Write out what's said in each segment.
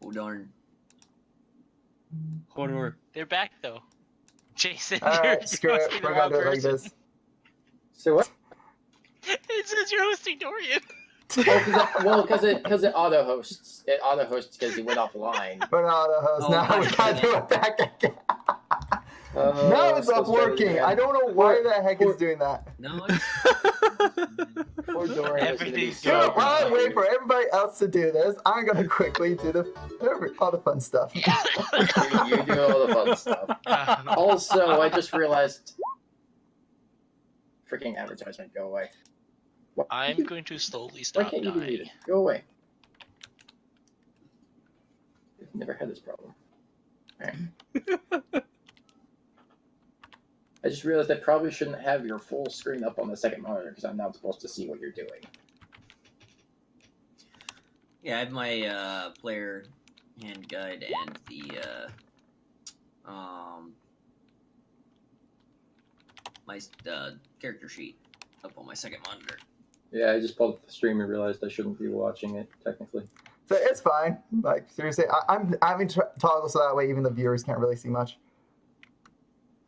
Oh darn. Hodor. They're back though. Jason, Alright, screw it. hosting the We're wrong gonna do it like person. this. So what? It says you're hosting Dorian. Because it auto hosts. It auto hosts because he went offline. We're not a host. Oh, Now we gosh, gotta do yeah. it back again. Now it's not working. I don't know why the heck it's doing that. No, Poor Dorian is gonna be Everything's You know, so while I wait confused. for everybody else to do this, I'm gonna quickly do all the fun stuff. You do all the fun stuff. Also, I just realized. Freaking advertisement, go away. I'm going to slowly Why stop can't you delete dying. it? Go away. I've never had this problem. Alright. I just realized I probably shouldn't have your full screen up on the second monitor because I'm not supposed to see what you're doing. yeah, I have my player hand guide and the my character sheet up on my second monitor. Yeah, I just pulled up the stream and realized I shouldn't be watching it, technically. So it's fine. Like seriously, I'm having toggle so that way even the viewers can't really see much.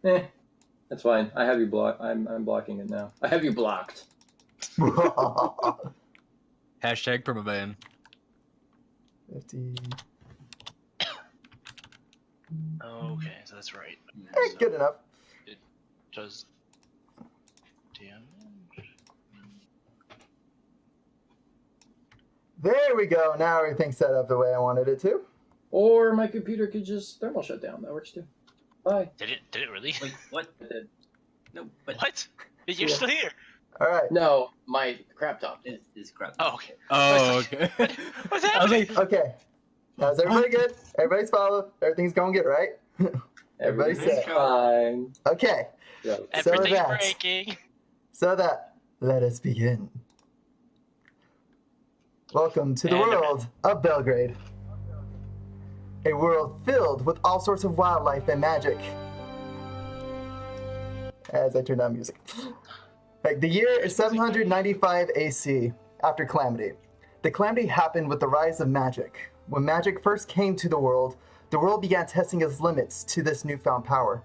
That's fine. I have you blocked. I'm blocking it now. I have you blocked. Hashtag permaban. 50. Okay, so that's right. Eh, good enough. Does damage? There we go. Now everything's set up the way I wanted it to. Or my computer could just thermal shut down. That works too. Bye. Did it really? Wait, what? No, but What? You're Yeah. still here? All right. No, my crap top. this crap. Oh, okay. Oh, okay. What's I was happening? like, Okay. Now is everybody good? Everybody's followed. Everything's going good, right? Everybody's Everything's set. fine. Okay. Yeah. So Everything's that- breaking. So that, let us begin. Welcome to the And- world of Belgrade. A world filled with all sorts of wildlife and magic. As I turn down music. Like, the year is 795 AC, after Calamity. The Calamity happened with the rise of magic. When magic first came to the world began testing its limits to this newfound power.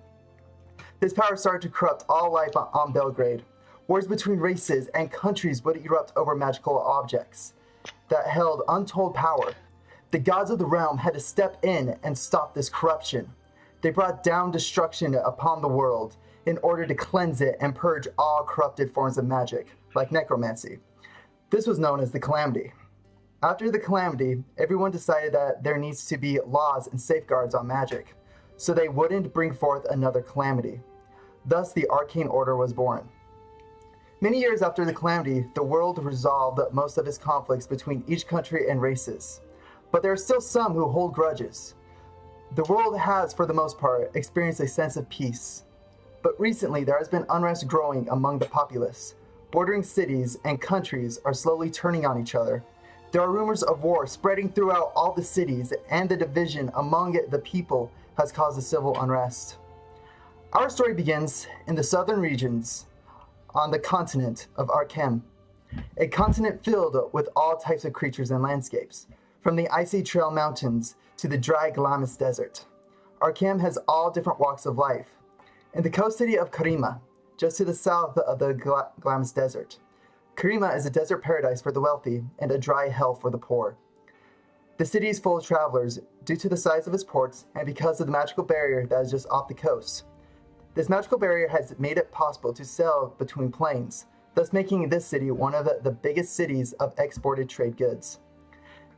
This power started to corrupt all life on Belgrade. Wars between races and countries would erupt over magical objects that held untold power. The gods of the realm had to step in and stop this corruption. They brought down destruction upon the world in order to cleanse it and purge all corrupted forms of magic, like necromancy. This was known as the Calamity. After the Calamity, everyone decided that there needs to be laws and safeguards on magic, so they wouldn't bring forth another Calamity. Thus, the Arcane Order was born. Many years after the Calamity, the world resolved most of its conflicts between each country and races. But there are still some who hold grudges. The world has, for the most part, experienced a sense of peace. But recently, there has been unrest growing among the populace. Bordering cities and countries are slowly turning on each other. There are rumors of war spreading throughout all the cities, and the division among the people has caused a civil unrest. Our story begins in the southern regions on the continent of Arkham, a continent filled with all types of creatures and landscapes, from the icy trail mountains to the dry Glamis desert. Arkham has all different walks of life. In the coast city of Karima, just to the south of the Glamis desert, Karima is a desert paradise for the wealthy and a dry hell for the poor. The city is full of travelers due to the size of its ports and because of the magical barrier that is just off the coast. This magical barrier has made it possible to sail between planes, thus making this city one of the biggest cities of exported trade goods.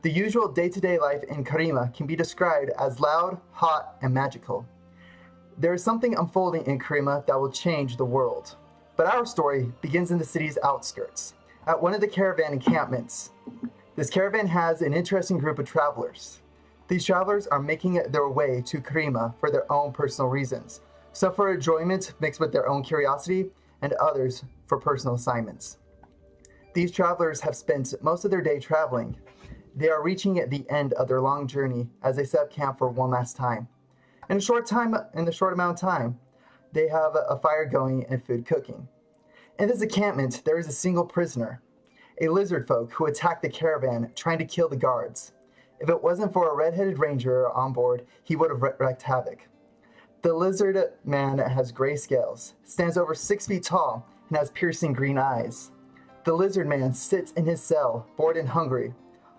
The usual day-to-day life in Karima can be described as loud, hot, and magical. There is something unfolding in Karima that will change the world. But our story begins in the city's outskirts, at one of the caravan encampments. This caravan has an interesting group of travelers. These travelers are making their way to Karima for their own personal reasons, some for enjoyment mixed with their own curiosity, and others for personal assignments. These travelers have spent most of their day traveling. They are reaching at the end of their long journey as they set up camp for one last time. In a short amount of time, they have a fire going and food cooking. In this encampment, there is a single prisoner, a lizard folk who attacked the caravan trying to kill the guards. If it wasn't for a red-headed ranger on board, he would have wreaked havoc. The lizard man has gray scales, stands over 6 feet tall, and has piercing green eyes. The lizard man sits in his cell, bored and hungry.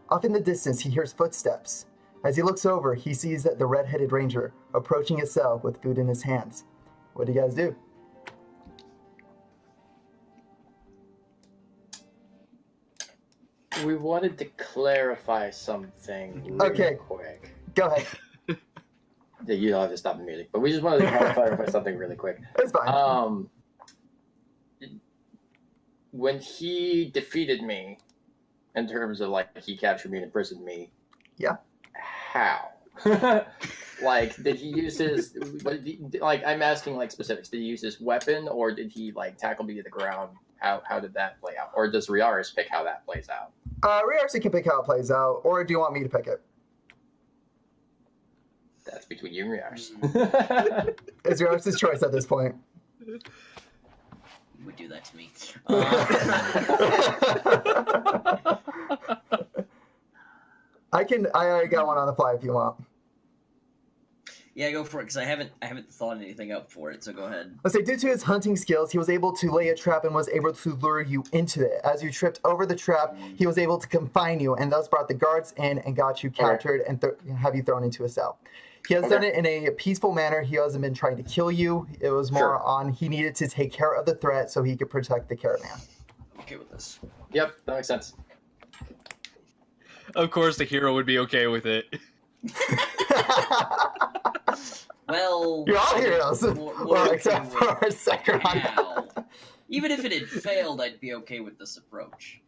Off in the distance, he hears footsteps. As he looks over, he sees the red-headed ranger approaching his cell with food in his hands. What do you guys do? We wanted to clarify something really Okay. quick. Go ahead. Yeah, you don't have to stop the music, but we just wanted to clarify something really quick. It's fine. When he defeated me, in terms of like he captured me and imprisoned me. Yeah. How? Like, did he use his? Like, I'm asking like specifics. Did he use his weapon, or did he like tackle me to the ground? How did that play out? Or does Riaris pick how that plays out? Riarsi can pick how it plays out, or do you want me to pick it? That's between you and Riaris. It's Riarsi's choice at this point. You would do that to me. I already got one on the fly if you want. Yeah, go for it, because I haven't thought anything up for it, so go ahead. Let's say, due to his hunting skills, he was able to lay a trap and was able to lure you into it. As you tripped over the trap, he was able to confine you and thus brought the guards in and got you captured and have you thrown into a cell. He has done it in a peaceful manner. He hasn't been trying to kill you. It was more on he needed to take care of the threat so he could protect the caravan. I'm okay with this. Yep, that makes sense. Of course, the hero would be okay with it. Well, You're all heroes. Well, except for Sekron. Now, even if it had failed, I'd be okay with this approach.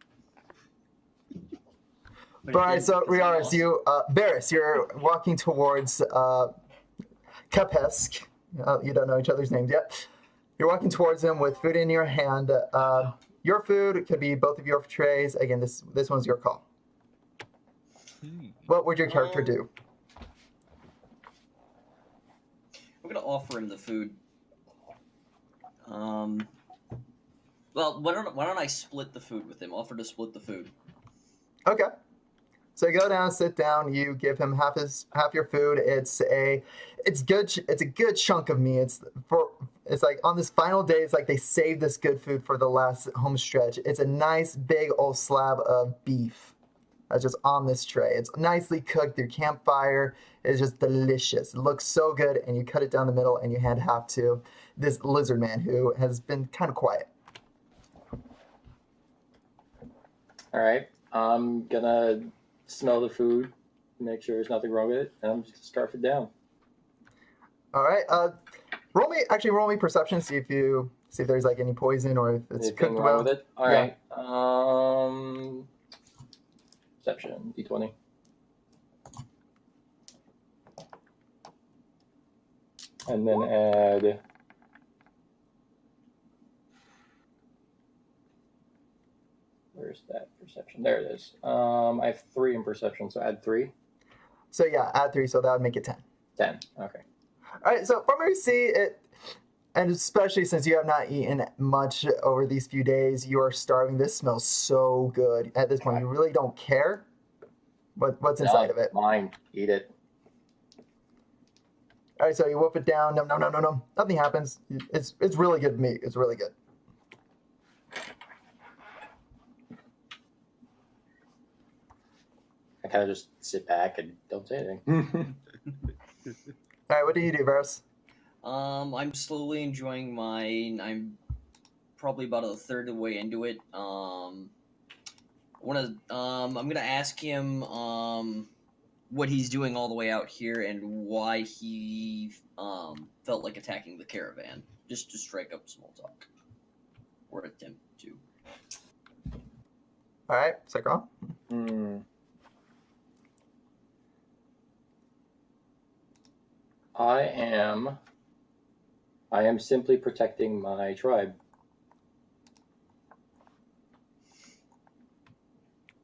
But All right, it so didn't, because I'm Riaris, Varys, you're walking towards Kapesk. You don't know each other's names yet. You're walking towards him with food in your hand. Your food could be both of your trays. Again, this one's your call. What would your character do? I'm gonna offer him the food. Well, why don't I split the food with him? Offer to split the food. Okay. So you go down, sit down. You give him half your food. It's a good chunk of meat. It's like on this final day. It's like they saved this good food for the last home stretch. It's a nice big old slab of beef that's just on this tray. It's nicely cooked through campfire. It's just delicious. It looks so good, and you cut it down the middle, and you hand half to this lizard man who has been kind of quiet. All right, I'm gonna smell the food, make sure there's nothing wrong with it, and I'm just gonna scarf it down. All right. Roll me perception. See if there's like any poison or if it's Anything cooked wrong well. with it? All Yeah. right. Perception, D20. And then add. Where's that perception? There it is. I have 3 in perception, so add 3. So yeah, add 3, so that would make it 10. 10. Okay. All right. So from what you see, and especially since you have not eaten much over these few days, you are starving. This smells so good. At this point, you really don't care what's inside of it. Mine. Eat it. All right. So you whoop it down. No. Nothing happens. It's really good meat. It's really good. I kind of just sit back and don't say anything. All right. What do you do, Varys? I'm slowly enjoying mine. I'm probably about a third of the way into it. I'm gonna ask him what he's doing all the way out here and why he felt like attacking the caravan, just to strike up small talk or attempt to. All right. Sekron. I am simply protecting my tribe.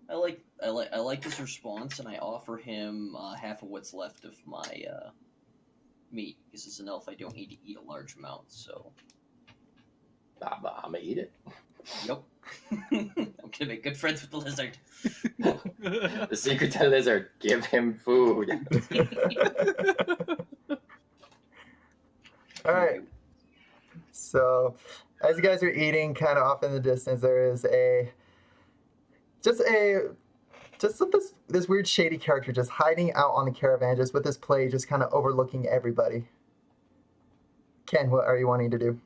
I like this response, and I offer him half of what's left of my meat, because as an elf, I don't need to eat a large amount. So I'm gonna eat it. Yep. I'm gonna make good friends with the lizard. The secret to the lizard. Give him food. All right. So, as you guys are eating, kind of off in the distance, there is just this weird shady character just hiding out on the caravan, just with his plate, just kind of overlooking everybody. Ken, what are you wanting to do?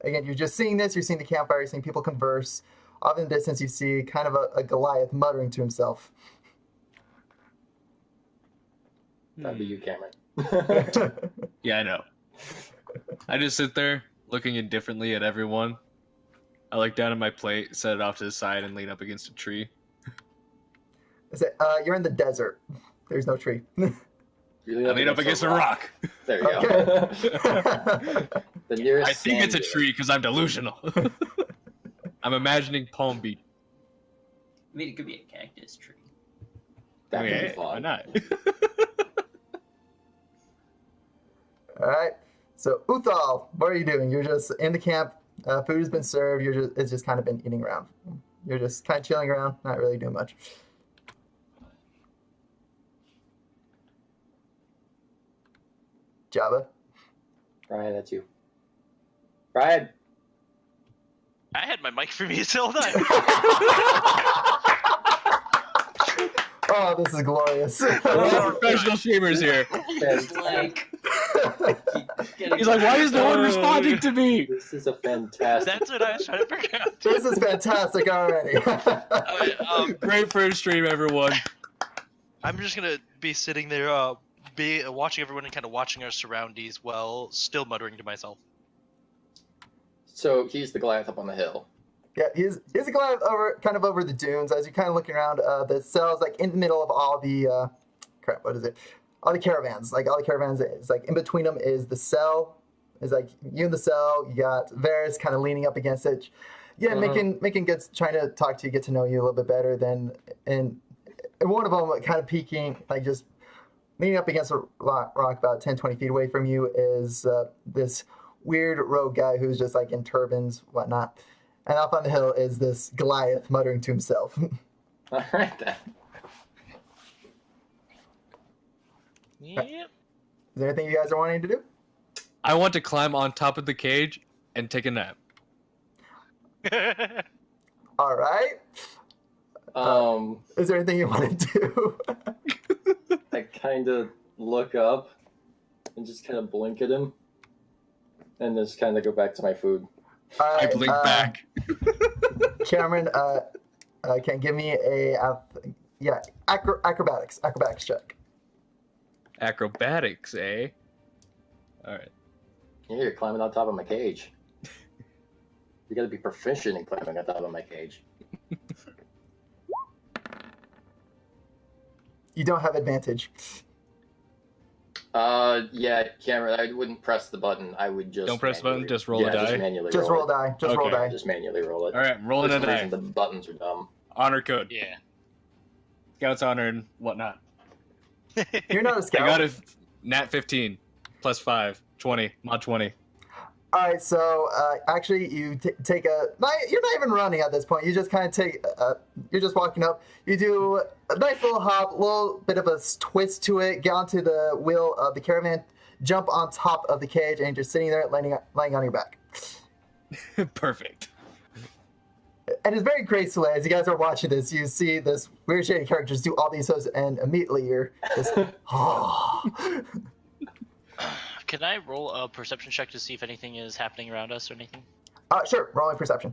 Again, you're just seeing this. You're seeing the campfire. You're seeing people converse. Off in the distance, you see kind of a Goliath muttering to himself. That'd be you, Cameron. Yeah, I know. I just sit there looking indifferently at everyone. I look down at my plate, set it off to the side, and lean up against a tree. You're in the desert. There's no tree. Really I lean up against a rock. There you go. The nearest. I think it's a sand tree because I'm delusional. I'm imagining Palm Beach. I mean, it could be a cactus tree. That would be Yeah, fun. why not? All right. So, Uthal, what are you doing? You're just in the camp. Food has been served. It's just kind of been eating around. You're just kind of chilling around, not really doing much. Jabba. Brian, that's you. Brian. I had my mic for me this whole time. Oh, this is glorious. We're all professional streamers here. It's like, He's like, why is no one responding to me? This is a fantastic. That's what I was trying to figure out. This is fantastic already. Okay, Great first stream, everyone. I'm just gonna be sitting there, watching everyone and kind of watching our surroundings while still muttering to myself. So he's the Goliath up on the hill. Yeah, he's a Goliath over the dunes. As you're kind of looking around, the cell's like in the middle of all the all the caravans. Like all the caravans is like in between them is the cell. Is like you in the cell. You got Varys kind of leaning up against it. Yeah, making good, trying to talk to you, get to know you a little bit better. And one of them kind of peeking, like just leaning up against a rock about 10, 20 feet away from you is this weird rogue guy who's just like in turbans, whatnot. And up on the hill is this Goliath muttering to himself. All right then. Yep. Is there anything you guys are wanting to do? I want to climb on top of the cage and take a nap. All right. Is there anything you want to do? I kind of look up and just kind of blink at him, and just kind of go back to my food. All I right, blink back. Cameron, can give me a acrobatics check. Acrobatics, eh? Alright. Yeah, you're climbing on top of my cage. You got to be proficient in climbing on top of my cage. You don't have advantage. Yeah, Cameron, I wouldn't press the button. I would just Don't press the button, just roll yeah, a die? Just manually Just roll die. Just roll Okay. die. Just manually roll it. Alright, I'm rolling For a some reason, die. the buttons are dumb. Honor code. Yeah. Scout's honor and whatnot. You're not a I scout. got a nat 15 plus 5, 20, mod 20. All right, so actually, you take a. You're not even running at this point. You just kind of take. You're just walking up. You do a nice little hop, a little bit of a twist to it. Get onto the wheel of the caravan, jump on top of the cage, and just sitting there, laying on your back. Perfect. And it's very graceful. As you guys are watching this, you see this weird shady characters do all these shows, and immediately you're just. Oh. Can I roll a perception check to see if anything is happening around us or anything? Sure. Rolling perception.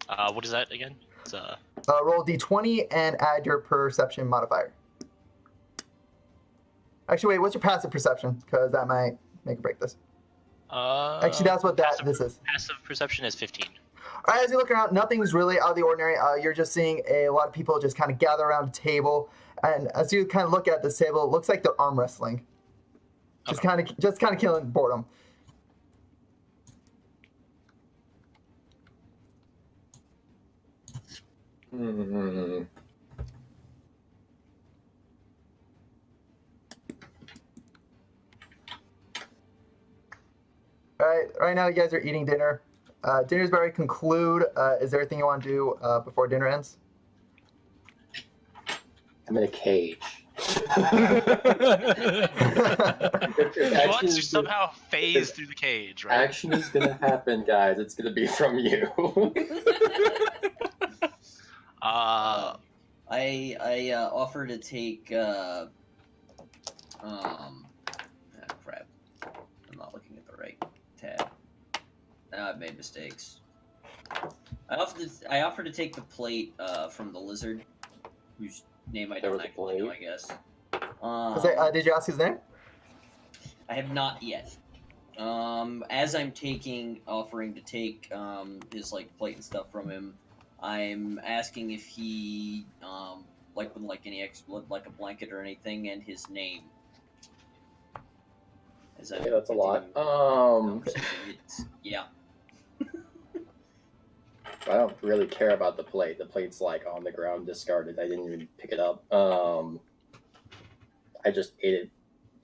What is that again? It's Roll d20 and add your perception modifier. Actually, wait. What's your passive perception? Because that might make or break this. Actually, that's what this is. Passive perception is 15. All right, as you look around, nothing's really out of the ordinary. You're just seeing a lot of people just kind of gather around a table, and as you kind of look at this table, it looks like they're arm wrestling. Just kind of killing boredom. Hmm. All right, right now you guys are eating dinner. Dinner's about to conclude. Is there anything you want to do before dinner ends? I'm in a cage. He wants to somehow phase through the cage, right? Action is gonna happen, guys. It's gonna be from you. I offer to take crap. I'm not looking at the right tab. Now I've made mistakes. I offer to take the plate from the lizard, whose name I There don't was a actually know, plate? I guess. Did you ask his name? I have not yet. As I'm offering to take his like plate and stuff from him, I'm asking if he would like any extra, like a blanket or anything, and his name. As Yeah, that's a lot. Yeah. I don't really care about the plate. The plate's like on the ground, discarded. I didn't even pick it up. I just ate it,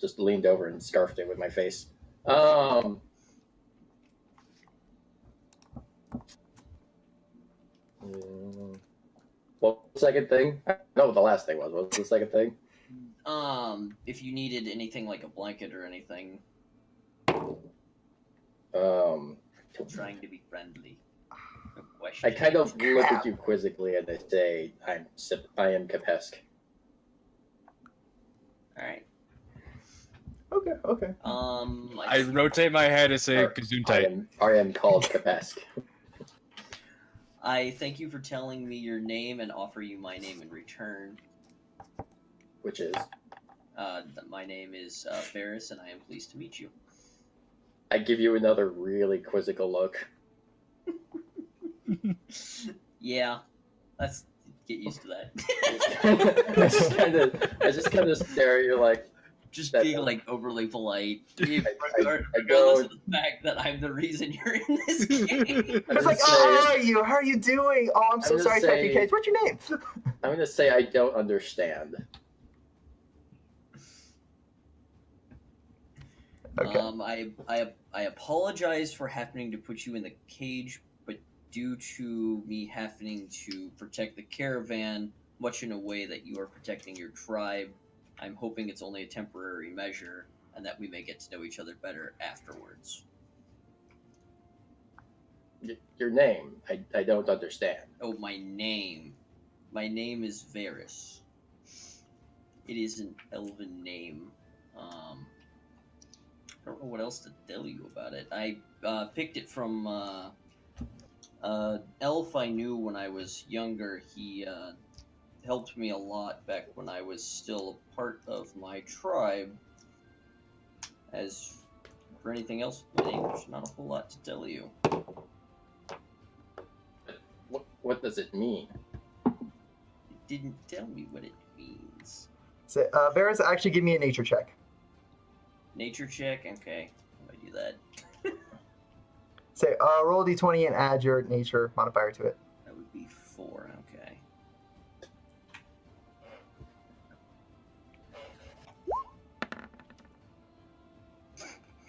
just leaned over and scarfed it with my face. What was the second thing? I know what the last thing was. What was the second thing? If you needed anything like a blanket or anything, trying to be friendly. No question. I kind of look at you quizzically and I say, I am Capesk. All right. Okay. I rotate my head and say I Gesundheit. am called Capesk. I thank you for telling me your name and offer you my name in return. Which is? My name is Ferris, and I am pleased to meet you. I give you another really quizzical look. Yeah, let's get used to that. I just kind of stare at you like, Just That- being like overly polite, I regardless go- of the fact that I'm the reason you're in this game. It's like, just oh, say- how are you? How are you doing? Oh, I'm so I'm just sorry, Captain saying- Cage. What's your name? I'm gonna say I don't understand. Okay. I apologize for happening to put you in the cage, but due to me having to protect the caravan, much in a way that you are protecting your tribe, I'm hoping it's only a temporary measure, and that we may get to know each other better afterwards. Your name, I don't understand. Oh, my name. My name is Varys. It is an elven name. I don't know what else to tell you about it. I picked it from elf I knew when I was younger. He helped me a lot back when I was still a part of my tribe. As for anything else, my name, there's not a whole lot to tell you. What does it mean? It didn't tell me what it means. So, Varys, actually give me a nature check. Nature check? Okay, I'm gonna do that. Say, roll a d20 and add your nature modifier to it. That would be 4, okay.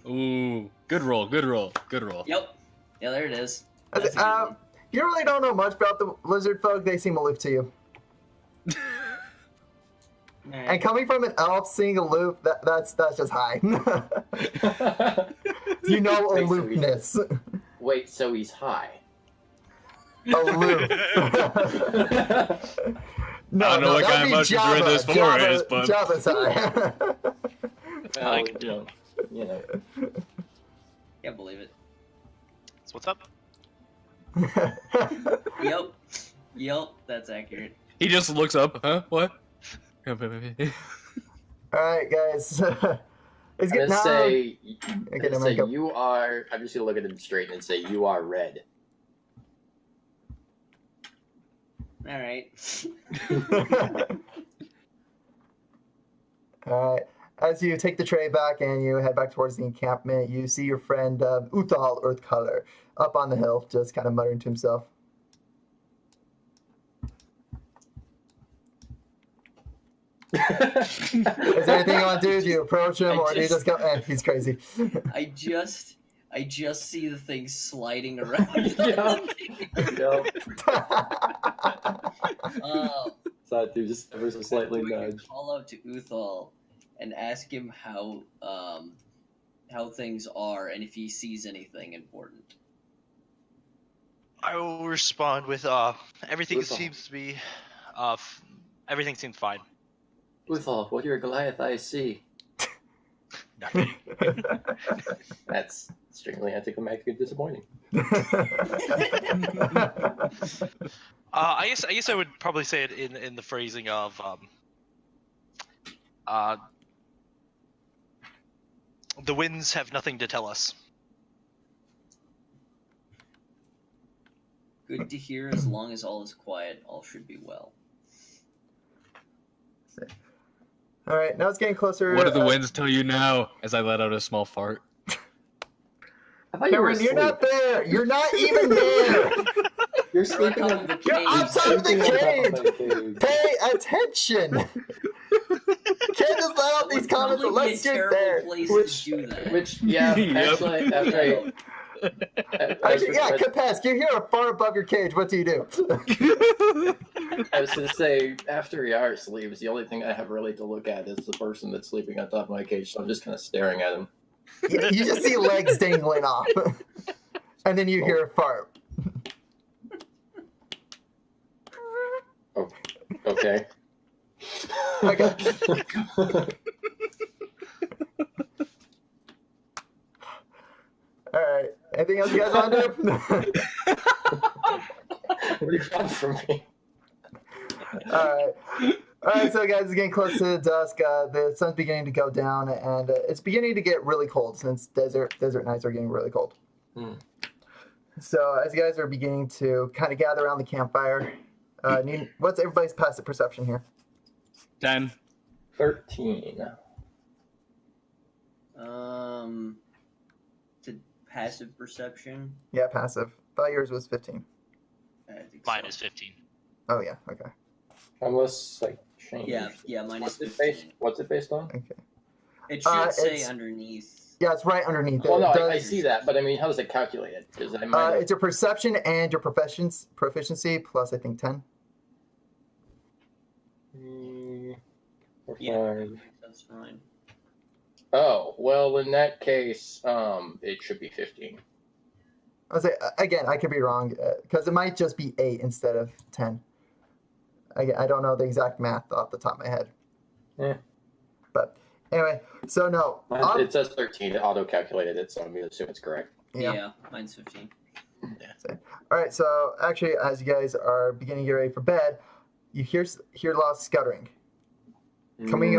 Ooh, good roll, good roll, good roll. Yep. Yeah, there it is. I That's say, a good one. you really don't know much about the lizard folk. They seem aloof to you. Alright. And coming from an elf, seeing aloof, that's just high. You know Wait, so aloofness. Wait, so he's high. Aloof. No, I don't know what kind of emotions are in this forest, but- Jabba's high. I can do You know. Can't believe it. So what's up? Yep. Yep, that's accurate. He just looks up. Huh? What? All right, guys. It's I'm good gonna now. say, Okay, never say mind, go. you are. I'm just gonna look at him straight and say you are red. Alright. All right. As you take the tray back and you head back towards the encampment, you see your friend Uthal Earthcolor up on the hill, just kind of muttering to himself. Is there anything you want to do? Do you approach him, or do you just go, he's crazy? I I just see the thing sliding around. Yep. Uh, Satu just ever so slightly we could nudge. call out to Uthal and ask him how things are and if he sees anything important. I will respond with everything Uthal. seems to be everything seems fine. Uthal, what your Goliath eyes see? Nothing. That's extremely anticlimactic and disappointing. I guess I would probably say it in the phrasing of the winds have nothing to tell us. Good to hear. As long as all is quiet, all should be well. All right, now it's getting closer. What do the winds tell you now? As I let out a small fart. I thought you were Cameron, you're asleep. not there. You're not even there. You're sleeping You're on the You're cage. outside of the Sleeping on top of cage. the cage. Pay attention. Can't just let out these Would comments probably unless be a you're terrible there. place Which- to do that. Which, yeah, Yep. actually, after I... Actually, yeah, Kapesk, you hear a fart above your cage. What do you do? I was gonna say, after Yar sleeps, the only thing I have really to look at is the person that's sleeping on top of my cage, so I'm just kind of staring at him. You just see legs dangling off, and then you hear a fart. Okay. Okay. All right. Anything else you guys want to do? What do you want from me? All right, so guys, it's getting close to dusk. The sun's beginning to go down, and it's beginning to get really cold since desert nights are getting really cold. Hmm. So as you guys are beginning to kind of gather around the campfire, what's everybody's passive perception here? 10. 13. To passive perception. Yeah, passive. Thought yours was 15. I think Mine so. is 15. Oh yeah, okay. Unless, like, change. Yeah, mine is What's it 15. based? What's it based on? Okay. It should say it's- underneath. Yeah, it's right underneath it. Well, no, It I does- see that, but I mean, how does it calculate it? Because I might. It's your perception and your proficiency plus I think 10. Or Yeah. five. That's fine. Oh, well, in that case, it should be 15. I'll say again, I could be wrong because it might just be 8 instead of 10. I don't know the exact math off the top of my head. Yeah. But anyway, so no. It says 13. It auto-calculated it, so I'm going to assume it's correct. Yeah. Mine's 15. All right. So actually, as you guys are beginning to get ready for bed, you hear a lot of scuttering coming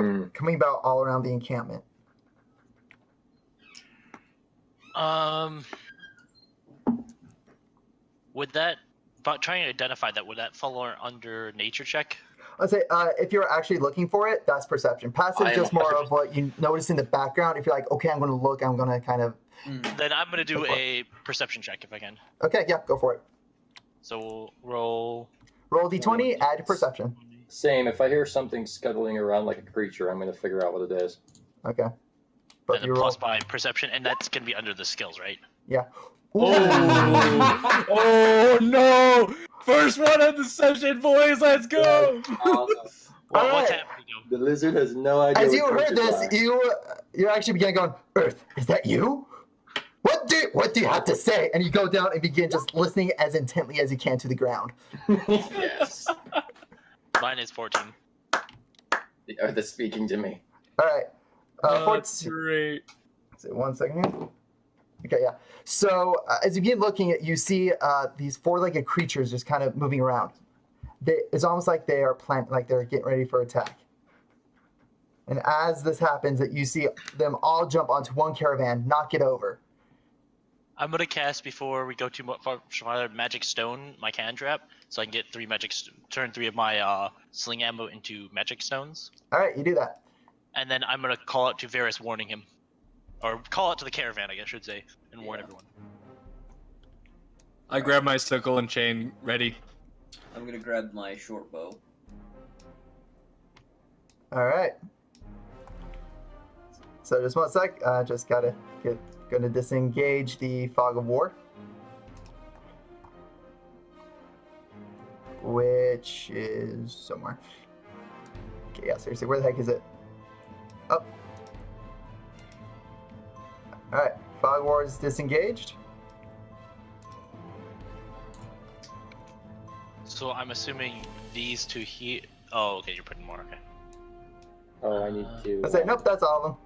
about all around the encampment. Would that, but trying to identify that, would that fall under nature check? I'll say if you're actually looking for it, that's perception. Passive I is am just more perception. of what you notice in the background. If you're like, okay, I'm going to look, I'm going to kind of. Then I'm gonna do a perception check if I can. Okay, yeah, go for it. So we'll roll. Roll d20, add your perception. Same. If I hear something scuttling around like a creature, I'm going to figure out what it is. Okay. But And you then roll. plus my perception, and that's gonna be under the skills, right? Yeah. Oh, oh no! First one of the session, boys. Let's go. Well, what's Alright. happening? The lizard has no idea. As you what heard creatures this, you actually began going, Earth, is that you? What do you have to say? And you go down and begin just listening as intently as you can to the ground. are. Yes. Mine is 14. The earth is speaking to me. All right. That's great. Say 1 second here. Okay, yeah. So as you begin looking at, you see these four-legged creatures just kind of moving around. It's almost like they are like they're getting ready for attack. And as this happens, that you see them all jump onto one caravan, knock it over. I'm gonna cast before we go too far magic stone, my cannon trap, so I can get turn 3 of my sling ammo into magic stones, All right, you do that. and then I'm gonna call out to Varys, warning him, or call out to the caravan, I guess I should say, and warn everyone. I grab my sickle and chain ready. I'm gonna grab my short bow. All right. So just 1 sec. Just gotta get Gonna disengage the Fog of War. Which is somewhere. Okay, yeah, seriously, where the heck is it? Up. Alright, Fog War is disengaged. So I'm assuming these two here. Oh, okay, you're putting more. Okay. Oh, I need to. I say, nope, that's all of them.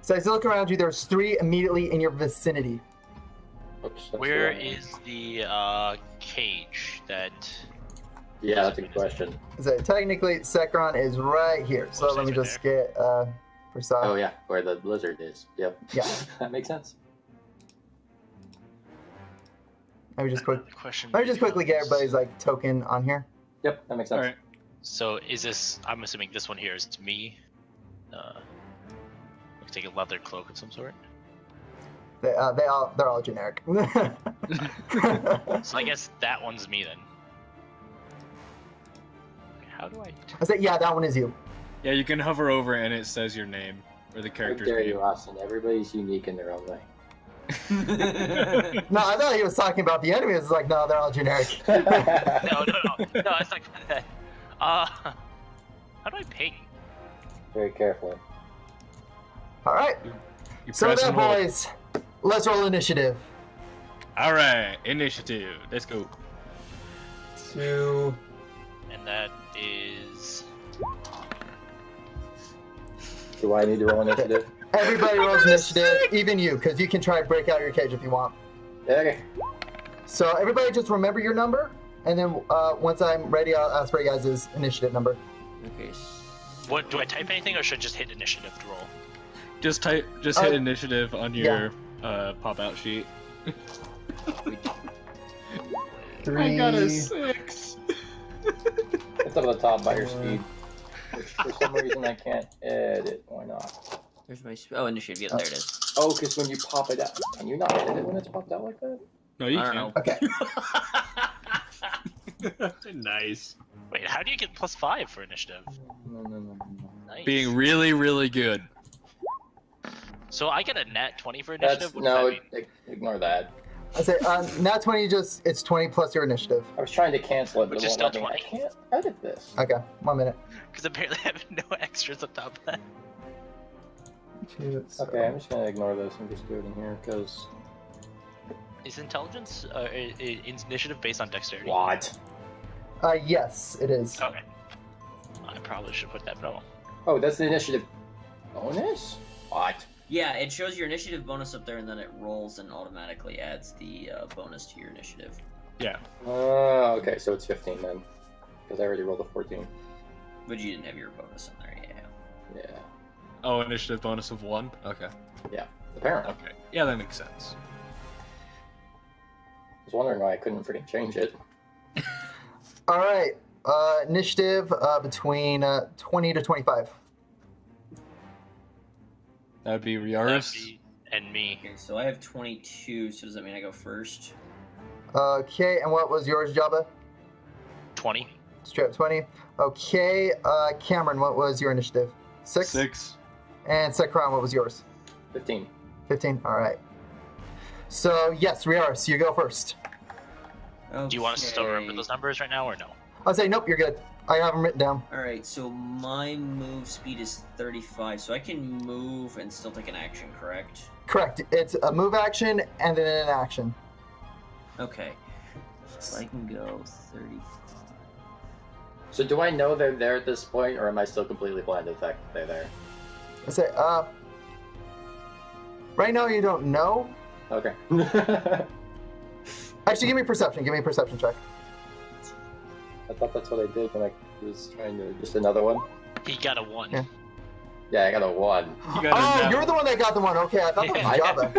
So as you look around you, there's 3 immediately in your vicinity. Oops, that's Where the wrong one. is the cage that? Yeah, that's a good question. So technically, Sekron is right here. So Oh, let me it's right just get precise. Oh yeah, where the lizard is. Yep. Yeah. That makes sense. Let me just quick. The question. Let me just quickly get becomes- everybody's like token on here. Yep, that makes sense. All right. So is this? I'm assuming this one here is to me. Take a leather cloak of some sort. They're all generic. So I guess that one's me then. Okay, how do I? I say, yeah, that one is you. Yeah, you can hover over and it says your name or the How character's dare name. you, Austin? Everybody's unique in their own way. No, I thought he was talking about the enemies. It's like, no, they're all generic. No, it's like that. How do I ping? Very carefully. All right. You So press then, and hold. boys, let's roll initiative. All right, initiative. Let's go. 2. And that is. Do I need to roll initiative? Everybody rolls initiative, even you, because you can try to break out your cage if you want. Okay. So everybody just remember your number, and then once I'm ready, I'll ask for you guys' initiative number. Okay. What do I type anything or should I just hit initiative to roll? Just hit initiative on your pop out sheet. 3. 6. It's up at the top by your speed. Which for some reason I can't edit. Why not? Where's my initiative? Yeah, there it is. Oh, because when you pop it out, can you not edit when it's popped out like that? No, you I don't can't. know. Okay. Nice. Wait, how do you get +5 for initiative? No. Nice. Being really, really good. So I get a nat 20 for initiative. That's What does no. that mean? Ignore that. I say, not 20, it's 20 plus your initiative. I was trying to cancel it, but Which it is won't still let me. 20. I can't edit this. Okay, 1 minute. Because apparently I have no extras on top of that. 2, so- Okay, I'm just gonna ignore this and just do it in here because Is intelligence initiative based on dexterity? what? Yes, it is. Okay. I probably should put that no. Oh, that's the initiative bonus. What? Yeah, it shows your initiative bonus up there, and then it rolls and automatically adds the bonus to your initiative. Yeah. Oh, okay, so it's 15 then, because I already rolled a 14. But you didn't have your bonus in there, yeah. Yeah, Oh, initiative bonus of 1? Okay. apparently. Okay. Yeah, that makes sense. I was wondering why I couldn't freaking change it. All right, initiative between 20 to 25. That would be That'd Riaris. be- And me. Okay, so I have 22, so does that mean I go first? Okay, and what was yours, Jabba? 20. Straight up 20. Okay, Cameron, what was your initiative? 6? 6. And Sekron, what was yours? 15. 15. All right. So yes, Riaris, you go first. Okay. Do you want us to still remember those numbers right now or no? I'll say nope. You're good. I have them written down. Alright, so my move speed is 35, so I can move and still take an action, correct? Correct. It's a move action and then an action. Okay. So I can go 35. So do I know they're there at this point, or am I still completely blind to the fact that they're there? I say right now you don't know. Okay. Actually, give me perception. Give me a perception check. I thought that's what I did when I was trying to... Just another one? He got a 1. Yeah. Yeah, I got a 1. You got Oh, a you're the one that got the one. Okay, I thought that was Java.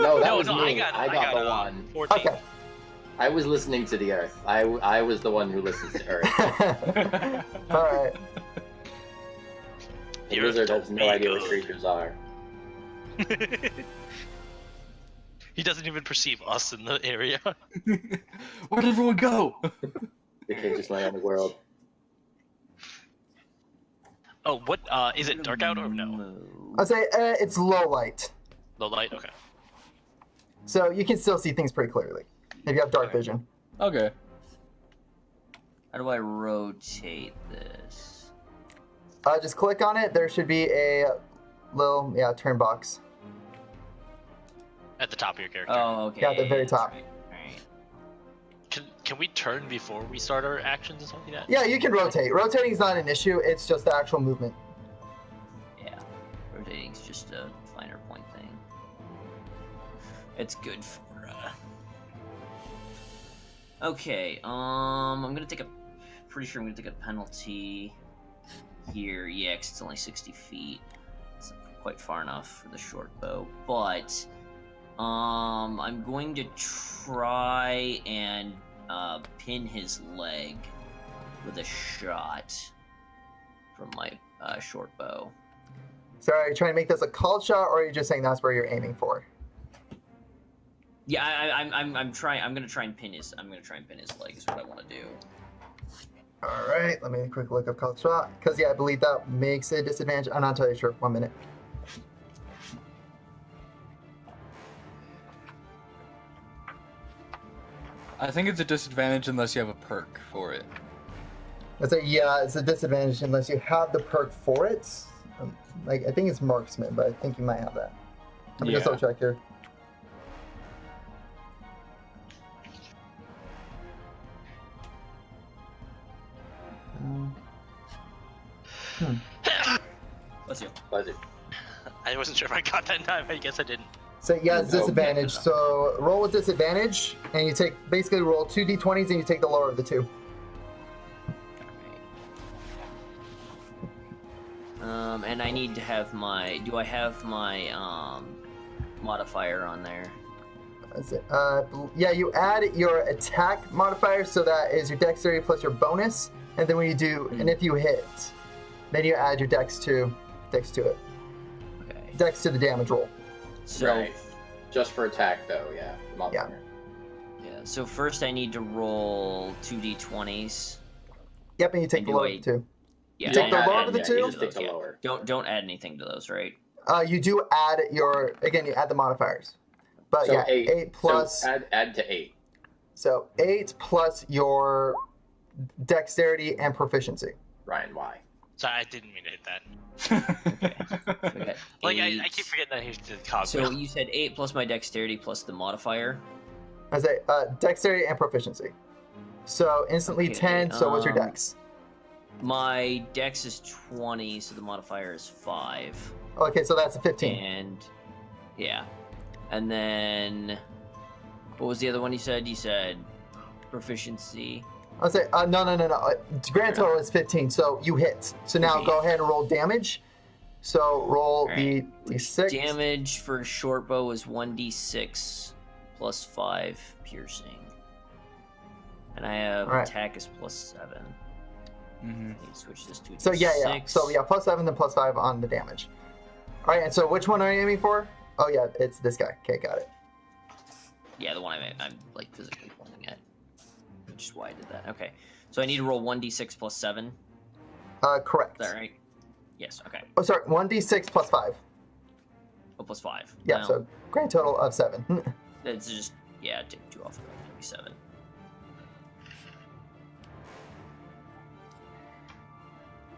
No, that No, was no, me. I got the 1. 14. Okay. I was listening to the Earth. I was the one who listens to Earth. All right. The The Earth lizard told has no me idea what good. creatures are. He doesn't even perceive us in the area. Where'd everyone go? They can't just land on the world. Oh, what? Is it dark out or no? I say it's low light. Low light. Okay. So you can still see things pretty clearly if you have dark Okay. vision. Okay. How do I rotate this? Just click on it. There should be a little turn box. At the top of your character. Oh, okay. Yeah, at the very that's top. right. Alright. Can we turn before we start our actions and something like that? Yeah, you can rotate. Rotating is not an issue. It's just the actual movement. Yeah. Rotating's just a finer point thing. It's good for. Okay. I'm gonna take a. Pretty sure I'm gonna take a penalty here. Yeah, 'cause it's only 60 feet. It's quite far enough for the short bow, but I'm going to try and pin his leg with a shot from my short bow. So are you trying to make this a called shot, or are you just saying that's where you're aiming for? Yeah, I'm trying. I'm gonna try and pin his. I'm gonna try and pin his leg. Is what I want to do. All right, let me quick look up called shot, because I believe that makes a disadvantage. I'm not entirely sure. 1 minute. I think it's a disadvantage unless you have a perk for it. I say it's a disadvantage unless you have the perk for it. Like I think it's marksman, but I think you might have that. Let me just Yeah. double check here. Let's see. Pleasure. I wasn't sure if I got that in time. I guess I didn't. So it's No, disadvantage. yeah. So roll with disadvantage, and you take basically roll 2 d20s, and you take the lower of the two. And I need to have my. Do I have my modifier on there? That's it. Yeah, you add your attack modifier, so that is your dexterity plus your bonus, and then when you do, and if you hit, then you add your dex to it. Okay. Dex to the damage roll. So Right. Just for attack, though, yeah. Modifier. yeah. So first I need to roll 2d20s. Yep, and you take And the do lower I- of the two. Yeah. Take the I- lower I- of the yeah, two? You just take the Yeah. lower. Don't add anything to those, right? You do add you add the modifiers. But So yeah, 8. 8 plus. So add to 8. So 8 plus your dexterity and proficiency. Ryan, why? Sorry, I didn't mean to hit that. So we got Like, I 8. keep forgetting that he's the cog. So you said 8 plus my dexterity plus the modifier. I say dexterity and proficiency. So instantly Okay, 10. So what's your dex? My dex is 20, so the modifier is 5. Okay, so that's a 15. And yeah. And then what was the other one you said? You said proficiency. I'll say no. Grand total is 15. So you hit. So now Okay. go ahead and roll damage. So roll Alright. the d6. Damage for short bow is 1d6 plus 5 piercing. And I have Alright. attack is plus 7. Mm-hmm. I need to switch this to a So yeah. D6. So yeah, plus 7 then plus 5 on the damage. All right, and so which one are you aiming for? Oh yeah, it's this guy. Okay, got it. Yeah, the one I'm like physically pointing at. Which is why I did that. Okay. So I need to roll 1d6 plus 7. Correct. Is that right? Yes, okay. Oh, sorry, 1d6 plus 5. Oh, plus 5. Yeah, Well, so grand total of 7. it's just, yeah, take 2 off of it. It'll be 7.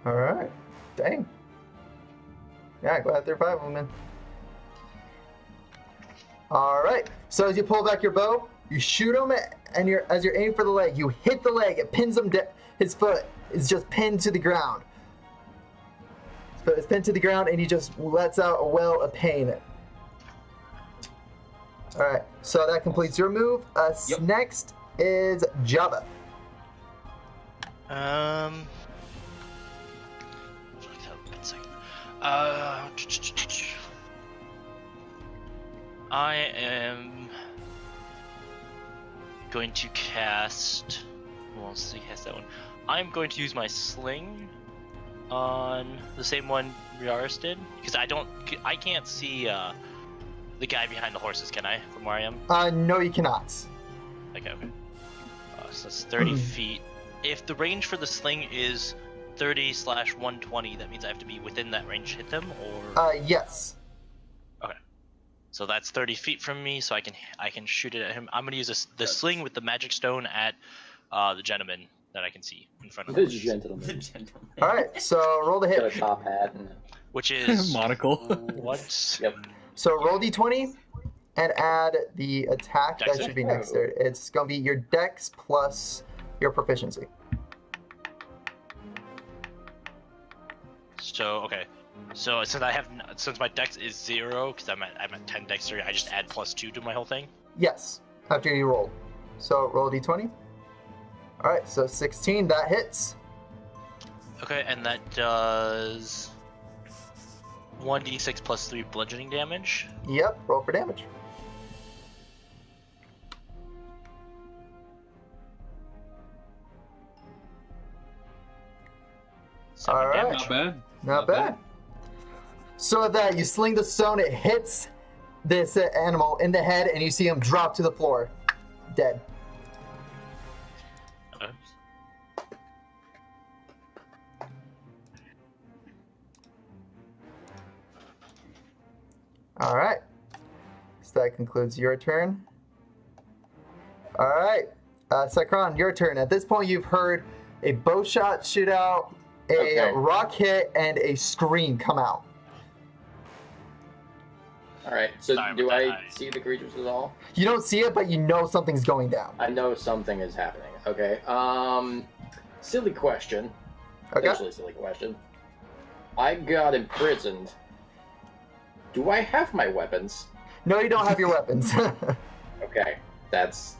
All right. Dang. Yeah, go ahead through 5 of them, man. All right. So as you pull back your bow, you shoot him, and as you're aiming for the leg, you hit the leg. It pins him. His foot is just pinned to the ground. His foot is pinned to the ground, and he just lets out a wail of pain. All right. So that completes your move. Yep. Next is Jabba. One second. I am going to cast. Who wants to cast that one? I'm going to use my sling on the same one Riaris did, because I can't see the guy behind the horses, can I? From where I am. No, you cannot. Okay. So that's 30 feet. If the range for the sling is 30/120, that means I have to be within that range to hit them, or Yes. So that's 30 feet from me, so I can shoot it at him. I'm gonna use the sling with the magic stone at the gentleman that I can see in front of The us, The gentleman. gentleman. All right, so roll the Got a hit. top hat. And... which is Monocle. what? Yep. So roll d20 and add the attack. Dex That should save? be next to it. It's gonna be your dex plus your proficiency. So okay. So since my dex is 0, because I'm at 10 dexterity, I just add +2 to my whole thing. Yes, after you roll. So roll d20. All right, so 16, that hits. Okay, and that does 1d6 plus 3 bludgeoning damage. Yep, roll for damage. Seven All right. damage. Not bad. Not bad. So that you sling the stone, it hits this animal in the head, and you see him drop to the floor, dead. Okay. All right. So that concludes your turn. All right, Sakron, your turn. At this point, you've heard a bow shot shoot out, a Okay. rock hit, and a scream come out. All right. So Sorry do about I that. see the creatures at all? You don't see it, but you know something's going down. I know something is happening. Okay. Silly question. Okay. Actually, silly question. I got imprisoned. Do I have my weapons? No, you don't have your weapons. Okay, that's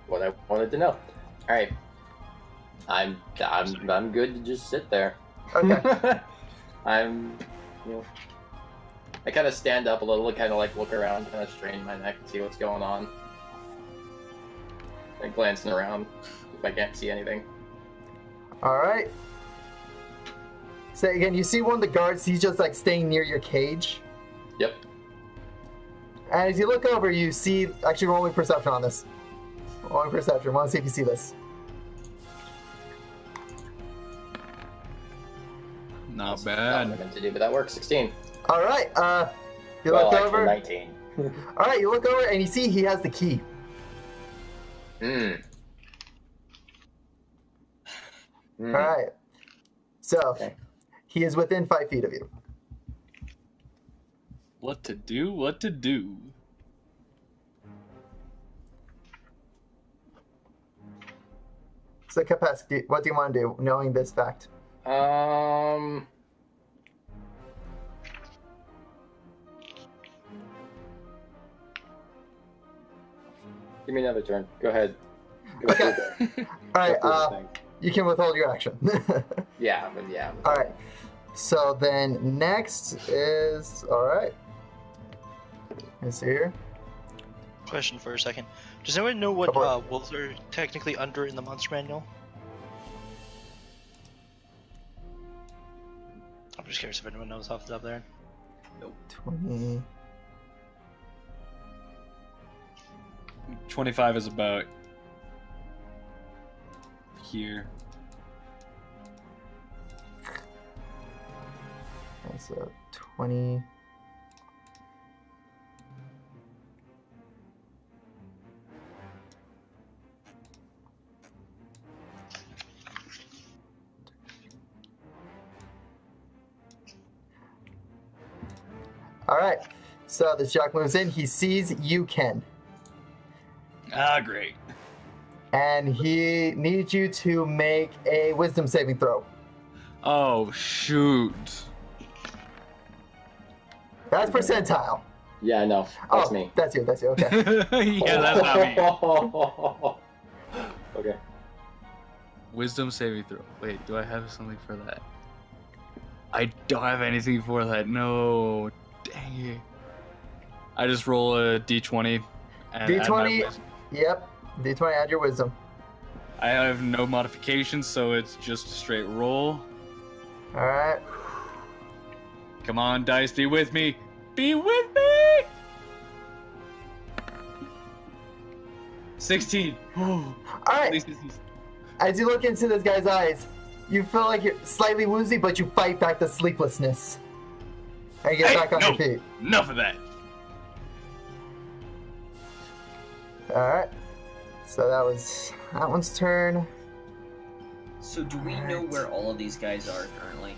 what I wanted to know. All right. I'm good to just sit there. Okay. I'm, I kind of stand up a little, kind of like look around, kind of strain my neck and see what's going on. And glancing around if I can't see anything. All right. So again, you see one of the guards. He's just like staying near your cage. Yep. And as you look over, you see. Actually, roll me perception on this. Roll me perception. Want to see if you see this. Not That's not what I bad. meant to do, but that works. 16. All right. You Well, look actually, over. 19. All right. You look over and you see he has the key. Hmm. All right. So Okay. he is within 5 feet of you. What to do? What to do? So Kapesk, what do you want to do, knowing this fact? Give me another turn. Go ahead. Go Okay. through the- All right. go through the thing. You can withhold your action. Yeah, but yeah. All right. So then next is all right. Let's see here. Question for a second. Does anyone know what Go for it. wolves are technically under in the monster manual? I'm just curious if anyone knows off the top there. 20. 25 is about here. That's a 20. All right. So this Jack moves in. He sees you, Ken, Ah, great. and he needs you to make a wisdom saving throw. Oh, shoot. That's percentile. Yeah, I know. That's oh, me. That's you. That's you. Okay. Yeah, that's not me. Okay. Wisdom saving throw. Wait, do I have something for that? I don't have anything for that. No. Dang it. I just roll a d20. And add my D20. wisdom. Yep. D20. Add your wisdom. I have no modifications, so it's just a straight roll. All right. Come on, dice, be with me. Be with me! 16. All At right. least it's- As you look into this guy's eyes, you feel like you're slightly woozy, but you fight back the sleeplessness. And you get Hey, back on no. your feet. Enough of that. Alright. So that one's turn. So do we know Alright. where all of these guys are currently?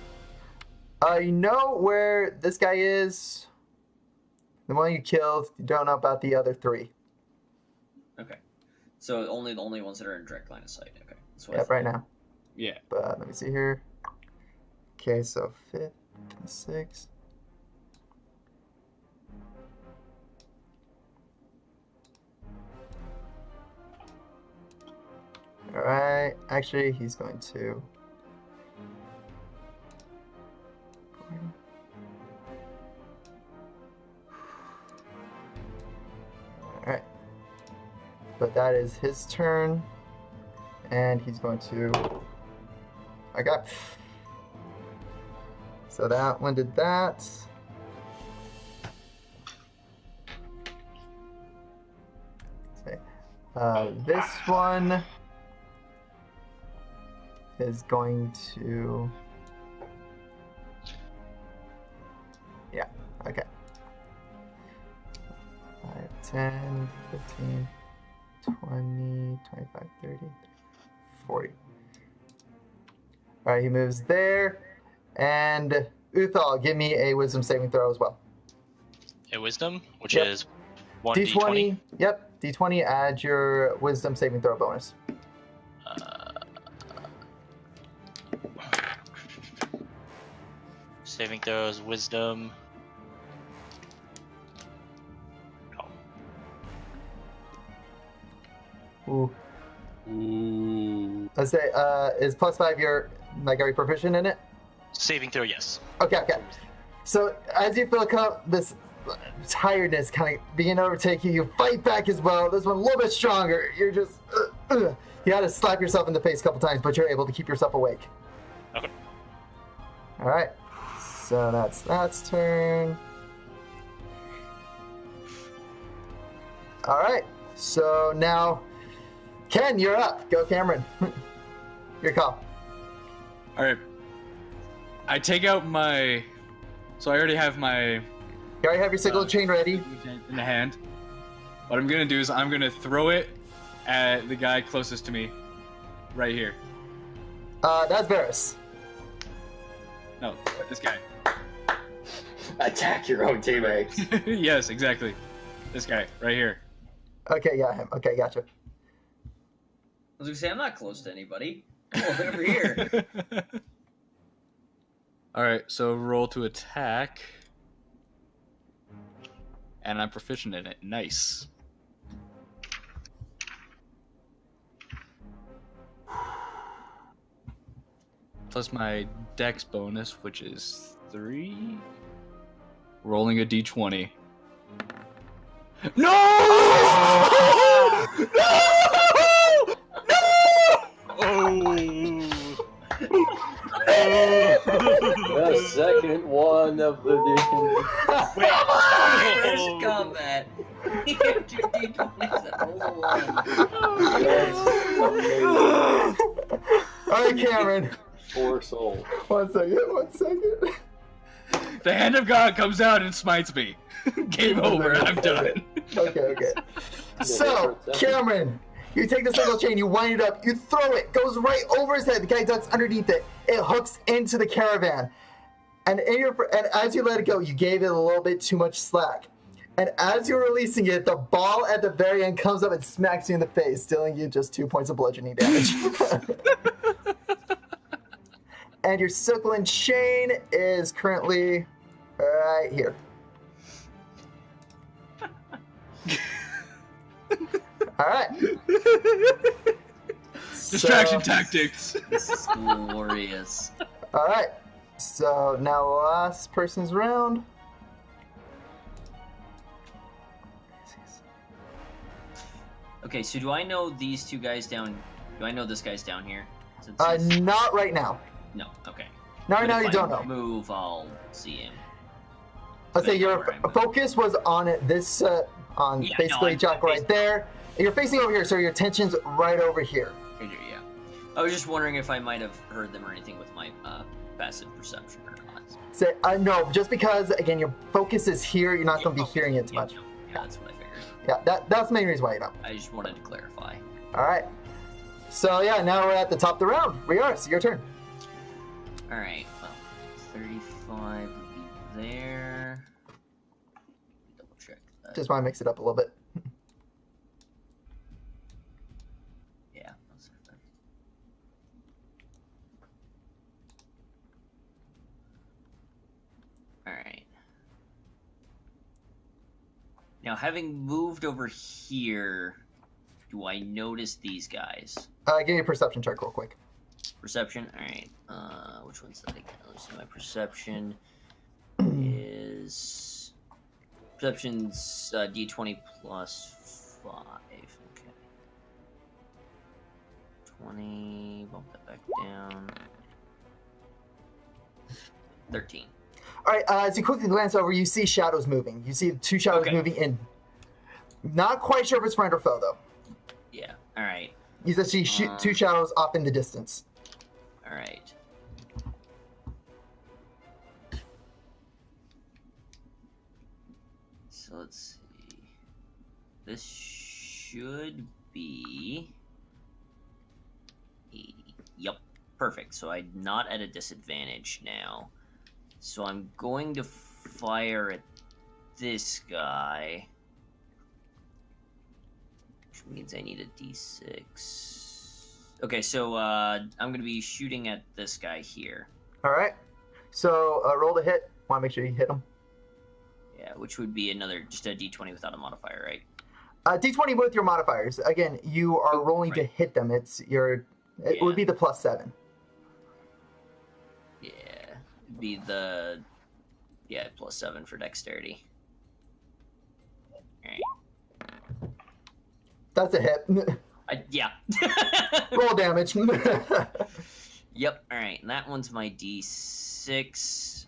You know where this guy is. The one you killed. You don't know about the other 3. Okay. So only the only ones that are in direct line of sight. Okay. That's what I Yep, thought. right now. Yeah. But let me see here. Okay, so 5th and 6th. Alright, actually, he's going to. Alright. But that is his turn. And he's going to. Okay. So that one did that. Okay. This one is going to. Yeah, okay. 5, 10, 15, 20, 25, 30, 40. Alright, he moves there. And Uthal, give me a wisdom saving throw as well. A wisdom, which Yep. is 1d20. Yep, d20, add your wisdom saving throw bonus. Saving throws, wisdom. Oh, Ooh. Ooh. Let's say, is +5 your, like, are you proficient in it? saving throw, yes. Okay. So as you feel this tiredness kind of begin to overtake you, you fight back as well. This one a little bit stronger. You're just, you had to slap yourself in the face a couple times, but you're able to keep yourself awake. Okay. All right. So that's turn. All right. So now, Ken, you're up. Go, Cameron. Your call. All right. I take out my. So I already have my You already have your signal chain ready. in the hand. What I'm gonna do is I'm gonna throw it at the guy closest to me, right here. That's Varus. No, this guy. Attack your own teammates. Yes, exactly. This guy right here. Okay, got him. Okay, gotcha. I was gonna say I'm not close to anybody. I'm over here. All right, so roll to attack, and I'm proficient in it. Nice. Plus my dex bonus, which is 3. Rolling a d20. No! Oh! The second one of the Wait. First combat. You have 2 d20s and roll a 1. All right, Cameron. Poor soul. 1 second. The hand of God comes out and smites me. Game over. I'm done. Okay. So, Cameron, you take the signal chain, you wind it up, you throw it, goes right over his head. The guy ducks underneath it. It hooks into the caravan. And as you let it go, you gave it a little bit too much slack. And as you're releasing it, the ball at the very end comes up and smacks you in the face, dealing you just 2 points of bludgeoning damage. And your sickle and chain is currently right here. All right. Distraction So- tactics. This is glorious. All right. So now last person's round. Okay, so do I know these 2 guys down? Do I know this guy's down here? Since he's- Not right now. No. Okay. Not right But now. if You I don't know. Move. I'll see him. Let's say I know your where I'm at. focus was on this, on Yeah, basically no, Jock right there. You're facing over here, so your attention's right over here. Yeah. I was just wondering if I might have heard them or anything with my passive perception or not. Say, no, just because again your focus is here, you're not going to be hearing it too much. Yeah, that's what I figured. Yeah, that's the main reason why you know. I just wanted to clarify. All right. So yeah, now we're at the top of the round. Riaris, your turn. All right. Well, 35 would be there. Double check that. Just want to mix it up a little bit. Yeah. That's it. All right. Now, having moved over here, do I notice these guys? Give me a perception check real quick. Perception. All right. Which one's that again? Let's see. My perception is perception's D20 plus 5. Okay. 20. Bump that back down. 13. All right. As you quickly glance over, you see shadows moving. You see two shadows Okay. moving in. Not quite sure if it's friend or foe though. Yeah. All right. You just see two shadows off in the distance. All right. So let's see. This should be 80. Yep, perfect. So I'm not at a disadvantage now. So I'm going to fire at this guy. Which means I need a D6. Okay, so I'm going to be shooting at this guy here. All right. So roll to hit. Want to make sure you hit him. Yeah, which would be just a D20 without a modifier, right? D20 with your modifiers. Again, you are rolling to right. hit them. It would be the +7. Yeah, it'd be the +7 for dexterity. All right. That's a hit. Yeah. Roll damage. Yep. All right, and that one's my D6.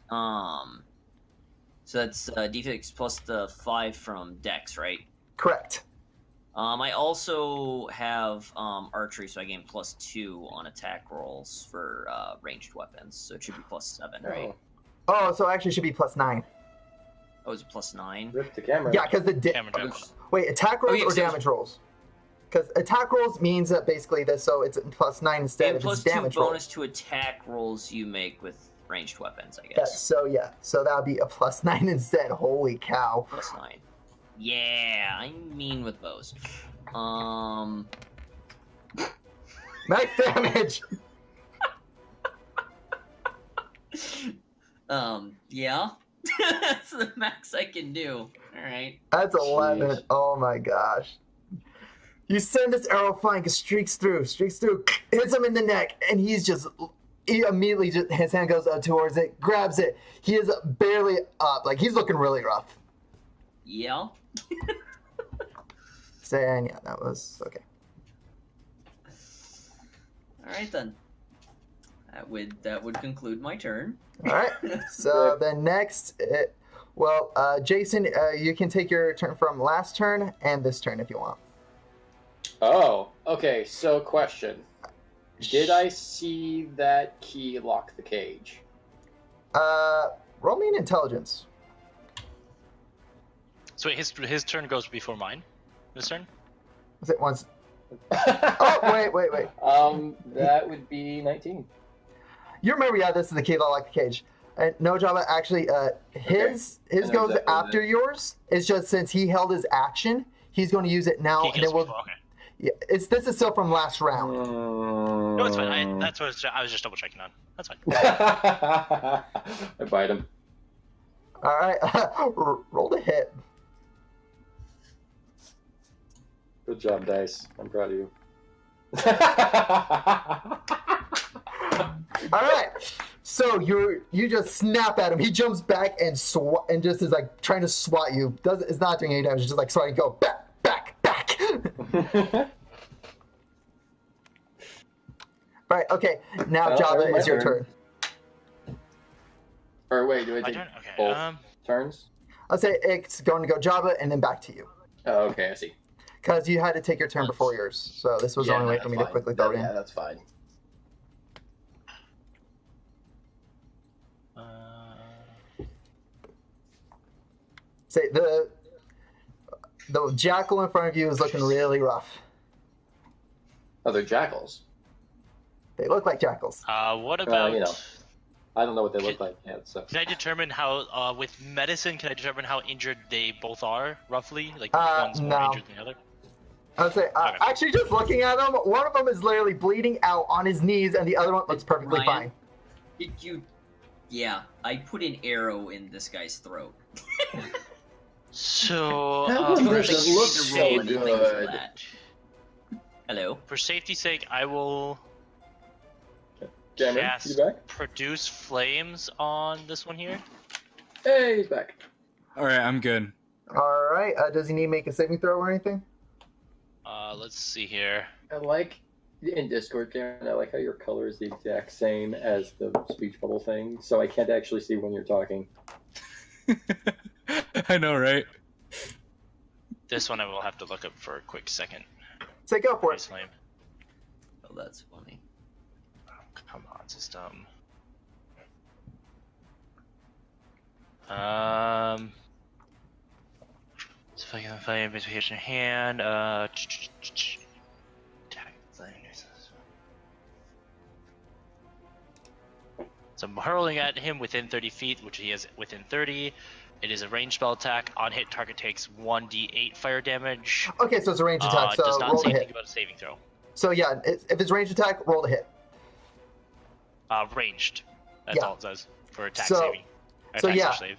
So that's D6 plus the 5 from Dex, right? Correct. I also have archery, so I gain +2 on attack rolls for ranged weapons, so it should be +7, right? Oh, so actually it should be +9. Oh, is it +9? Rip the camera. Yeah, because Camera down. wait, attack rolls yeah, or 'cause it was- damage rolls? Because attack rolls means that basically so it's +9 instead And of plus it's 2 damage bonus rolls. to attack rolls you make with ranged weapons, I Yeah, guess. so that would be a +9 instead. Holy cow! +9. Yeah, I'm mean with bows. Max damage. Yeah. That's the max I can do. Alright. That's 11. Jeez. Oh my gosh. You send this arrow flying, it streaks through, hits him in the neck, and he immediately his hand goes up towards it, grabs it. He is barely up, like he's looking really rough. Yeah. Saying, yeah, that was okay. Alright then. That would conclude my turn. All right. So then next, Jason, you can take your turn from last turn and this turn if you want. Oh, okay. So, question: did I see that key lock the cage? Roll me an intelligence. So wait, his turn goes before mine. This turn? Was it once? Oh, wait. That would be 19. You remember, yeah, this is the key that locked the cage. No, Java, actually, his I know goes exactly what after it is. yours. It's just since he held his action, he's going to use it now, He and then goes we'll. before, okay. Yeah, this is still from last round. No, it's fine. That's what I was just double checking on. That's fine. I bite him. All right, roll the hit. Good job, Dice. I'm proud of you. All right. So you just snap at him. He jumps back and just is like trying to swat you. It's not doing any damage. It's just like swatting. Go back. Right. Okay. Now Well, Java, my it's your turn. turn. Or wait, do I My take turn? Okay. both turns? I'll say it's going to go Java and then back to you Oh, okay, I see. because you had to take your turn before yours. So this was the only way that's for me to fine. quickly throw it in. Yeah, that's fine. Say The jackal in front of you is looking really rough. Oh, they're jackals. They look like jackals. What about? you know. I don't know what they look like yet, so. Can I determine how, with medicine, can I determine how injured they both are, roughly? Like, one's more no. injured than the other? I would say, Okay. actually, just looking at him, one of them is literally bleeding out on his knees, and the other one looks perfectly Ryan? fine. Did you? Yeah, I put an arrow in this guy's throat. So, That one for doesn't safety look sake- so Roll anything for good. that. Hello. For safety's sake, I will Cameron, cast you back? produce flames on this one here. Hey, he's back. All right, I'm good. All right. Does he need to make a saving throw or anything? Let's see here. I like in Discord, Cameron. I like how your color is the exact same as the speech bubble thing, so I can't actually see when you're talking. I know, right? This one I will have to look up for a quick second. Say go for Produce it. flame. Oh, that's funny. Come on, system. So if I can play investigation in hand, attack flames. So I'm hurling at him within 30 feet, which he is within 30. It is a ranged spell attack. On hit, target takes 1d8 fire damage. Okay, so it's a range attack. So Does not roll say the anything hit. about a saving throw. So yeah, if it's range attack, roll the hit. Ranged. That's Yeah. all it says for attack So- saving. so Attack yeah. save.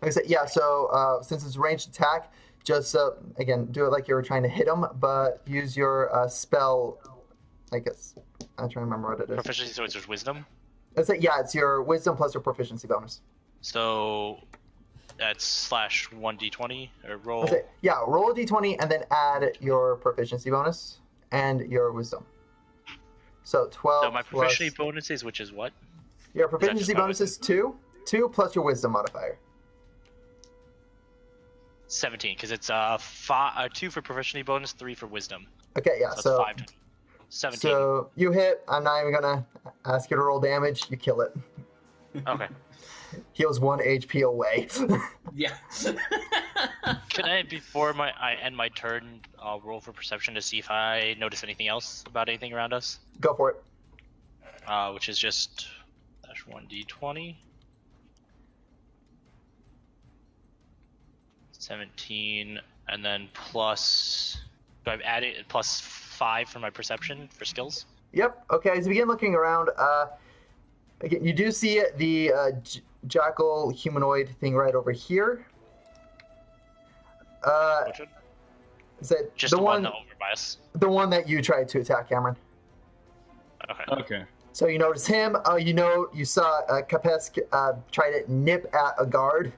Like I said, yeah. So since it's ranged attack, just again do it like you were trying to hit him, but use your spell. I guess I'm trying to remember what it is. Proficiency, so it's just wisdom. It's yeah, it's your wisdom plus your proficiency bonus. So that's /1d20 or roll. That's it. Yeah, roll a d20 and then add your proficiency bonus and your wisdom. So 12. So my plus- proficiency bonus is, which is what? Your proficiency my bonus is 2. 2 plus your wisdom modifier. 17, because it's 2 for proficiency bonus, 3 for wisdom. Okay, yeah. So, So it's 5. 17. so you hit. I'm not even gonna ask you to roll damage. You kill it. Okay. Heals 1 HP away. Yeah. Can I, before I end my turn, roll for perception to see if I notice anything else about anything around us? Go for it. Which is just -1d20. 17, and then plus. Do I add it +5 for my perception for skills? Yep. Okay. As you begin looking around, again, you do see the jackal humanoid thing right over here. Which one? Is that Just the the one one? that over by us. The one that you tried to attack, Cameron. Okay. Okay. So you notice him. You saw Kapesk try to nip at a guard.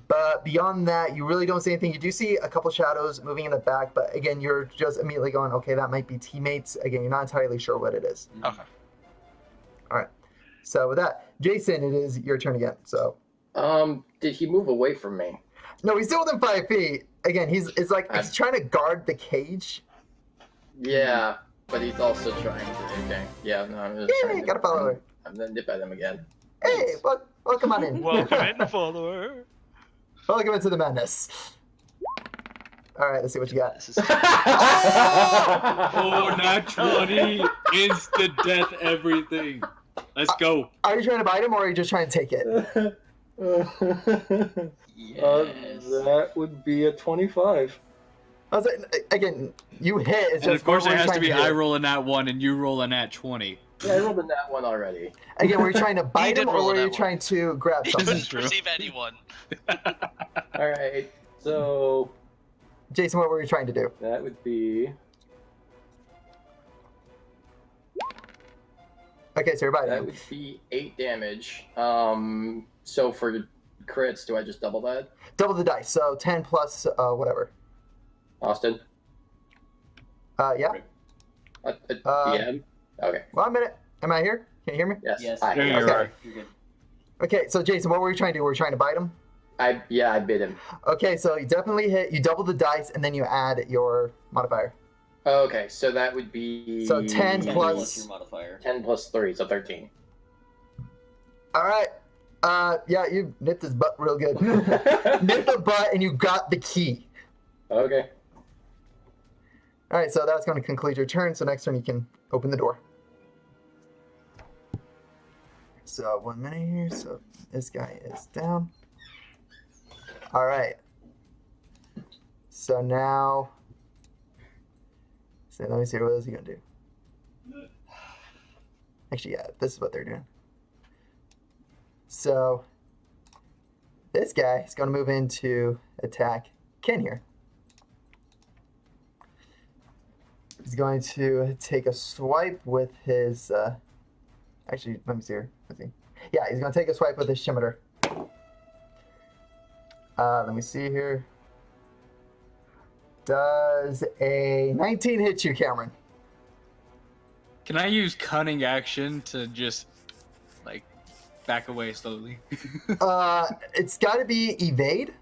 But beyond that, you really don't see anything. You do see a couple shadows moving in the back, but again, you're just immediately going, okay, that might be teammates. Again, you're not entirely sure what it is. Okay. All right. So with that, Jason, it is your turn again. So Did he move away from me? no, he's still within 5 feet. Again, he's trying to guard the cage. Yeah, but he's also trying to. Okay. Yeah, no, I'm just Yeah, trying you to. gotta follow her. I'm gonna nip at him again. Hey, welcome on in. Welcome in, follower. Welcome into the madness. All right, let's see what you got. This is Oh, not 20. Instant death, everything. Let's go. Are you trying to bite him, or are you just trying to take it? Yes. That would be a 25. I was like, again, you hit. It's And just of course, what it were you has to trying be do? I roll a nat 1 and you roll a nat 20. Yeah, I rolled in that one already. Again, were you trying to bite did him, or roll were that you one. trying to grab He something? couldn't true. perceive anyone. Alright, so Jason, what were you trying to do? that would be. Okay, so you're biting That him. would be 8 damage. So for crits, do I just double that? Double the dice, so 10 plus whatever. Austin? Yeah. DM? Okay. 1 minute. Am I here? Can you hear me? Yes. Yes. Hi. Yeah, you're Okay. right. You're good. Okay, so Jason, what were you trying to do? Were you trying to bite him? I bit him. Okay, so you definitely hit. You double the dice, and then you add your modifier. Okay, so that would be. So 10 10 plus- your modifier. 10 plus 3, so 13. All right. Yeah, you nipped his butt real good. Nipped the butt and you got the key. Okay. All right, so that's going to conclude your turn. So next turn you can open the door. So 1 minute here. So this guy is down. All right. So now, so let me see, what is he going to do? Actually, yeah, this is what they're doing. So this guy is going to move in to attack Ken here. He's going to take a swipe with his. Actually, let me see here. Let's see. Yeah, he's going to take a swipe with his scimitar. Let me see here. Does a 19 hit you, Cameron? Can I use cunning action to just like back away slowly? It's got to be evade,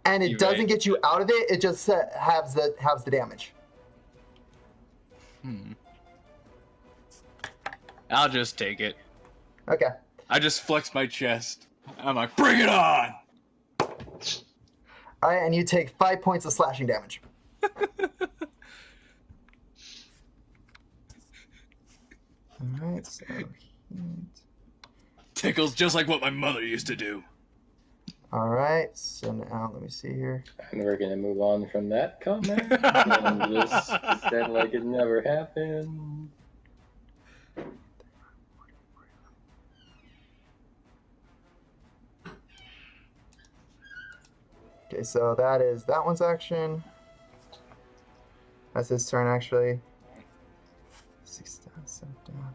and it doesn't Evade. get you out of it. It just halves the damage. I'll just take it. Okay. I just flex my chest. I'm like, bring it on! All right, and you take 5 points of slashing damage. All right, so Tickles just like what my mother used to do. all right, so now let me see here. And we're gonna move on from that comment and just pretend like it never happened. Okay, so that one's action. That's his turn, actually. 6 down, 7 down.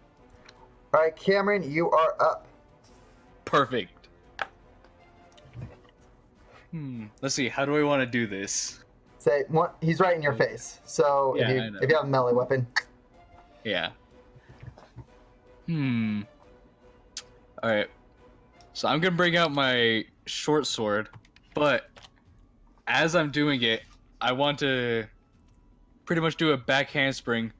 All right, Cameron, you are up. Perfect. Let's see, how do I want to do this? Say, he's right in your face. So Yeah, I if know. you have a melee weapon, Yeah. Alright. So I'm gonna bring out my short sword, but as I'm doing it, I want to pretty much do a back handspring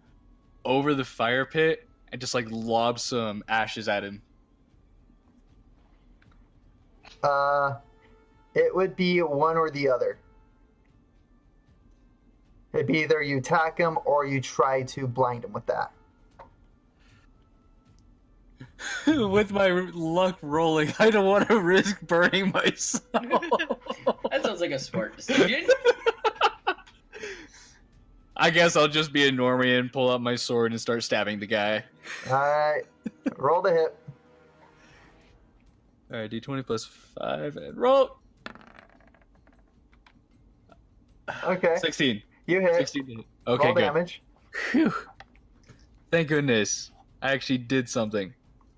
over the fire pit and just like lob some ashes at him. it would be one or the other. It'd be either you attack him or you try to blind him with that. With my luck rolling, I don't want to risk burning myself. That sounds like a smart decision. I guess I'll just be a normie and pull out my sword and start stabbing the guy. All right, roll the hit. Alright, d20 plus 5 and roll! Okay, 16. you hit. 16 to hit. Okay, roll good. damage. Phew. Thank goodness. I actually did something.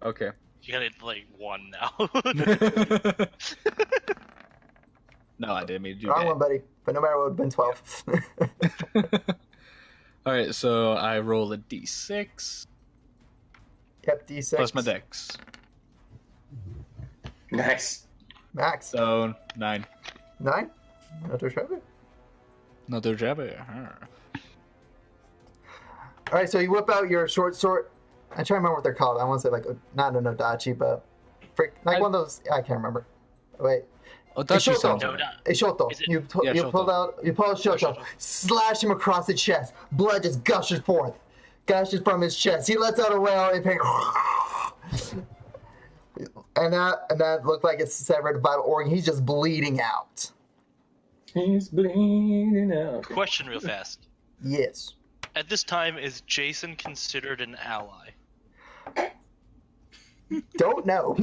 Okay. You got it like 1 now. No, I didn't mean to do Wrong that. one, buddy. But no matter what, it would have been 12. Alright, so I roll a d6 Yep, D6. plus my dex. Nice. Max. So, 9. 9? Another Trevor. Another jabber. All right, so you whip out your short sword. I'm trying to remember what they're called. I want to say like not an Odachi, but like one of those. I can't remember. Wait, Oh, that's Shoto. sounds No, right. no. a shoto. Is it- You Yeah, you shoto. pull out shoto, slash him across the chest. Blood just gushes forth, from his chest. He lets out a wail and pain. And that looked like it's severed vital organ. He's just bleeding out. He's bleeding out. Question real fast. Yes. At this time, is Jason considered an ally? Don't know.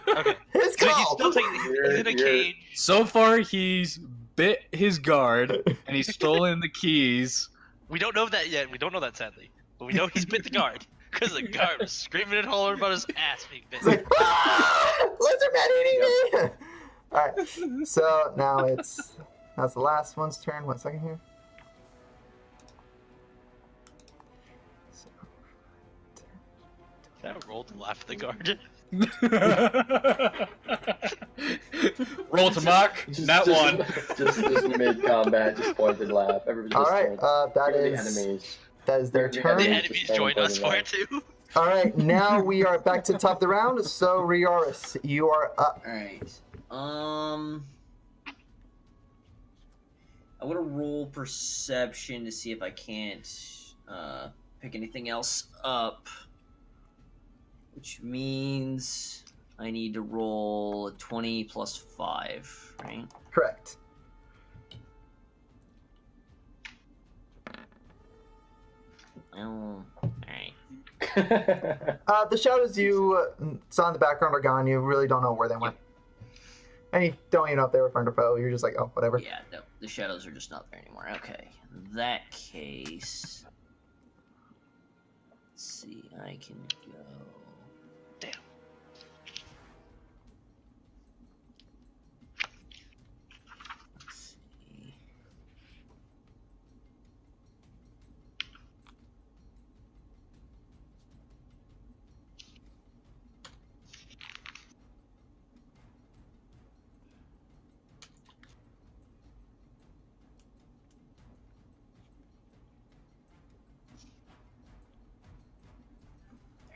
Okay. His So he's call. still taking, he's in a cage. So far, he's bit his guard and he's stolen the keys. We don't know that yet. We don't know that, sadly. But we know he's bit the guard. Because the guard was screaming and hollering about his ass being bit. It's like, ah! Lizard man eating me! Alright, so now that's the last one's turn. 1 second here. So, Can I roll to laugh at the guard? Roll to mock. Not one. Just mid-combat, just point and laugh. Everybody just Alright, turns. that Even is the enemies. their The The turn. enemy- enemies joined us for it too. All right, now we are back to the top of the round. So Rioris, you are up. All right. I want to roll perception to see if I can't pick anything else up, which means I need to roll a 20 plus 5, right? Correct. Oh, alright. The shadows you saw in the background are gone. You really don't know where they went. And you don't even know if they were friend or foe. You're just like, oh, whatever. Yeah, no, the shadows are just not there anymore. Okay, in that case, let's see, I can go. Damn. Let's see.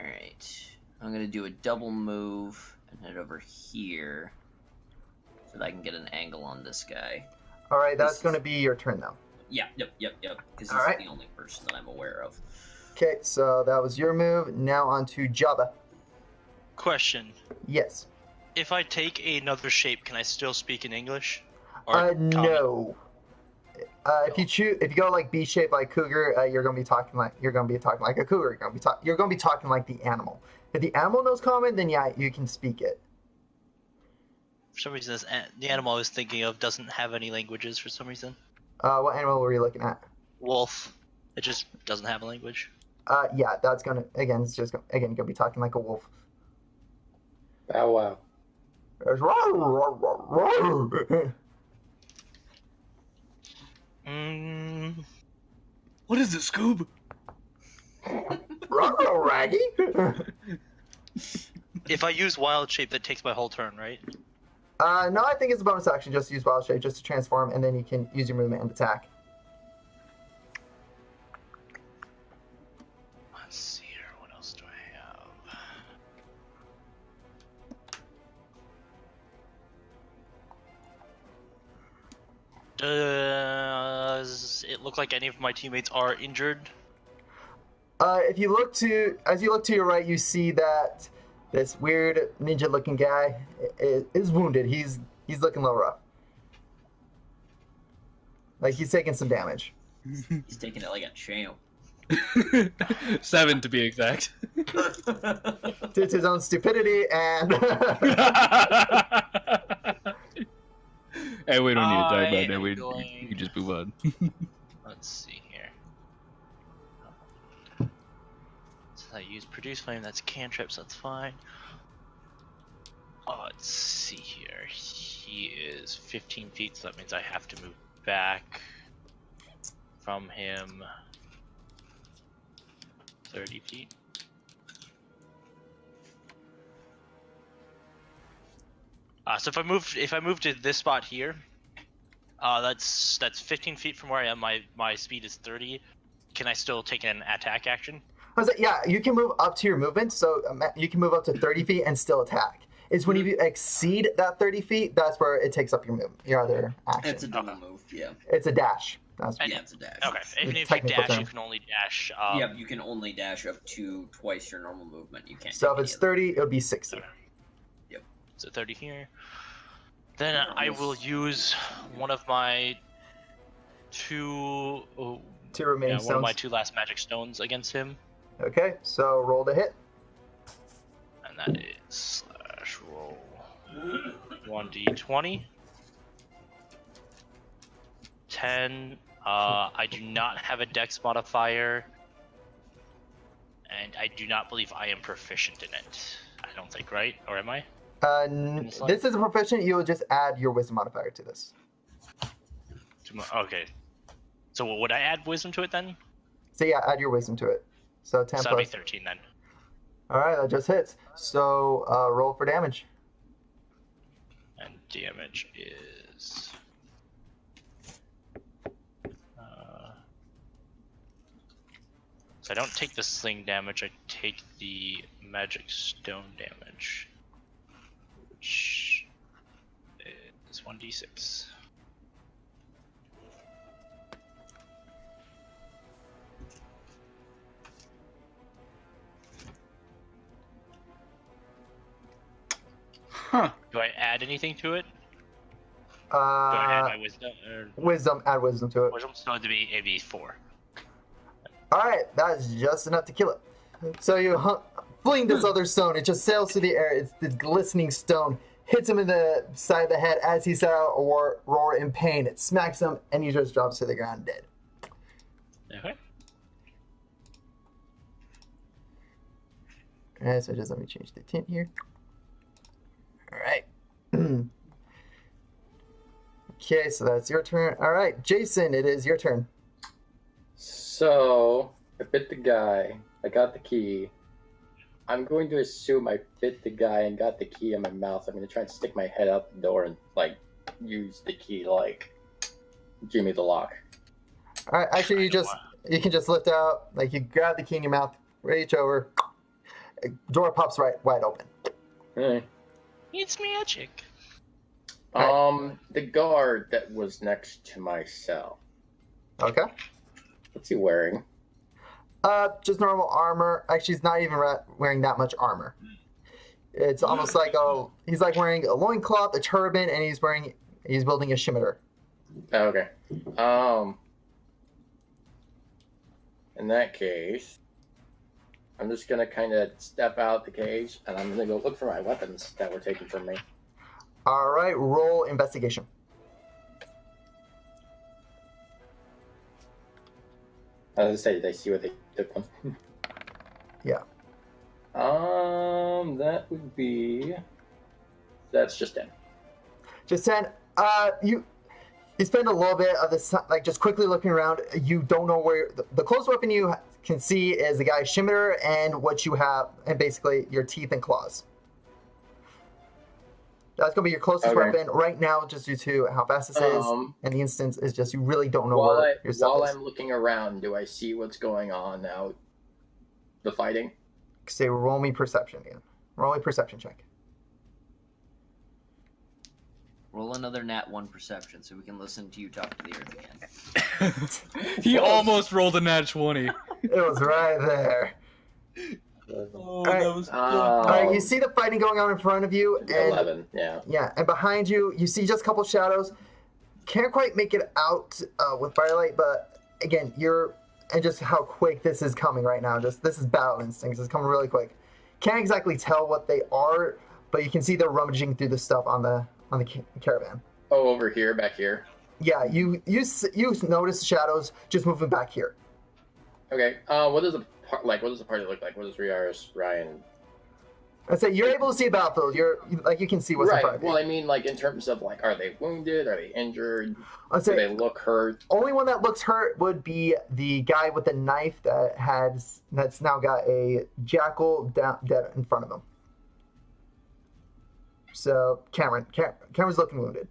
Alright, I'm gonna do a double move and head over here so that I can get an angle on this guy. All right, that's This- going to be your turn now. Yeah, yep, because he's Alright. the only person that I'm aware of. Okay, so that was your move. Now on to Jabba. Question: Yes. if I take another shape, can I still speak in English? Or common? No. If you go like B shape like cougar, you're gonna be talking like a cougar. You're gonna be talking like the animal. If the animal knows common, then yeah, you can speak it. For some reason, the animal I was thinking of doesn't have any languages. For some reason, What animal were you looking at? wolf. It just doesn't have a language. Yeah, that's gonna it's just gonna be talking like a wolf. Bow wow. There's What is it, Scoob? Raggy. If I use wild shape, that takes my whole turn, right? No, I think it's a bonus action just to use wild shape, just to transform, and then you can use your movement and attack. Let's see here. What else do I have? Does it look like any of my teammates are injured? As you look to your right, you see that this weird ninja-looking guy is wounded. He's looking a little rough. Like he's taking some damage. He's taking it like a champ. 7 to be exact. Due to his own stupidity and Hey, we don't need to talk I about that. am We going- can just move on. Let's see here. So I use produce flame. That's cantrips. That's fine. Let's see here. He is 15 feet, so that means I have to move back from him 30 feet. So if I move to this spot here, that's 15 feet from where I am. My speed is 30. Can I still take an attack action? I was like, yeah, you can move up to your movement, so you can move up to 30 feet and still attack. It's when you exceed that 30 feet, that's where it takes up your move, your other action. It's a double move, yeah. It's a dash. That's Yeah, it's a dash. Okay, even if you technical dash, term. you can only dash. Yeah, you can only dash up to twice your normal movement. You can't. So take if it's any 30, it would be 60. So 30 here. Then I will use one of my two. Oh, Two remaining yeah, one of my stones. 2 last magic stones against him, Okay, so roll to hit. and that is /roll 1d20. 10. I do not have a dex modifier, and I do not believe I am proficient in it. I don't think, right? Or am I? this line? This is a proficient. You will just add your wisdom modifier to this. Okay. So would I add wisdom to it then? So yeah, add your wisdom to it. So 10 So that'd be plus. 13 then. All right, that just hits. So roll for damage. And damage is. So I don't take the sling damage, I take the magic stone damage. Which is 1d6. Huh. Do I add anything to it? Do I add my Uh, wisdom? Or wisdom. Add wisdom to it. wisdom? So it'd be 4. All right, that is just enough to kill it. So you fling this other stone. It just sails through the air. It's this glistening stone. Hits him in the side of the head as he set out a roar in pain. It smacks him, and he just drops to the ground dead. Okay. All right, so just let me change the tint here. All right. Okay, so that's your turn. All right, Jason, it is your turn. So I bit the guy. I got the key. I'm going to assume I bit the guy and got the key in my mouth. I'm going to try and stick my head out the door and like use the key to like give me the lock. All right, actually, you can just lift out, like you grab the key in your mouth, reach over, door pops right wide open. Hey. It's magic. The guard that was next to my cell. Okay. What's he wearing? Just normal armor. Actually, he's not even wearing that much armor. It's almost like he's like wearing a loincloth, a turban, and he's building a scimitar. Oh, okay. In that case, I'm just gonna kind of step out the cage, and I'm gonna go look for my weapons that were taken from me. All right, roll investigation. As I say, did I see what they took them? Yeah. That would be. That's just 10. Just 10. You spend a little bit of this, like just quickly looking around. You don't know where the closest weapon you can see is the guy's scimitar and what you have, and basically your teeth and claws. That's gonna be your closest Okay. weapon right now, just due to how fast this is, and the instance is just you really don't know While where your stuff while is. I'm looking around, do I see what's going on out the fighting? Say, roll me perception again. Roll me perception check. Roll another nat 1 perception so we can listen to you talk to the earth again. He almost rolled a nat 20. It was right there. Oh, Alright. that was All right, you see the fighting going on in front of you, and 11, yeah. yeah, and behind you, you see just a couple shadows. Can't quite make it out with firelight, but again, and just how quick this is coming right now. Just this is battle instincts. It's coming really quick. Can't exactly tell what they are, but you can see they're rummaging through the stuff on the caravan. Oh, over here, back here. Yeah, you notice shadows just moving back here. Okay. What does the party look like? What does Riaris, Ryan? I'd say you're able to see a battlefield. You can see what's in front Right. of you. Well, I mean, like in terms of like, are they wounded? Are they injured? I'd Do say they look hurt? only one that looks hurt would be the guy with the knife that's now got a jackal dead in front of him. So Cameron's looking wounded.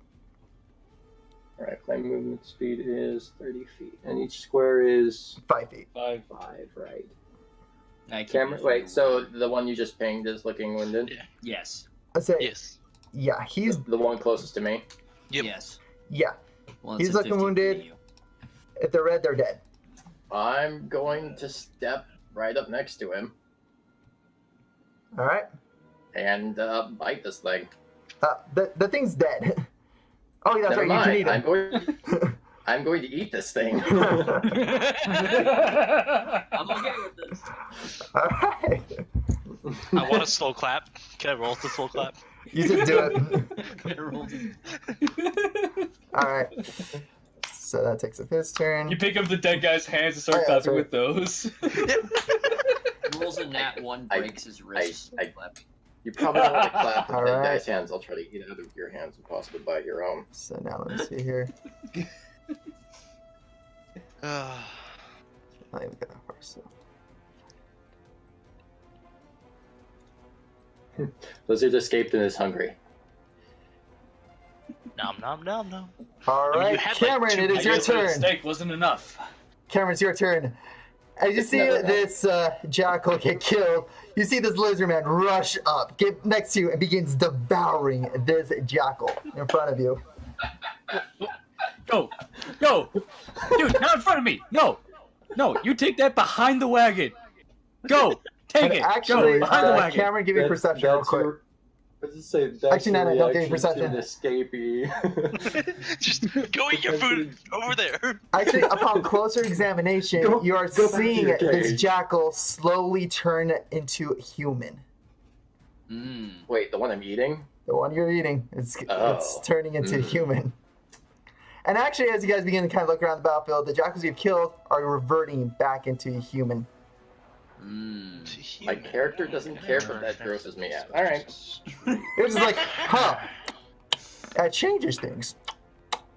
All right. My movement speed is 30 feet, and each square is 5 feet. 5, right? I keep Cameron, using wait. the So word. the one you just pinged is looking wounded. Yeah. Yes. I'd say Yes. yeah, he's The one closest to me. Yep. Yes. yeah. Well, He's it's looking 15 wounded. feet of you. If they're red, they're dead. I'm going to step right up next to him All right. and bite this thing. The thing's dead. Oh, yeah, that's Never right. You mind. can eat him. I'm going to eat this thing. I'm okay with this. All right. I want a slow clap. Can I roll the slow clap? You just do it. I rolled it. All right. So that takes up his turn. You pick up the dead guy's hands and start Oh, yeah, that's clapping right. with those. Rolls a nat 1, breaks his wrist. I- You probably don't want to clap with All the right. guy's hands. I'll try to eat out of your hands and possibly bite your own. So now let me see here. I'll even get that first. So. Lizard escaped and is hungry. Nom nom nom nom. All I mean, you right, had, like, Cameron, two it is I your guess that turn. steak wasn't enough. Cameron, it's your turn. As you It's see never this jackal get killed, you see this lizard man rush up, get next to you, and begins devouring this jackal in front of you. Go, dude, not in front of me. No, you take that behind the wagon. Go, take And it. actually, Go behind the wagon. Cameron, give me perception real quick. Let's just say that's Actually, no, your don't give me reaction to perception. an escapee. Just go eat your food over there. Actually, upon closer examination, Go- you are go back to seeing your this cage. jackal slowly turn into human. Mm. Wait, the one I'm eating? The one you're eating, it's Oh. turning into human. And actually, as you guys begin to kind of look around the battlefield, the jackals you've killed are reverting back into human. Mm. My character doesn't care, but that grosses me out. Alright. It's just like, huh? That changes things.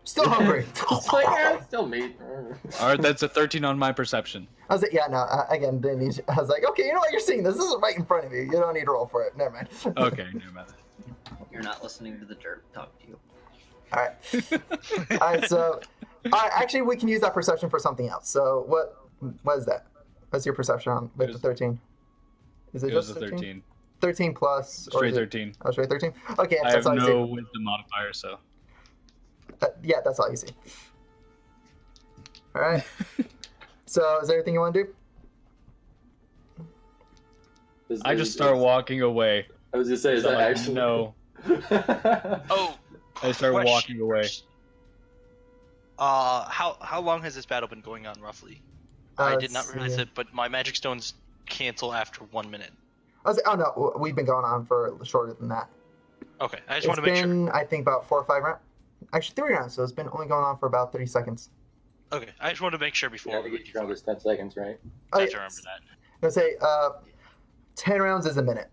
Still hungry. It's like, still meat. All right, that's a 13 on my perception. I was like, yeah, no, again, didn't need, I was like, okay, you know what, you're seeing this. This is right in front of you. You don't need to roll for it. Never mind. Okay, never mind. You're not listening to the dirt talk to you. All right. All right, so, actually, we can use that perception for something else. So, what is that? What's your perception on with It the was- 13? Is it It was just a 13. 13 plus? or Straight is it- 13. Oh, straight 13? Okay, I that's have all you no see. wisdom modifier, so. Yeah, that's all you see. All right. So, is there anything you want to do? I just start walking away. I was gonna say, is I'm that like, actually no. Oh, I start question. walking away. How long has this battle been going on roughly? I did not let's realize see. it, but my magic stones cancel after 1 minute. I was like, oh no, we've been going on for shorter than that. Okay, I just It's want to make sure. been, I think, about 4 or 5 rounds. Actually, 3 rounds, so it's been only going on for about 30 seconds. Okay, I just want to make sure before Yeah, we to get you around this 10 seconds, right? I have Okay, to remember that. let's say 10 rounds is a minute.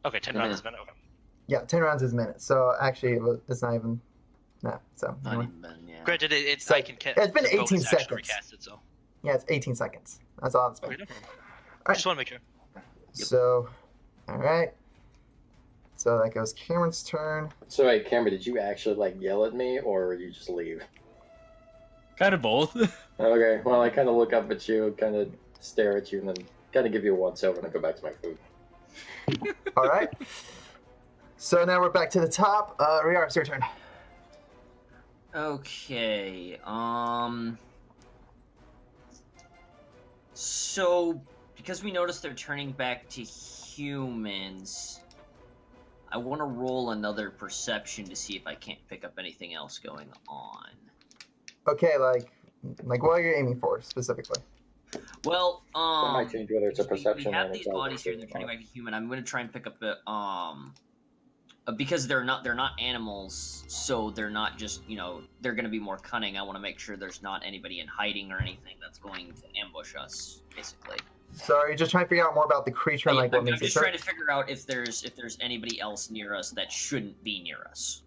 Okay, 10 rounds is a minute. Okay. Yeah, 10 rounds is a minute. So actually, it's not even. No, so. Not anyway. even been, yeah. Granted, it's So, I can. it's been the bow 18 is actually seconds. recasted, so. Yeah, it's 18 seconds. That's all it's been. Okay, no problem. Alright. Just want to make sure. So, alright. So that goes Cameron's turn. So, wait, Cameron, did you actually, like, yell at me, or you just leave? Kind of both. Okay, well, I kind of look up at you, kind of stare at you, and then kind of give you a once over and then go back to my food. Alright. So now we're back to the top. Riar, it's your turn. Okay. So, because we noticed they're turning back to humans, I want to roll another perception to see if I can't pick up anything else going on. Okay, like what are you aiming for specifically? Well, That might change whether it's a we perception have or these a bodies here. They're turning back to human. I'm going to try and pick up the because they're not animals, so they're not just they're going to be more cunning. I want to make sure there's not anybody in hiding or anything that's going to ambush us, basically. So are you just trying to figure out more about the creature and like what I'm makes it just turn? trying to figure out if there's anybody else near us that shouldn't be near us.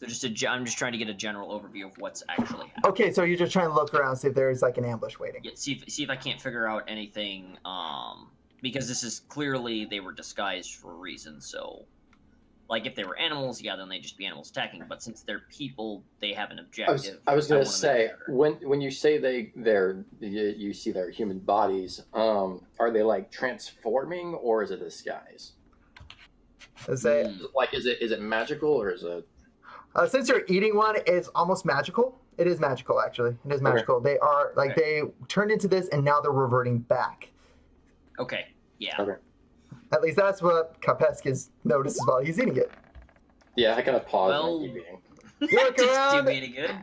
So I'm just trying to get a general overview of what's actually happening. Okay, so you're just trying to look around, see if there's like an ambush waiting. Yeah, see if I can't figure out anything. Because this is clearly they were disguised for a reason. So, like if they were animals, yeah, then they'd just be animals attacking. But since they're people, they have an objective. I was gonna wanna make say sure. when you say you see their human bodies, are they like transforming or is it a disguise? Let's say, Like is it magical or is it? since you're eating one, it's almost magical. It is magical, actually. It is magical. They are like they turned into this, and now they're reverting back. Okay. Yeah. Okay. At least that's what Kapeskis notices while he's eating it. Yeah, I kind of pause Well- when I keep eating. You look Didn't do around. me any good.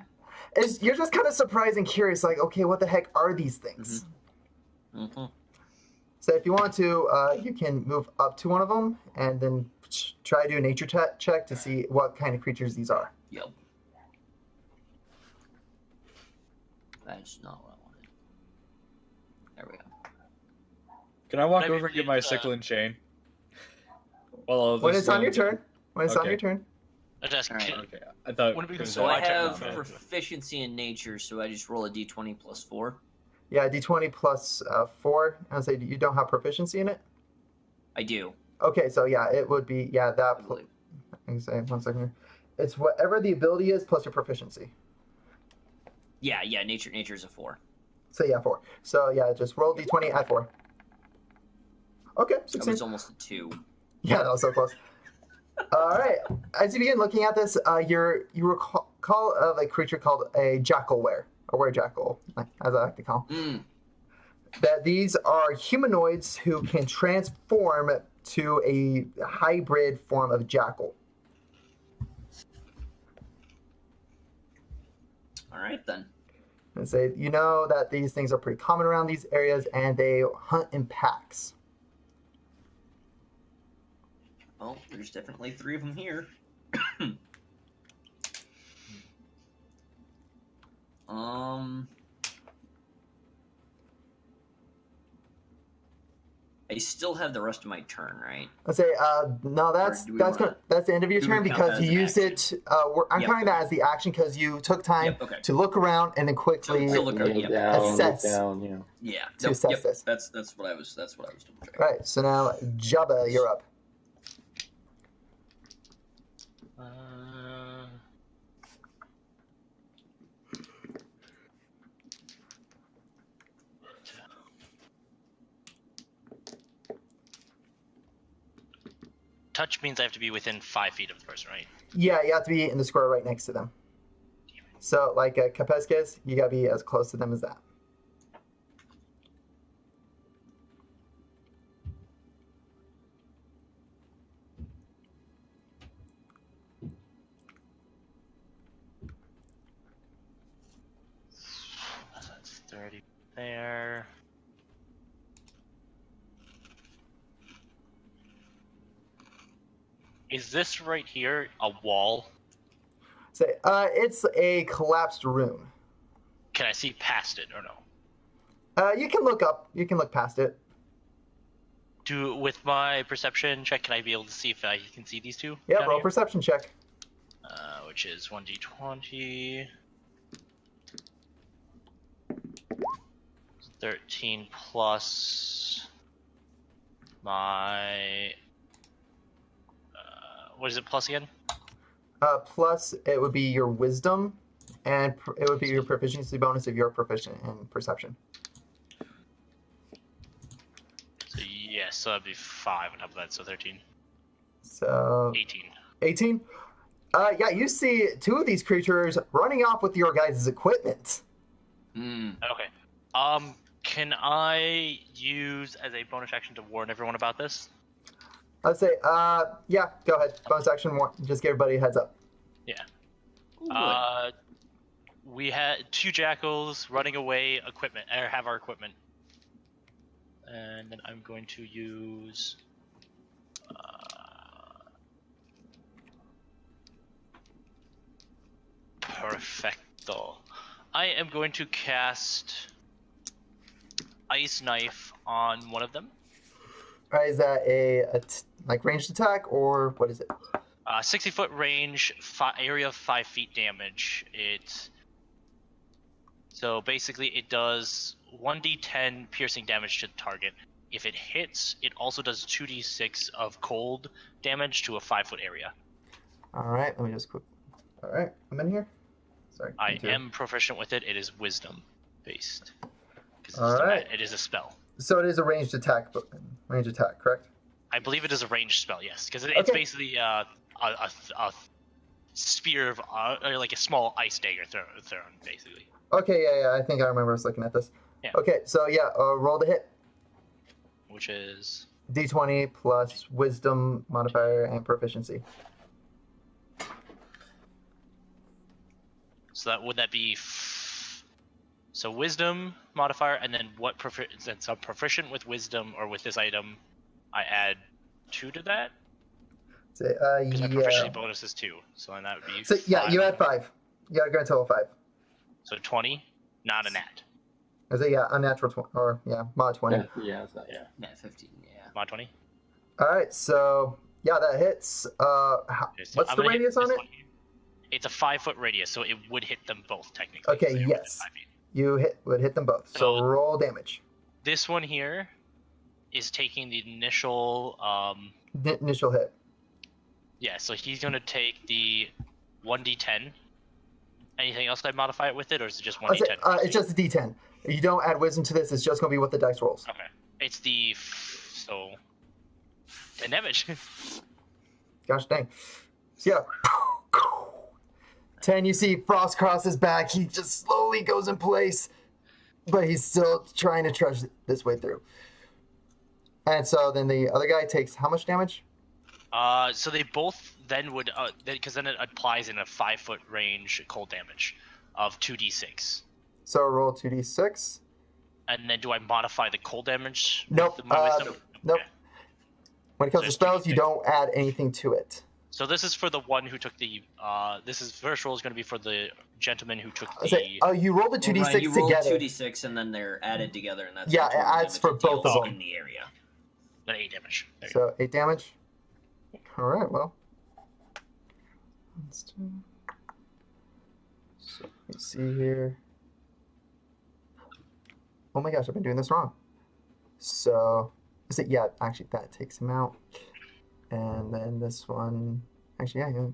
You're just kind of surprised and curious, like, okay, what the heck are these things? Mm-hmm. So if you want to, you can move up to one of them and then try to do a nature check to see what kind of creatures these are. Yep. That's not what I wanted. There we go. Can I walk Maybe over and get it's, my sickle and chain? Well, all of When this it's on is your done. turn. When it's on Okay. your turn. I just Alright. Okay, I thought. Wouldn't it be it was So my I that. turn have now. proficiency in nature, so I just roll a d20 plus 4. Yeah, d20 plus 4. I would say you don't have proficiency in it. I do, Okay, so yeah, it would be I that. believe. I can say 1 second here. It's whatever the ability is plus your proficiency. Yeah, nature is a 4. So yeah, 4. So yeah, just roll d20, add 4. Okay, That 16. was almost a 2. Yeah, that was so close. All right. As you begin looking at this, you recall of a creature called a jackalware, or werejackal, as I like to call. Mm. That these are humanoids who can transform to a hybrid form of jackal. All right then. And say, you know that these things are pretty common around these areas, and they hunt in packs. Well, there's definitely 3 of them here. I still have the rest of my turn, right? I say, no, that's do we that's wanna- that's the end of your do we turn count because that as you an used action? it. I'm Yep. counting that as the action because you took time Yep, okay. to look around and then quickly. So look Look yep. down, Assess. look down, yeah. Yeah. To Nope, assess yep. this. That's what I was double checking. Right. So now, Jabba, you're up. Touch means I have to be within 5 feet of the person, right? Yeah, you have to be in the square right next to them. So, like Capescas, you gotta be as close to them as that. So that's 30 there. Is this right here a wall? Say, it's a collapsed room. Can I see past it or no? You can look up. You can look past it. With my perception check, can I be able to see if I can see these two? Yeah, down roll here? perception check. Which is 1d20. 13 plus my. What is it plus again? Plus, it would be your wisdom, and it would be your proficiency bonus if you're proficient in perception. So yes, so that'd be 5 on top of that, so 13. So 18. 18. Yeah, you see 2 of these creatures running off with your guys' equipment. Mm. Okay. Can I use as a bonus action to warn everyone about this? I'd say, yeah, go ahead. Bonus action, just give everybody a heads up. Ooh, We had 2 jackals running away equipment, or have our equipment. And then I'm going to use... Perfecto. I am going to cast Ice Knife on one of them. Is that a like ranged attack, or what is it? 60-foot range, area of 5 feet damage. So basically it does 1d10 piercing damage to the target. If it hits, it also does 2d6 of cold damage to a 5-foot area. All right, let me just quick. All right, I'm in here. Sorry. I me too. am proficient with it. It is wisdom based. 'Cause All right. It is a spell. So it is a ranged attack, correct? I believe it is a ranged spell, yes, because it's Okay. basically a spear of or like a small ice dagger thrown, basically. Okay, yeah, I think I remember us looking at this. Yeah. Okay, so yeah, roll the hit. Which is D20 plus wisdom modifier and proficiency. so would that be so wisdom modifier, and then what since I'm proficient with wisdom or with this item, I add 2 to that So, because my proficiency yeah. bonus is 2, so then that would be So yeah, 5. you had 5. You got a grand total of 5. So 20, not a nat. Is it unnatural 20 or mod 20? Yeah, it's not, yeah. Yeah, 15. Yeah. Mod 20. All right, so yeah, that hits. Okay, so What's I'm the gonna hit radius on this it? one here. It's a 5-foot radius, so it would hit them both technically. Okay, so you're within yes. 5 feet. You would hit them both. So So- roll damage. This one here is taking the initial. Initial hit. Yeah, so he's gonna take the 1d10, Anything else I modify it with it, or is it just I'll say, 1d10? it's just a D10. You don't add wisdom to this. It's just gonna be what the dice rolls. Okay. It's the so 10 damage. Gosh dang. So yeah. 10, you see Frost cross his back. He just slowly goes in place, but he's still trying to trudge this way through. And so then the other guy takes how much damage? So they both then would, because then it applies in a 5-foot range cold damage of 2d6. So roll 2d6. And then do I modify the cold damage? Nope. With my wisdom? Nope. Okay. When it comes to Just spells, you 2d6. don't add anything to it. So this is for the one who took the. This is first roll is going to be for the gentleman who took I'll the. say, you roll the 2d6 Right, you roll together. 2d6 and then they're added together, and that's Yeah, the total it adds damage for it both deals of them. in the area. Then 8 damage. There you So 8 damage. All right, well. Let's do. So let me see here. Oh my gosh, I've been doing this wrong. So is it? Yeah, actually, that takes him out. And then this one, actually, yeah. go.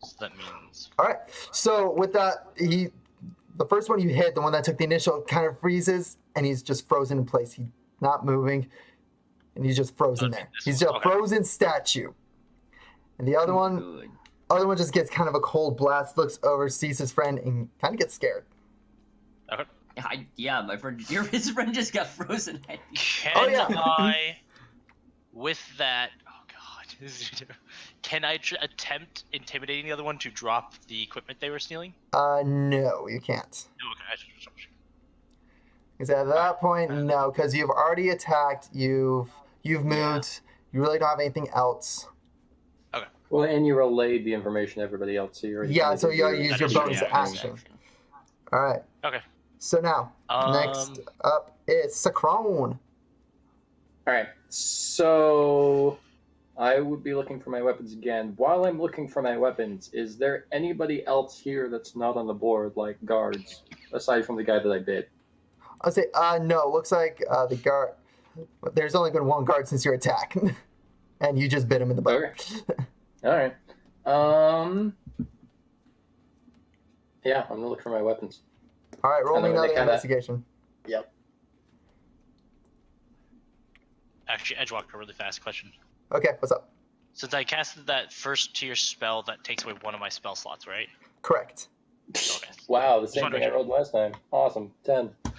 So that means. All right. So with that, the first one you hit, the one that took the initial, kind of freezes, and he's just frozen in place. He's not moving, and he's just frozen Okay, there. this He's one, a okay. frozen statue. And the other one, Good. just gets kind of a cold blast, looks over, sees his friend, and kind of gets scared. Okay. Yeah, my friend, his friend just got frozen. Can Oh, yeah. I, with that, oh god, can I attempt intimidating the other one to drop the equipment they were stealing? No, you can't. No, okay. Because at that point, no, because you've already attacked, you've moved, you really don't have anything else. Well, and you relayed the information to everybody else. So you're Yeah, so you gotta use your That's bonus true, yeah. action. All right. Okay. So now, next up is Sakron. All right. So I would be looking for my weapons again. While I'm looking for my weapons, is there anybody else here that's not on the board, like guards, aside from the guy that I bit? I'll say, no, looks like the guard, there's only been one guard since your attack. And you just bit him in the butt. Okay. All right. Yeah, I'm gonna look for my weapons. All right, roll And me then they another kinda- investigation. Yep. Actually, Edgewalker, really fast question. Okay, what's up? Since I casted that first tier spell, that takes away one of my spell slots, right? Correct. Okay. Wow, the same Just thing I rolled last time. Awesome. 10. All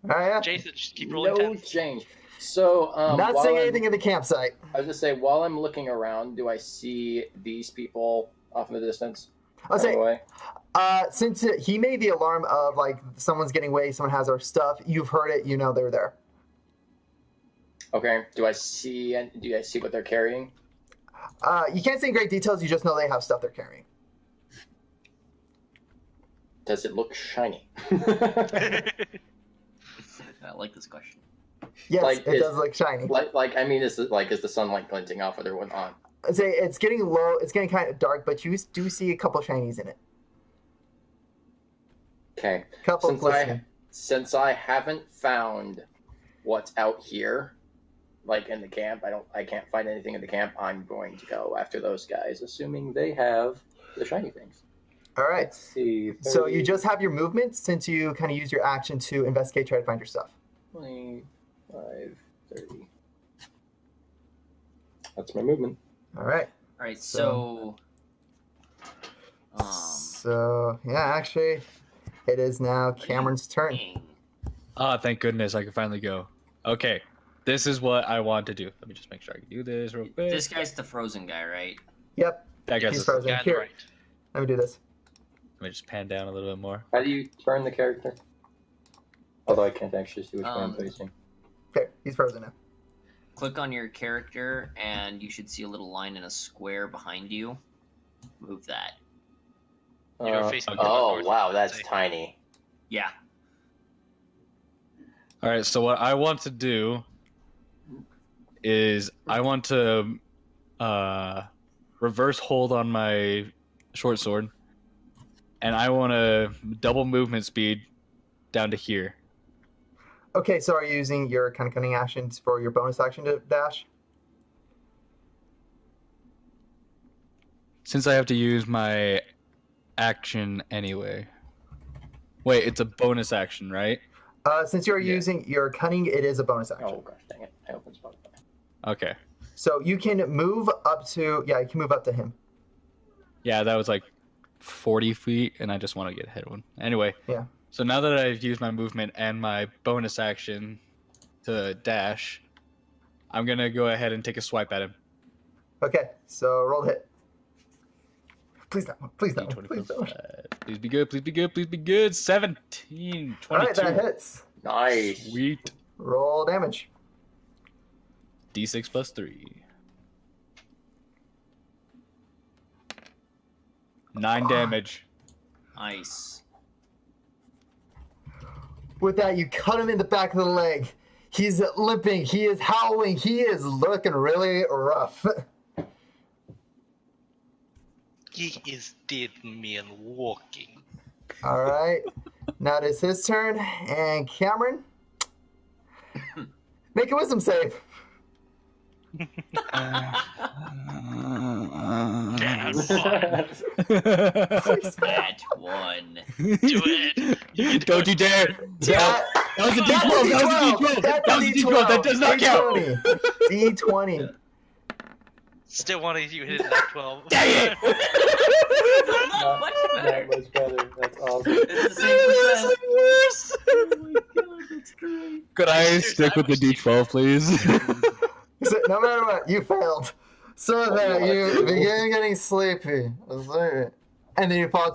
right, yeah. Jason, just keep rolling No 10. change. So, Not while seeing I'm- anything in the campsite. I was just say, while I'm looking around, do I see these people off in the distance? I'll say, Away? since he made the alarm of like someone's getting away, someone has our stuff, you've heard it, you know they're there. Okay. Do I see what they're carrying? You can't say in great details, you just know they have stuff they're carrying. Does it look shiny? I like this question. Yes, Like, it is- does look shiny. I mean, is the sunlight glinting off whether one on? I'd say it's getting low, it's getting kind of dark, but you do see a couple shinies in it. Okay. Couple Since glistening. Since I haven't found what's out here, like in the camp, I can't find anything in the camp. I'm going to go after those guys, assuming they have the shiny things. All right. Let's see. So you 30, just have your movement since you kind of use your action to investigate, try to find your stuff. 25, 30. That's my movement. All right. All right, So- so So yeah, actually, it is now Cameron's turn. dang. Ah, thank goodness I can finally go. Okay, this is what I want to do. Let me just make sure I can do this real quick. This guy's the frozen guy, right? Yep. That guy's he's a- frozen. Yeah, Here, right. let me do this. Let me just pan down a little bit more. How do you turn the character? Although I can't actually see which way I'm Um, facing. Okay, he's frozen now. Click on your character, and you should see a little line in a square behind you. Move that. You're facing oh north, wow, I'd that's say. tiny. Yeah. All right, so what I want to do is I want to reverse hold on my short sword, and I want to double movement speed down to here. Okay, so are you using your kind of cunning actions for your bonus action to dash? Since I have to use my action anyway. Wait, it's a bonus action, right? Since you're Yeah. using your cunning, it is a bonus action. Oh gosh, dang it! I opened Spotify. Okay. So you can move up to you can move up to him. Yeah, that was like 40 feet, and I just want to get ahead of one. Anyway. Yeah. So now that I've used my movement and my bonus action to dash, I'm gonna go ahead and take a swipe at him. Okay, so roll the hit. Please not. Please not. D20 Please plus not. 5. Please be good. Please be good. Please be good. 17. 22. All right, that hits. Nice. Sweet. Roll damage. D6 plus 3. 9 damage. Nice. With that, you cut him in the back of the leg. He's limping. He is howling. He is looking really rough. He is dead man walking. All right. Now it is his turn. And Cameron, make a wisdom save. Bad That one. Do it. You Don't you dare. Yeah. That was a That's a D12. That was a D12. That's That was a D12. That does not count. D20. Still wanted you to hit that 12. Dang it. Not much better. That was better. That's awesome. It's the same percent. Worse. Oh my god, that's great. Could I stick with the D12, please? So no matter what, you failed. So then you begin getting sleepy. And then you fall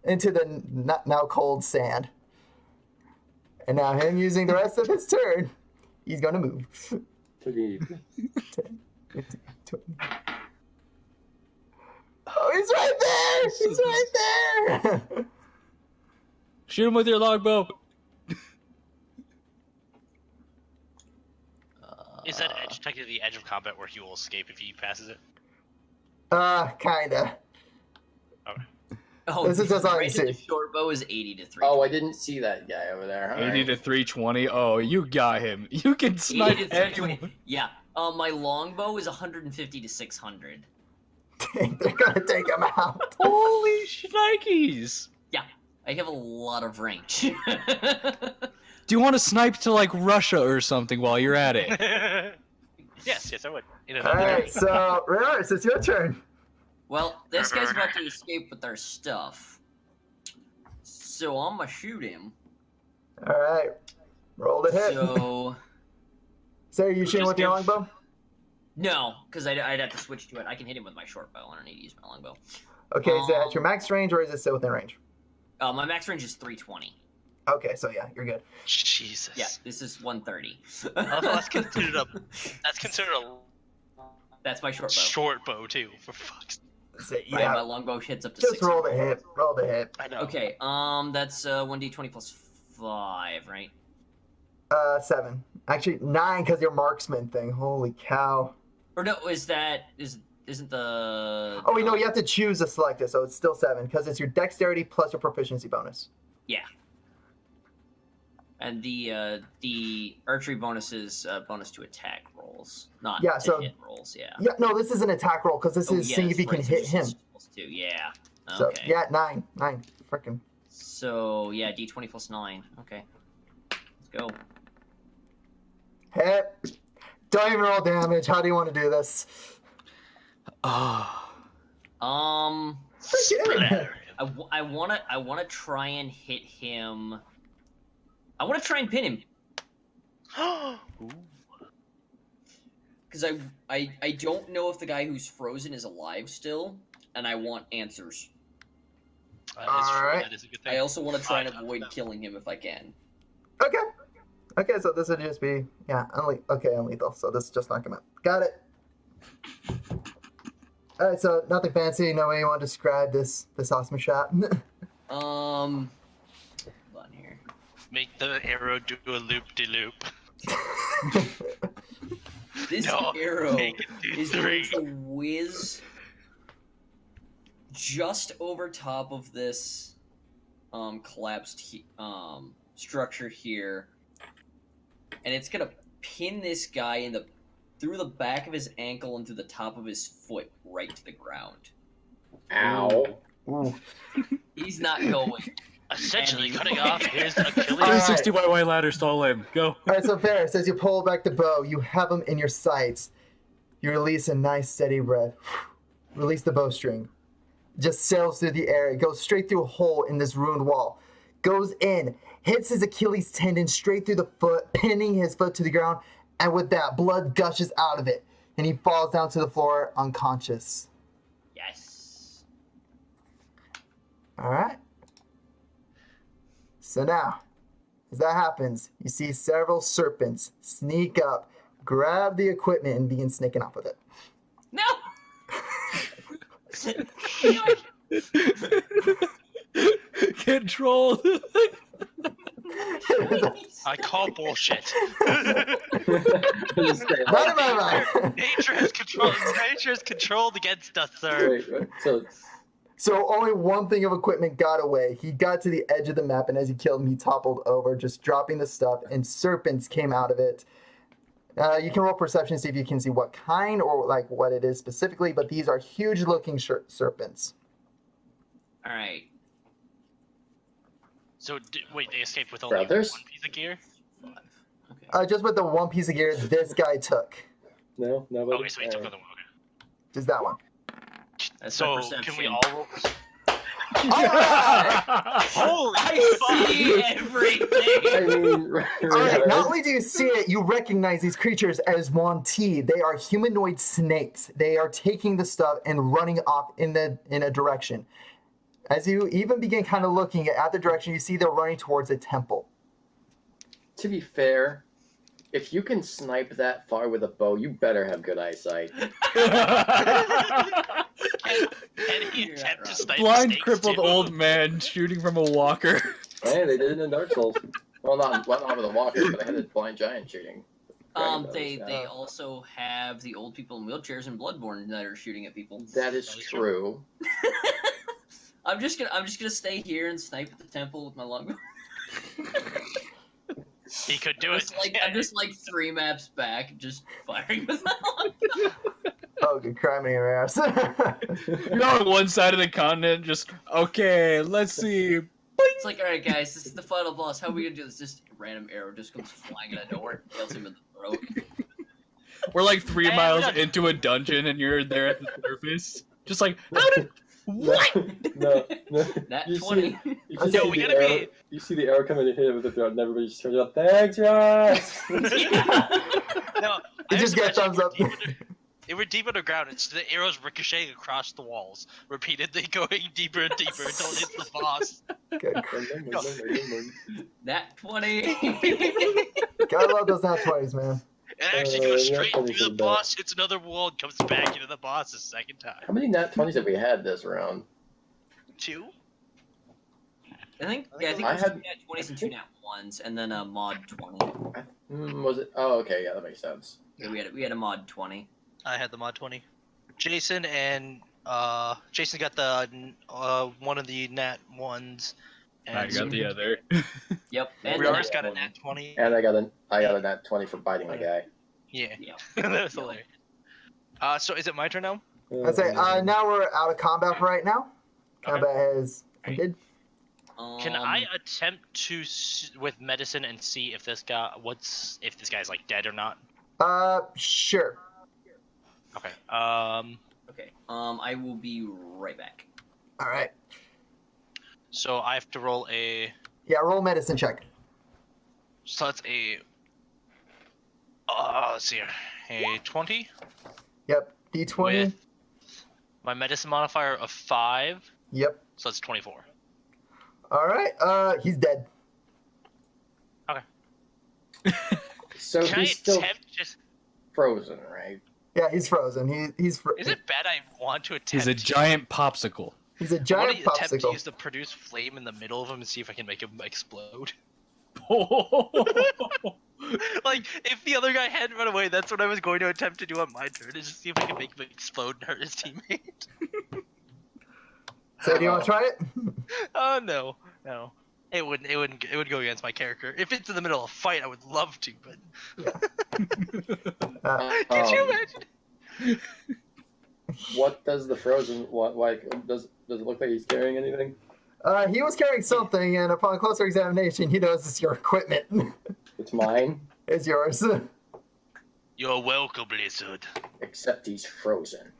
into the now cold sand. And now him using the rest of his turn, he's gonna move. 20. 10, 15, 20. Oh, he's right there! He's right there! Shoot him with your longbow. Is that edge technically the edge of combat where he will escape if he passes it? Kinda. Oh, This is just all you range of the see. short bow is 80 to 3. Oh, I didn't see that guy over there. All 80 right. to 320. Oh, you got him. You can 80 snipe to anyone. 320. Yeah. My longbow is 150 to 600. They're gonna take him out. Holy shnikes. I have a lot of range. Do you want to snipe to like Russia or something while you're at it? yes, I would. In another Alright, direction. so Renaris, it's your turn. Well, this guy's about to escape with our stuff. So I'm gonna shoot him. Alright. Roll the hit. So So are you shooting Just with your give- longbow? no, because I'd have to switch to it. I can hit him with my short bow. I don't need to use my longbow. Okay, is it at your max range or is it still within range? My max range is 320. Okay, so yeah, you're good. Jesus. Yeah, this is 130. Oh, that's considered a That's my short bow. short bow too. For fuck's. So, Right, my yeah, longbow hits up to just 6. roll the hit. Roll the hit. I know. Okay, that's 1d20 plus 5, right? 7. Actually, 9 because your marksman thing. Holy cow. Or no, isn't the Oh, wait, no, you have to choose to select it, so it's still 7 because it's your dexterity plus your proficiency bonus. Yeah. And the archery bonus is bonus to attack rolls, not Yeah, to so- hit rolls. Yeah. Yeah, no, this is an attack roll because this Oh, is yeah, seeing if that's you can right, so hit it's him. just +2. Yeah. So, Okay. yeah, 9. Freaking. So yeah, d20 plus 9. Okay. Let's go. Hit. Don't even roll damage. How do you want to do this? Ah. Splatter. I wanna try and hit him. I wanna try and pin him Ooh. because I don't know if the guy who's frozen is alive still, and I want answers. That is true. Alright. That is a good thing. I also want to try and Fine, avoid no. killing him if I can. Okay. Okay, so this would just be, unlethal. So this is just knock him out. Got it. Alright, so nothing fancy. No way you want to describe this awesome shot. Hold on here. Make the arrow do a loop de loop. This No, arrow make it do is going 3. to whiz just over top of this collapsed structure here, and it's gonna pin this guy through the back of his ankle and through the top of his foot right to the ground. Ow. Ooh. He's not going. Essentially And- cutting off his Achilles. Alright. 360 white ladder, stall him. Go. All right, so Ferris, as you pull back the bow, you have him in your sights. You release a nice steady breath. Release the bowstring. Just sails through the air. It goes straight through a hole in this ruined wall. Goes in, hits his Achilles tendon straight through the foot, pinning his foot to the ground, and with that, blood gushes out of it, and he falls down to the floor unconscious. Yes. All right. So now, as that happens, you see several serpents sneak up, grab the equipment, and begin snaking off with it. No. Controlled. I call bullshit. Not in my mind. Nature has control. Nature is controlled against us, sir. Wait, so So only one thing of equipment got away. He got to the edge of the map, and as he killed him, he toppled over, just dropping the stuff, and serpents came out of it. You can roll perception to see if you can see what kind or like what it is specifically, but these are huge-looking serpents. All right. So wait, they escaped with only Brothers? one piece of gear. Okay. Just with the one piece of gear this guy took. no, nobody. Okay, so he took another one. Okay. Just that one. That's So my can perception. we all roll? Holy I see I everything. mean, All right, not only do you see it, you recognize these creatures as Yuan-Ti. They are humanoid snakes. They are taking the stuff and running off in a direction. As you even begin kind of looking at the direction, you see they're running towards a temple. to be fair, if you can snipe that far with a bow, you better have good eyesight. Can he You're attempt to right. snipe Blind, snakes crippled too? old man shooting from a walker. Hey, they did it in Dark Souls. Well, not with a walker, but I had a blind giant shooting. They also have the old people in wheelchairs in Bloodborne that are shooting at people. That is true. I'm just gonna stay here and snipe at the temple with my longbow. He could do it. I'm just like 3 maps back, just firing with my longbow. Oh, good cry me in your ass. You're on one side of the continent, just, okay, let's see. It's like, all right, guys, this is the final boss. How are we gonna do this? Just a random arrow just comes flying out of nowhere, kills him in the throat. We're like 3 Hey, miles look. into a dungeon and you're there at the surface. Just like, how did... What? No. Nat You 20. You Yo, see we the gotta arrow, be- You see the arrow coming to hit it with the throat, and everybody just turns up. Thanks, Ross. No, You I just get a imagine thumbs up. If we're deep underground, it's the arrows ricocheting across the walls, repeatedly going deeper and deeper until it hits the boss. Good. Nat 20. Gotta love those nat 20s, man. It actually goes yeah, straight probably through the for the boss, hits another wall, and comes back into the boss a second time. How many nat 20s have we had this round? 2? I think I there's had- 2 nat 20s and 2 nat 1s, and then a mod 20. Was it? Oh, okay, yeah, that makes sense. Yeah, we had a mod 20. I had the mod 20. Jason and Jason got the one of the nat 1s. And I got the other. Yep. And Riar's then- got a nat 20. And I got a nat 20 for biting the guy. Yeah. Yeah. That was hilarious. So is it my turn now? I'd say now we're out of combat for right now. Okay. Combat has ended. Can I attempt to with medicine and see if this guy's like dead or not? Sure. Okay. Okay. I will be right back. All right. So I have to roll a. Yeah, roll medicine check. So that's a. Let's see here. A 20 Yep. D20. with my medicine modifier of 5. Yep. So that's 24. All right. He's dead. So Can I he's still attempt just? frozen, right? Yeah, he's frozen. He's Is it bad I want to attempt? He's a giant popsicle. He's a I want giant to attempt to popsicle. use the produce flame in the middle of him and see if I can make him explode. Like, if the other guy hadn't run away, that's what I was going to attempt to do on my turn, is just see if I can make him explode and hurt his teammate. So do you want to try it? Oh no. It would go against my character. If it's in the middle of a fight, I would love to, but Uh, could you imagine? what does the frozen what like does it look like he's carrying anything? He was carrying something, and upon closer examination, he knows it's your equipment. It's mine, It's yours. You're welcome, Blizzard. except he's frozen.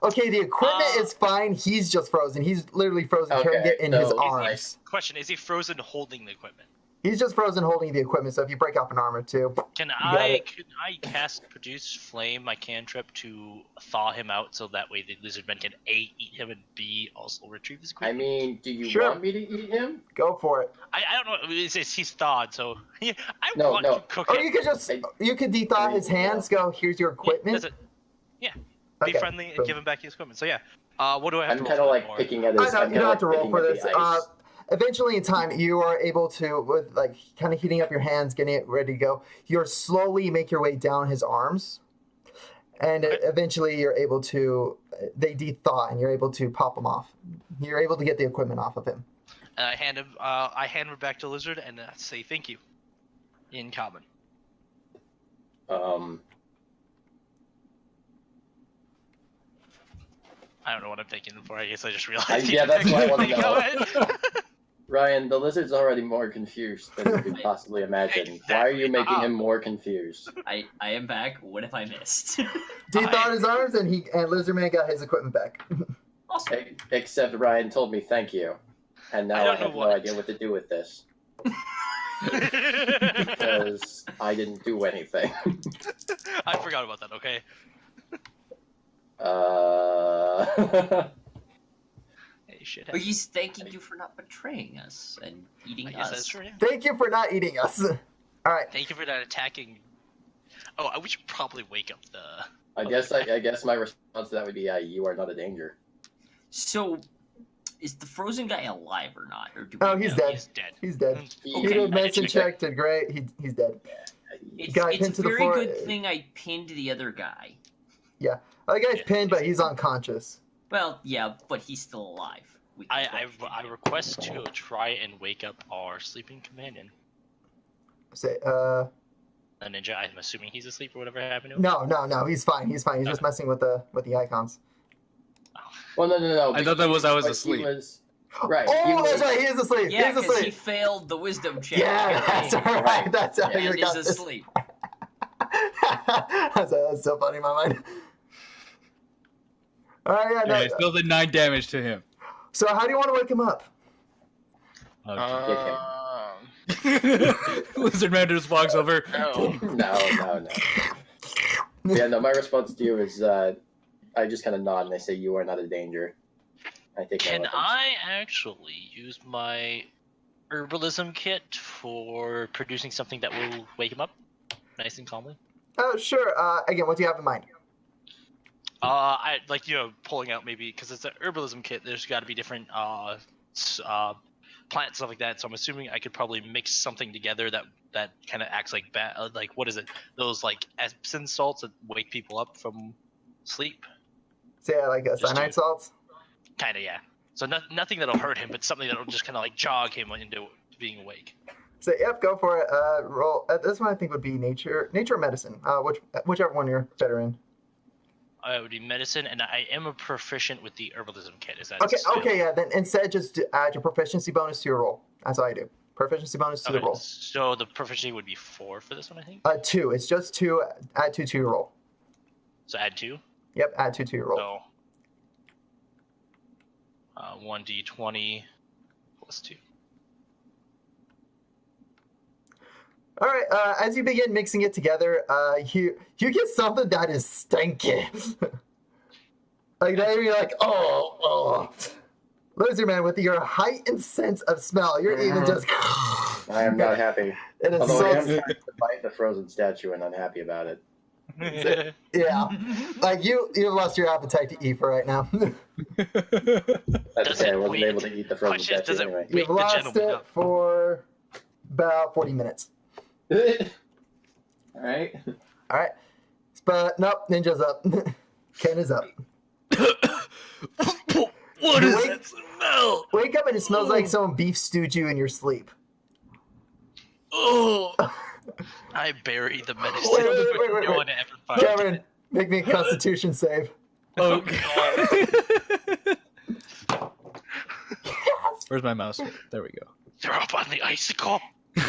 Okay, the equipment is fine. He's just frozen. He's literally frozen, carrying Okay, it in so his he's arms. Question: is he frozen holding the equipment? He's just frozen holding the equipment, so if you break off an arm or two... Can got I it. cast Produce Flame, my cantrip, to thaw him out so that way the lizardmen can A, eat him, and B, also retrieve his I equipment? mean, do you Sure. want me to eat him? Go for it. I don't know. He's thawed, so I No, want no. to cook Or him. you could just... You could dethaw his hands, go, here's your Yeah, equipment. that's it. Yeah. Be Okay, friendly and boom. give him back his equipment. So yeah. What do I have I'm to roll kind for of that like for? picking at I his. know, I'm you don't have to kinda roll like for picking at this. the ice. Eventually in time, you are able to, with like kind of heating up your hands, getting it ready to go, you're slowly make your way down his arms. And Okay. eventually you're able to, they dethaw and you're able to pop them off. You're able to get the equipment off of him. And I hand him back to Lizard and say thank you. In common. I don't know what I'm taking him for. I guess I just realized. Yeah, that's what I wanna Go know. ahead. Ryan, the lizard's already more confused than you could possibly imagine. Why are you making him more confused? I am back. What have I missed? Dethawed his arms and Lizardman got his equipment back. Awesome. Except Ryan told me thank you, and I now I, don't know have no what. idea what to do with this because I didn't do anything. I forgot about that. Okay. Hey, shit. But he's thanking you for not betraying us and eating I guess us. that's true. Yeah. Thank you for not eating us. All right. Thank you for not attacking. Oh, we should probably wake up the. I guess my response to that would be, you are not a danger. So, is the frozen guy alive or not? Or do Oh, we he's know? dead. He's dead. He's dead. He- He Okay. did medicine I didn't check, did great. He's dead. It's, Guy it's pinned a to the very floor. good thing I pinned the other guy. The guy's Yeah, pinned, but he's he's unconscious. Well, yeah, but he's still alive. We can I question him. request to try and wake up our sleeping companion, Say, a ninja. I'm assuming he's asleep or whatever happened to him. no, he's fine. He's fine. He's just messing with the icons. Well, no. I thought that was I was but asleep. He was, right. Oh, that's right. He is asleep. Yeah, He's because he asleep. failed the wisdom check. Yeah, that's right. That's how you And got is this. asleep. that's so funny in my mind. All right, yeah, no. Yeah, I still did 9 damage to him. So how do you want to wake him up? Lizard Man just walks over. No. No. Yeah, no. My response to you is, I just kind of nod and I say, "You are not a danger." I take my Can weapons. I actually use my herbalism kit for producing something that will wake him up nice and calmly? Oh, sure. Again, what do you have in mind? I like pulling out maybe because it's an herbalism kit. There's got to be different plants stuff like that. So I'm assuming I could probably mix something together that kind of acts like like what is it? Those like Epsom salts that wake people up from sleep. Say like a Just cyanide do- salts. Kind of, yeah. So nothing that'll hurt him, but something that'll just kind of like jog him into being awake. So yep, go for it. Roll. This one I think would be nature or medicine. Whichever one you're better in. It would be medicine, and I am a proficient with the herbalism kit. Is that Okay, still- okay, yeah. Then instead, just add your proficiency bonus to your roll. That's all I do. Proficiency bonus to the Okay, roll. so the proficiency would be 4 for this one, I think. 2. It's just 2. Add 2 to your roll. So add 2. Yep, add 2 to your roll. So 1d20 plus 2. All right. As you begin mixing it together, you get something that is stinky. Like that, you're like, oh. Lizard Man, with your heightened sense of smell, you're even just. I am not happy. It is Although I am so. trying to fight the frozen statue and unhappy about it. Yeah. Like you've lost your appetite to eat for right now. That's Does okay. I it wasn't wait- able to eat the frozen Question is, does statue it anyway. wake You've the lost gentleman it up? for about 40 minutes. All right. All right. But nope, Ninja's up. Ken is up. What is Wait. that smell? Wake up and it smells like someone beef stewed you in your sleep. Oh, I buried the medicine. Wait. No one ever found Cameron, it. make me a Constitution save. Okay. Yes! Where's my mouse? There we Throw up on the icicle. go.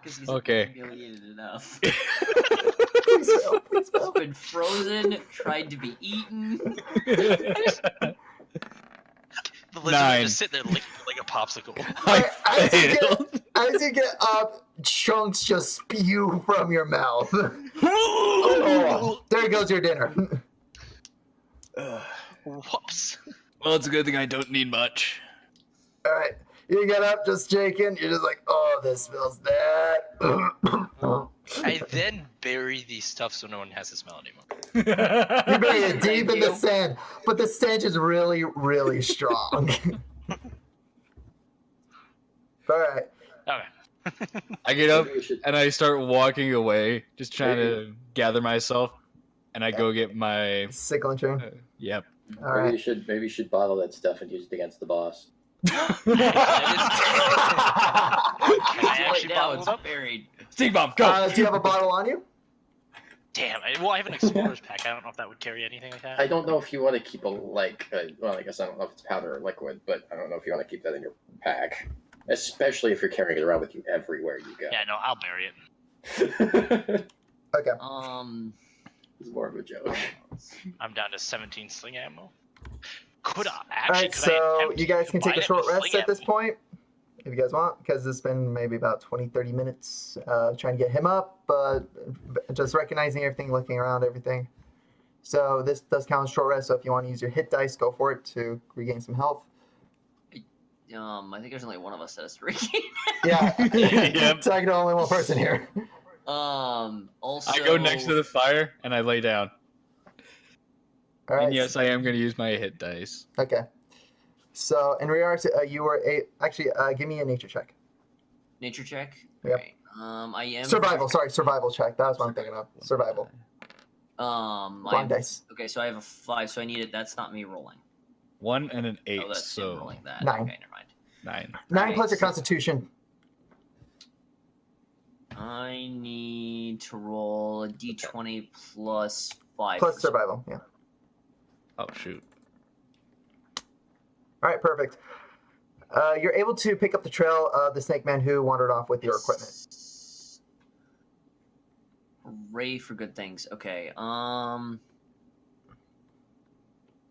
Because he's Okay. humiliated enough. Please fail, please He's fail. been frozen, tried to be eaten. The lizard 9. just sit there licking it like a popsicle. I failed. As you get up, chunks just spew from your mouth. Oh, there goes your dinner. Whoops. Well, it's a good thing I don't need much. All right, you get up, just shaking. You're just like, oh, this smells bad. I then bury these stuff so no one has to smell anymore. You bury it deep in the you. sand, but the stench is really, really strong. All right. Okay. I get up Maybe we should- and I start walking away, just trying to gather myself, and I go get my. Sickle and tune. Yep. All Maybe right. you should bottle that stuff and use it against the boss. Can I actually now bottle it's it up? buried. Stink bomb, go! Do you have a bottle on you? Damn. Well, I have an explorer's pack. I don't know if that would carry anything like that. I don't know if you want to keep well, I guess I don't know if it's powder or liquid, but I don't know if you want to keep that in your pack, especially if you're carrying it around with you everywhere you go. Yeah, no, I'll bury it. Okay. It's more of a joke. I'm down to 17 sling ammo. Could I All actually? right, could I so attempt you guys to can take a combine it short with rest sling at this ammo? point, if you guys want, because it's been maybe about 20, 30 minutes trying to get him up, but just recognizing everything, looking around everything. So this does count as short rest, so if you want to use your hit dice, go for it to regain some health. I think there's only one of us that has to regain. Yeah, Yep. talking to only one person here. Also, I go next to the fire and I lay down. All right. And yes, I am going to use my hit dice. Okay. So in regards to, you were actually give me a nature check. nature check. Yep. Okay. I am Survival. Sorry, survival check. That was what I'm thinking of. Survival. Blind Blind dice. Okay, so I have a 5, so I need it. That's not me rolling. 1 and an 8, Oh, that's him so rolling that. 9. Okay, never mind. 9. 9 Okay, plus your so- Constitution. I need to roll a d20 plus 5. Plus survival. Yeah. Oh, shoot. All right, perfect. You're able to pick up the trail of the snake man who wandered off with your equipment. Hooray for good things. Okay.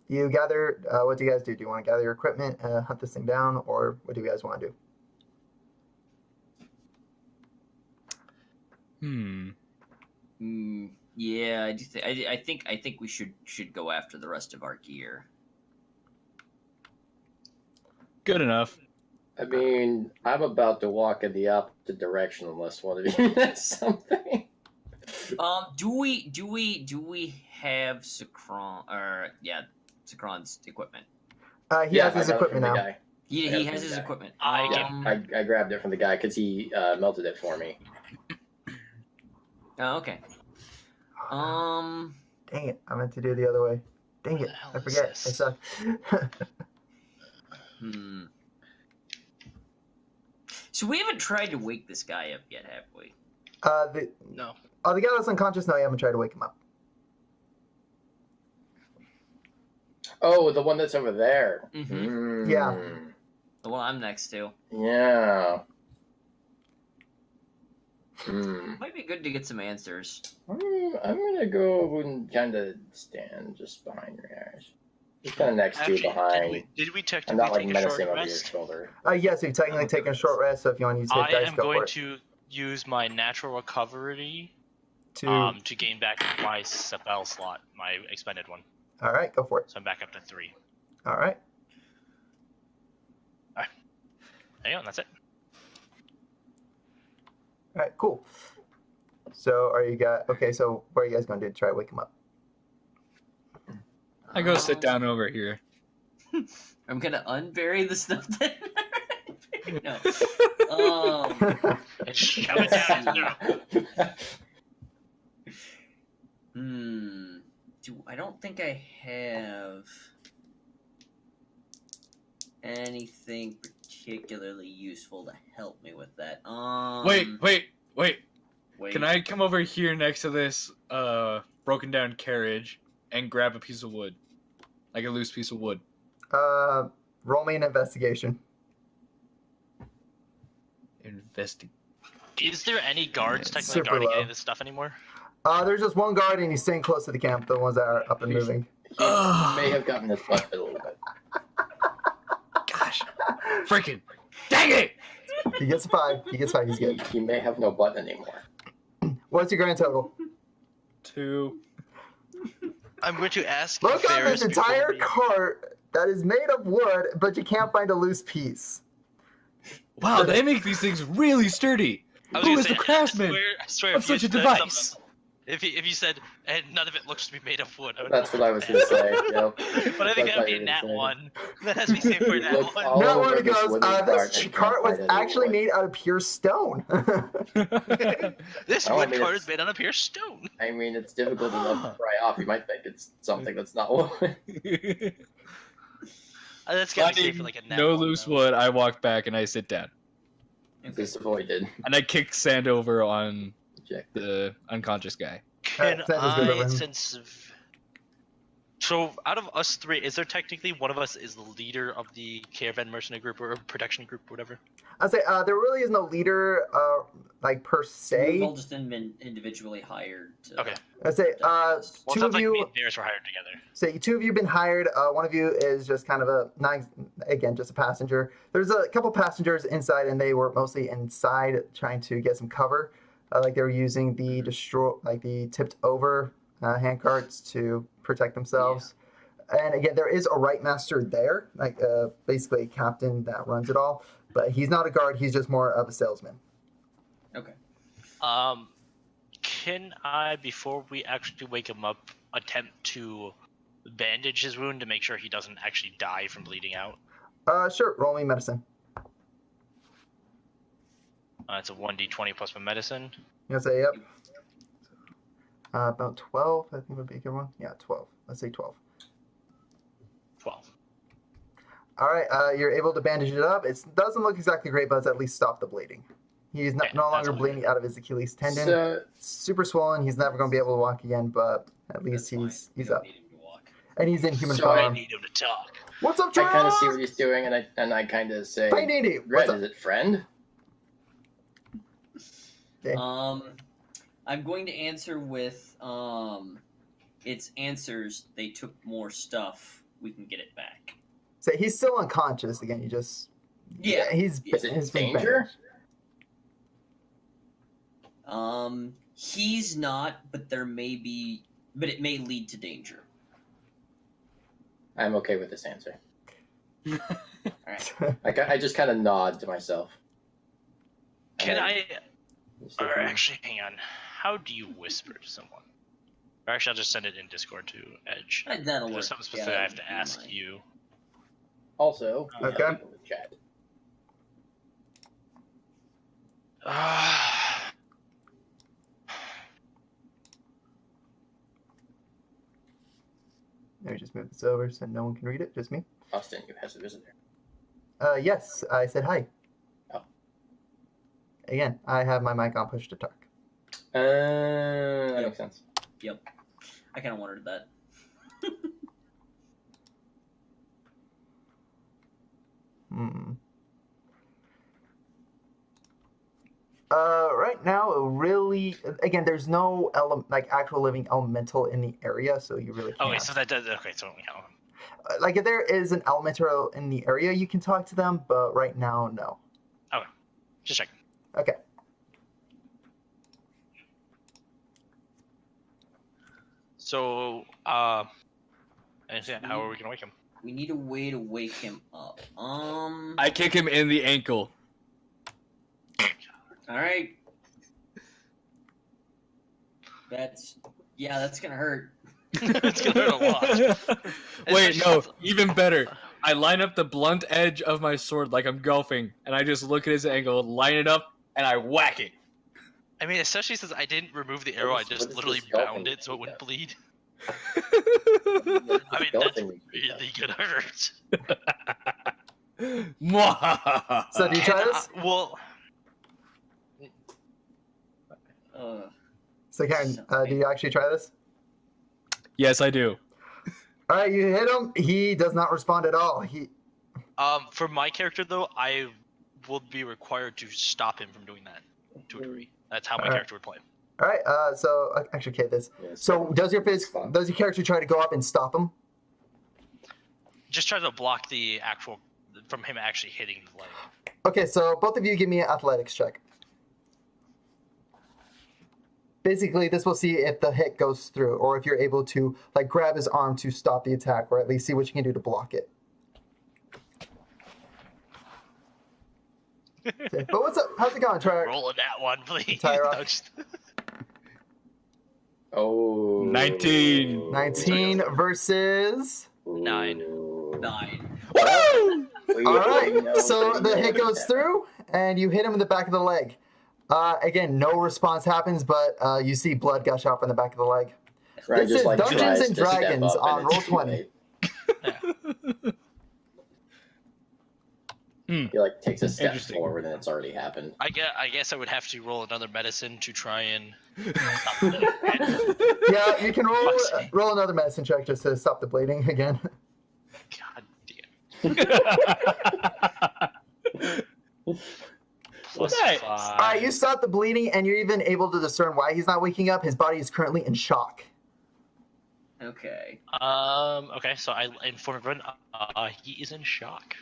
You gather. What do you guys do? Do you want to gather your equipment, hunt this thing down, or what do you guys want to do? Yeah, I do. I think we should go after the rest of our gear. Good enough. I mean, I'm about to walk in the opposite direction unless one of you has something. Do we have Sakron or Sakron's equipment? He has I his got it from equipment the now. guy. He Yeah, has his yeah. equipment. I grabbed it from the guy because he melted it for me. Oh, okay. Dang it! I meant to do it the other way. Dang it! the hell I is forget. I this? suck. So we haven't tried to wake this guy up yet, have we? No. The guy that's unconscious. No, you haven't tried to wake him up. Oh, the one that's over there. Mm-hmm. Yeah. The one I'm next to. Yeah. Might be good to get some answers. I'm gonna go and kind of stand just behind your guys. Just kind of next to you Actually, behind. did we I'm technically not like take a short menacing over your rest? shoulder. Yeah, so you're technically taking a short rest. So if you want to use hit I dice, am go for going it. to use my natural recovery To to gain back my spell slot, my expended one. all right, go for it. So I'm back up to 3. All right. There you go, and that's it. All right, cool. So okay, so what are you guys going to do to try to wake him up? I go sit down over here. I'm gonna unbury the stuff that. No. And shove it down. I don't think I have anything particularly useful to help me with that. Wait. Wait. Can I come over here next to this broken down carriage and grab a piece of wood, like a loose piece of wood? Roll me an investigation. Investigate. Is there any guards Yeah, technically super guarding low. any of this stuff anymore? There's just one guard, and he's staying close to the camp. The ones that are up and He's- moving. He may have gotten his butt bit a little bit. Gosh, freaking, dang it! He gets a 5. He gets 5. He's good. He may have no butt anymore. What's your grand total? 2. I'm going to ask Look on Varys this entire before we- cart that is made of wood, but you can't find a loose piece. Wow, they make these things really sturdy. I was Who gonna is say, the craftsman I swear of if you such a said device? something- If you said, and none of it looks to be made of wood. I would That's know. what I was gonna say. Yep. But I think That's that would what be you a were nat saying. 1. That has to be saved for a nat Look 1. all That over one this goes, wooden cart this and cart can't was find any actually wood. made out of pure stone. This Oh, I wood mean, card it's- is made out of pure stone. I mean, it's difficult enough to pry off. You might think it's something that's not wood. That's gotta be saved for like a nat no 1, loose though. wood. I walk back and I sit down, Disappointed. and I kick sand over on Reject. the unconscious guy. Can Sand is good over I, him. since... So, out of us 3, is there technically one of us is the leader of the caravan mercenary group or protection group, whatever? I'd say there really is no leader, like per We've se. all just been individually hired. To Okay. I'd say Well, it two sounds of like you. me and Varys were hired together. Say 2 of you been hired. One of you is just kind of a again just a passenger. There's a couple passengers inside, and they were mostly inside trying to get some cover. Like they were using the the tipped over hand carts to protect themselves. And again, there is a right master there, like basically a captain that runs it all. But he's not a guard. He's just more of a salesman. Okay. Can I, before we actually wake him up, attempt to bandage his wound to make sure he doesn't actually die from bleeding out? Sure. Roll me medicine. It's a 1d20 plus my medicine. You gonna say yep. About 12, I think would be a good one. Yeah, 12. Let's say 12. 12. All right, you're able to bandage it up. It doesn't look exactly great, but it's at least stopped the bleeding. He's Okay, no that's longer all bleeding out of his Achilles tendon. So, Super swollen. He's never going to be able to walk again, but at least That's fine. he's We don't up. need him to walk. And he's in human So I I form. need him to talk. What's up, I Charles? kind of see what he's doing, and I kind of say, Hey, Dee. Red, What's up? is it friend? Okay. I'm going to answer with its answers. They took more stuff. We can get it back. Say he's still unconscious. Again, you just Yeah. he's Is it he's been danger? bandaged. He's not, but there may be, but it may lead to danger. I'm okay with this answer. All right. I just kind of nod to myself. Can And I... just Or like, actually, hang on. How do you whisper to someone? Or actually, I'll just send it in Discord to Edge. That'll work. There's something specific Yeah, I have to that'd be ask mine. you. Also, we have Okay. people in the chat. Let me just move this over so no one can read it. Just me. Austin, you has a visitor. Yes, I said hi. Oh. Again, I have my mic on push to talk. That makes sense. Yep. I kind of wondered that. Right now, really, again, there's no actual living elemental in the area, so you really can't. Oh, wait, so that does... Okay, so... Yeah. Like, if there is an elemental in the area, you can talk to them, but right now, no. Just checking. Okay. So, and how are we gonna wake him? We need a way to wake him up. I kick him in the ankle. All right. That's gonna hurt. It's gonna hurt a lot. Wait, Especially no, since- even better. I line up the blunt edge of my sword like I'm golfing, and I just look at his ankle, line it up, and I whack it. I mean, especially since I didn't remove the arrow, I What is just literally this golfing bound it so it thing wouldn't bleed. I I mean, that's really gonna hurt. Mwahaha. So, do you try this? Well, So Karen, do you actually try this? Yes, I do. All right, you hit him. He does not respond at all. For my character though, I would be required to stop him from doing that to a degree. That's how my character would play. All right. So actually, okay, this. Yeah, So does your character try to go up and stop him? Just try to block the actual from him actually hitting the leg. Okay, so both of you give me an athletics check. Basically, this will see if the hit goes through, or if you're able to like grab his arm to stop the attack, or at least see what you can do to block it. Okay, but what's up? How's it going, Trey? Rolling that one, please. Tyra. No, just- Oh. 19. 19 versus. 9. 9. Woo! All right, so the hit goes through, and you hit him in the back of the leg. Again, no response happens, but you see blood gush out from the back of the leg. Ryan This just, is Dungeons tries and to step Dragons up on and it's too Roll20. late. He like takes a step Interesting. forward and it's already happened. I guess I would have to roll another medicine to try and. Yeah, you can roll another medicine check just to stop the bleeding again. God damn. Plus Nice. 5. All right, you stop the bleeding, and you're even able to discern why he's not waking up. His body is currently in shock. Okay. Okay, so I inform everyone. He is in shock.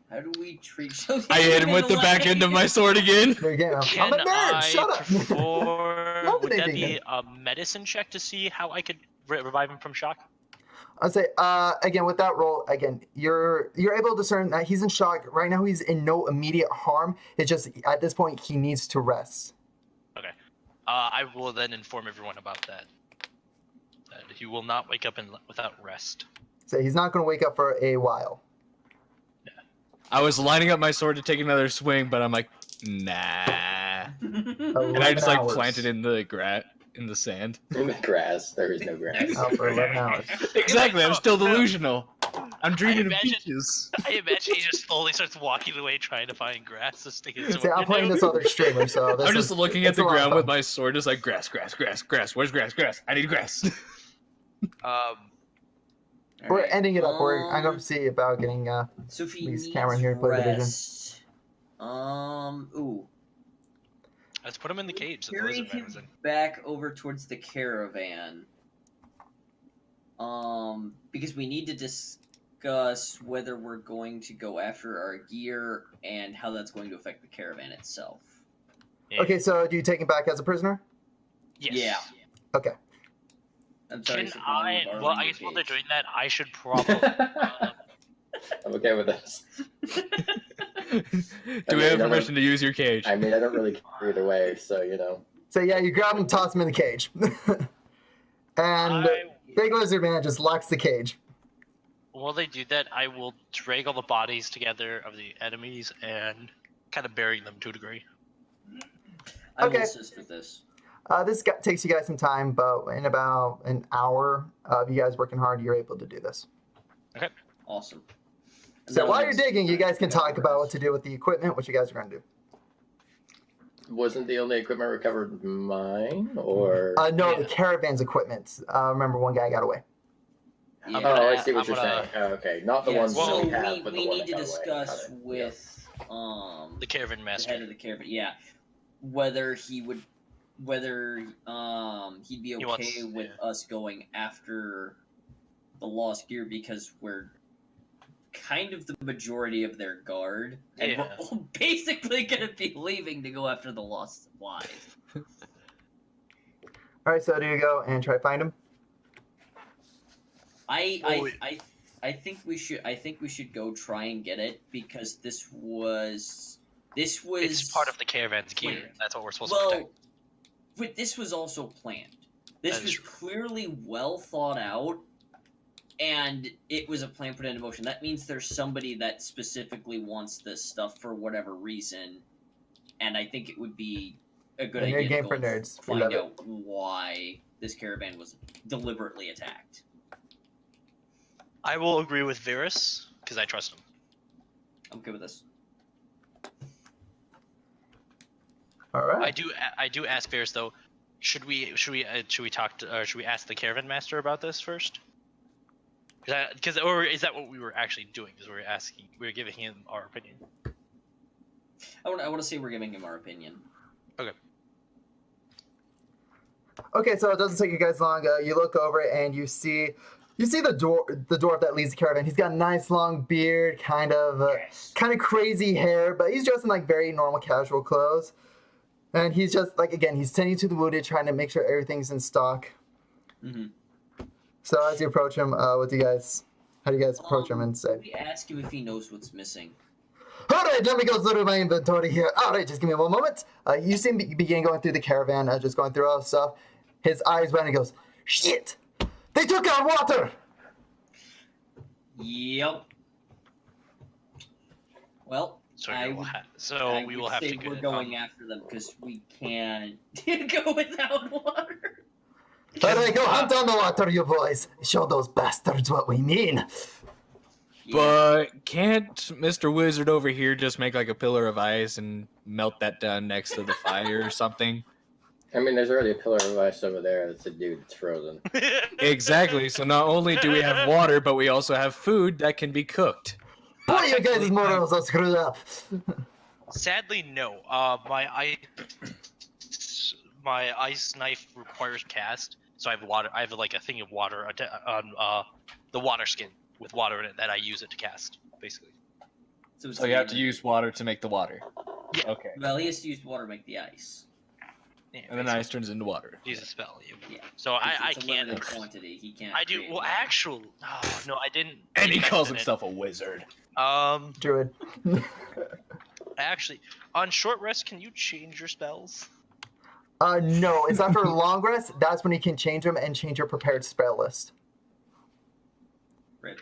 How do we treat? So I hit him with the back end of my sword again. There you go. Can I'm a nerd. I Shut up. perform? Love Would that that they be did. a medicine check to see how I could revive him from shock? I'll say again with that roll. Again, you're able to discern that he's in shock right now. He's in no immediate harm. It's just at this point he needs to rest. Okay. I will then inform everyone about that. That he will not wake up without rest. So he's not going to wake up for a while. I was lining up my sword to take another swing, but I'm like, nah. And I just like planted in the in the sand. In the grass. There is no grass. Out for 11 hours. Exactly, I'm still delusional. I'm dreaming of imagine- beaches. I imagine he just slowly starts walking away trying to find grass to stick his See, sword I'm playing into. this other streamer, so this I'm just is- looking at it's the a lot of ground fun. with my sword, just like grass, grass, grass, grass. Where's grass, grass? I need grass. We're Alright, ending it up. I'm going to see about getting. So if he Leaves needs Cameron here to play Division. rest, ooh, Let's put him in the cage that the carry lizard man was him in. back over towards the caravan. Because we need to discuss whether we're going to go after our gear and how that's going to affect the caravan itself. Yeah. Okay, so do you take him back as a prisoner? Yes. Yeah. Okay. I'm sorry. Can Sophia, I? we've Well, already I guess while they're engaged. doing that, I should probably. I'm okay with this. Do we have permission to use your cage? I mean, I don't really care either way, so you know. So yeah, you grab him, toss him in the cage, and Big Lizard Man just locks the cage. While they do that, I will drag all the bodies together of the enemies and kind of bury them to a degree. I Okay. will assist with this. This takes you guys some time, but in about an hour of you guys working hard, you're able to do this. Awesome. And So that'll while give you're us digging, you time guys can to talk about what rest. to do with the equipment, what you guys are going to do. Wasn't the only equipment recovered mine, or? No, Yeah. the caravan's equipment. Remember, one guy got away. Yeah. Oh, I see what I'm you're gonna- saying. Oh, okay, not the Yeah, ones so we have, but we the one need that to got away. discuss Got it. with The caravan the master. head of the caravan. Yeah, whether he'd be okay wants- with us going after the lost gear because we're kind of the majority of their guard, and Yeah. we're all basically gonna be leaving to go after the lost supplies. All right, so do you go and try to find him? I think we should. I think we should go try and get it because this was. It's part of the caravan's gear. planned. That's what we're supposed to Well, protect. but this was also planned. This That is was true. clearly well thought out, and it was a plan put into motion. That means there's somebody that specifically wants this stuff for whatever reason, and I think it would be a good And you're a idea game to for go nerds. We find love it. out why this caravan was deliberately attacked. I will agree with Varus because I trust him. I'm good with this. All right. I do ask Varys though. Should we talk to, or should we ask the caravan master about this first? Because or is that what we were actually doing? Because we were giving him our opinion. I want to say we're giving him our opinion. Okay, so it doesn't take you guys long. You look over and you see the dwarf that leads the caravan. He's got a nice long beard, kind of crazy hair, but he's dressed in like very normal casual clothes. And he's just like, again, he's tending to the wounded, trying to make sure everything's in stock. Mm-hmm. So as you approach him, how do you guys approach him and say? We ask him if he knows what's missing. All right, let me go through my inventory here. All right, just give me one moment. You see him begin going through the caravan, just going through all the stuff. His eyes went and he goes, shit! They took our water! Yep. Well, So I we will, would- we will have say to get we're going after them because we can't go without water. All right, go hunt on the water, you boys. Show those bastards what we mean. But can't Mr. Wizard over here just make like a pillar of ice and melt that down next to the fire or something? I mean, there's already a pillar of ice over there. That's a dude that's frozen. Exactly. So not only do we have water, but we also have food that can be cooked. Boy, you guys' morals are screwed up. Sadly, no. My ice knife requires cast, so I have water. I have like a thing of water on the water skin with water in it that I use it to cast, basically. So you have to use water to make the water. Yeah. Okay. Well, he has to use water to make the ice. Yeah, And then ice turns into water. use a spell. Yeah. So I It's a can't. limited quantity. He can't. I do. create Well, water. actually, oh, no, I didn't. And he calls mention it. himself a wizard. Druid. Actually, on short rest, can you change your spells? No, it's after a long rest. That's when you can change them and change your prepared spell list. Right.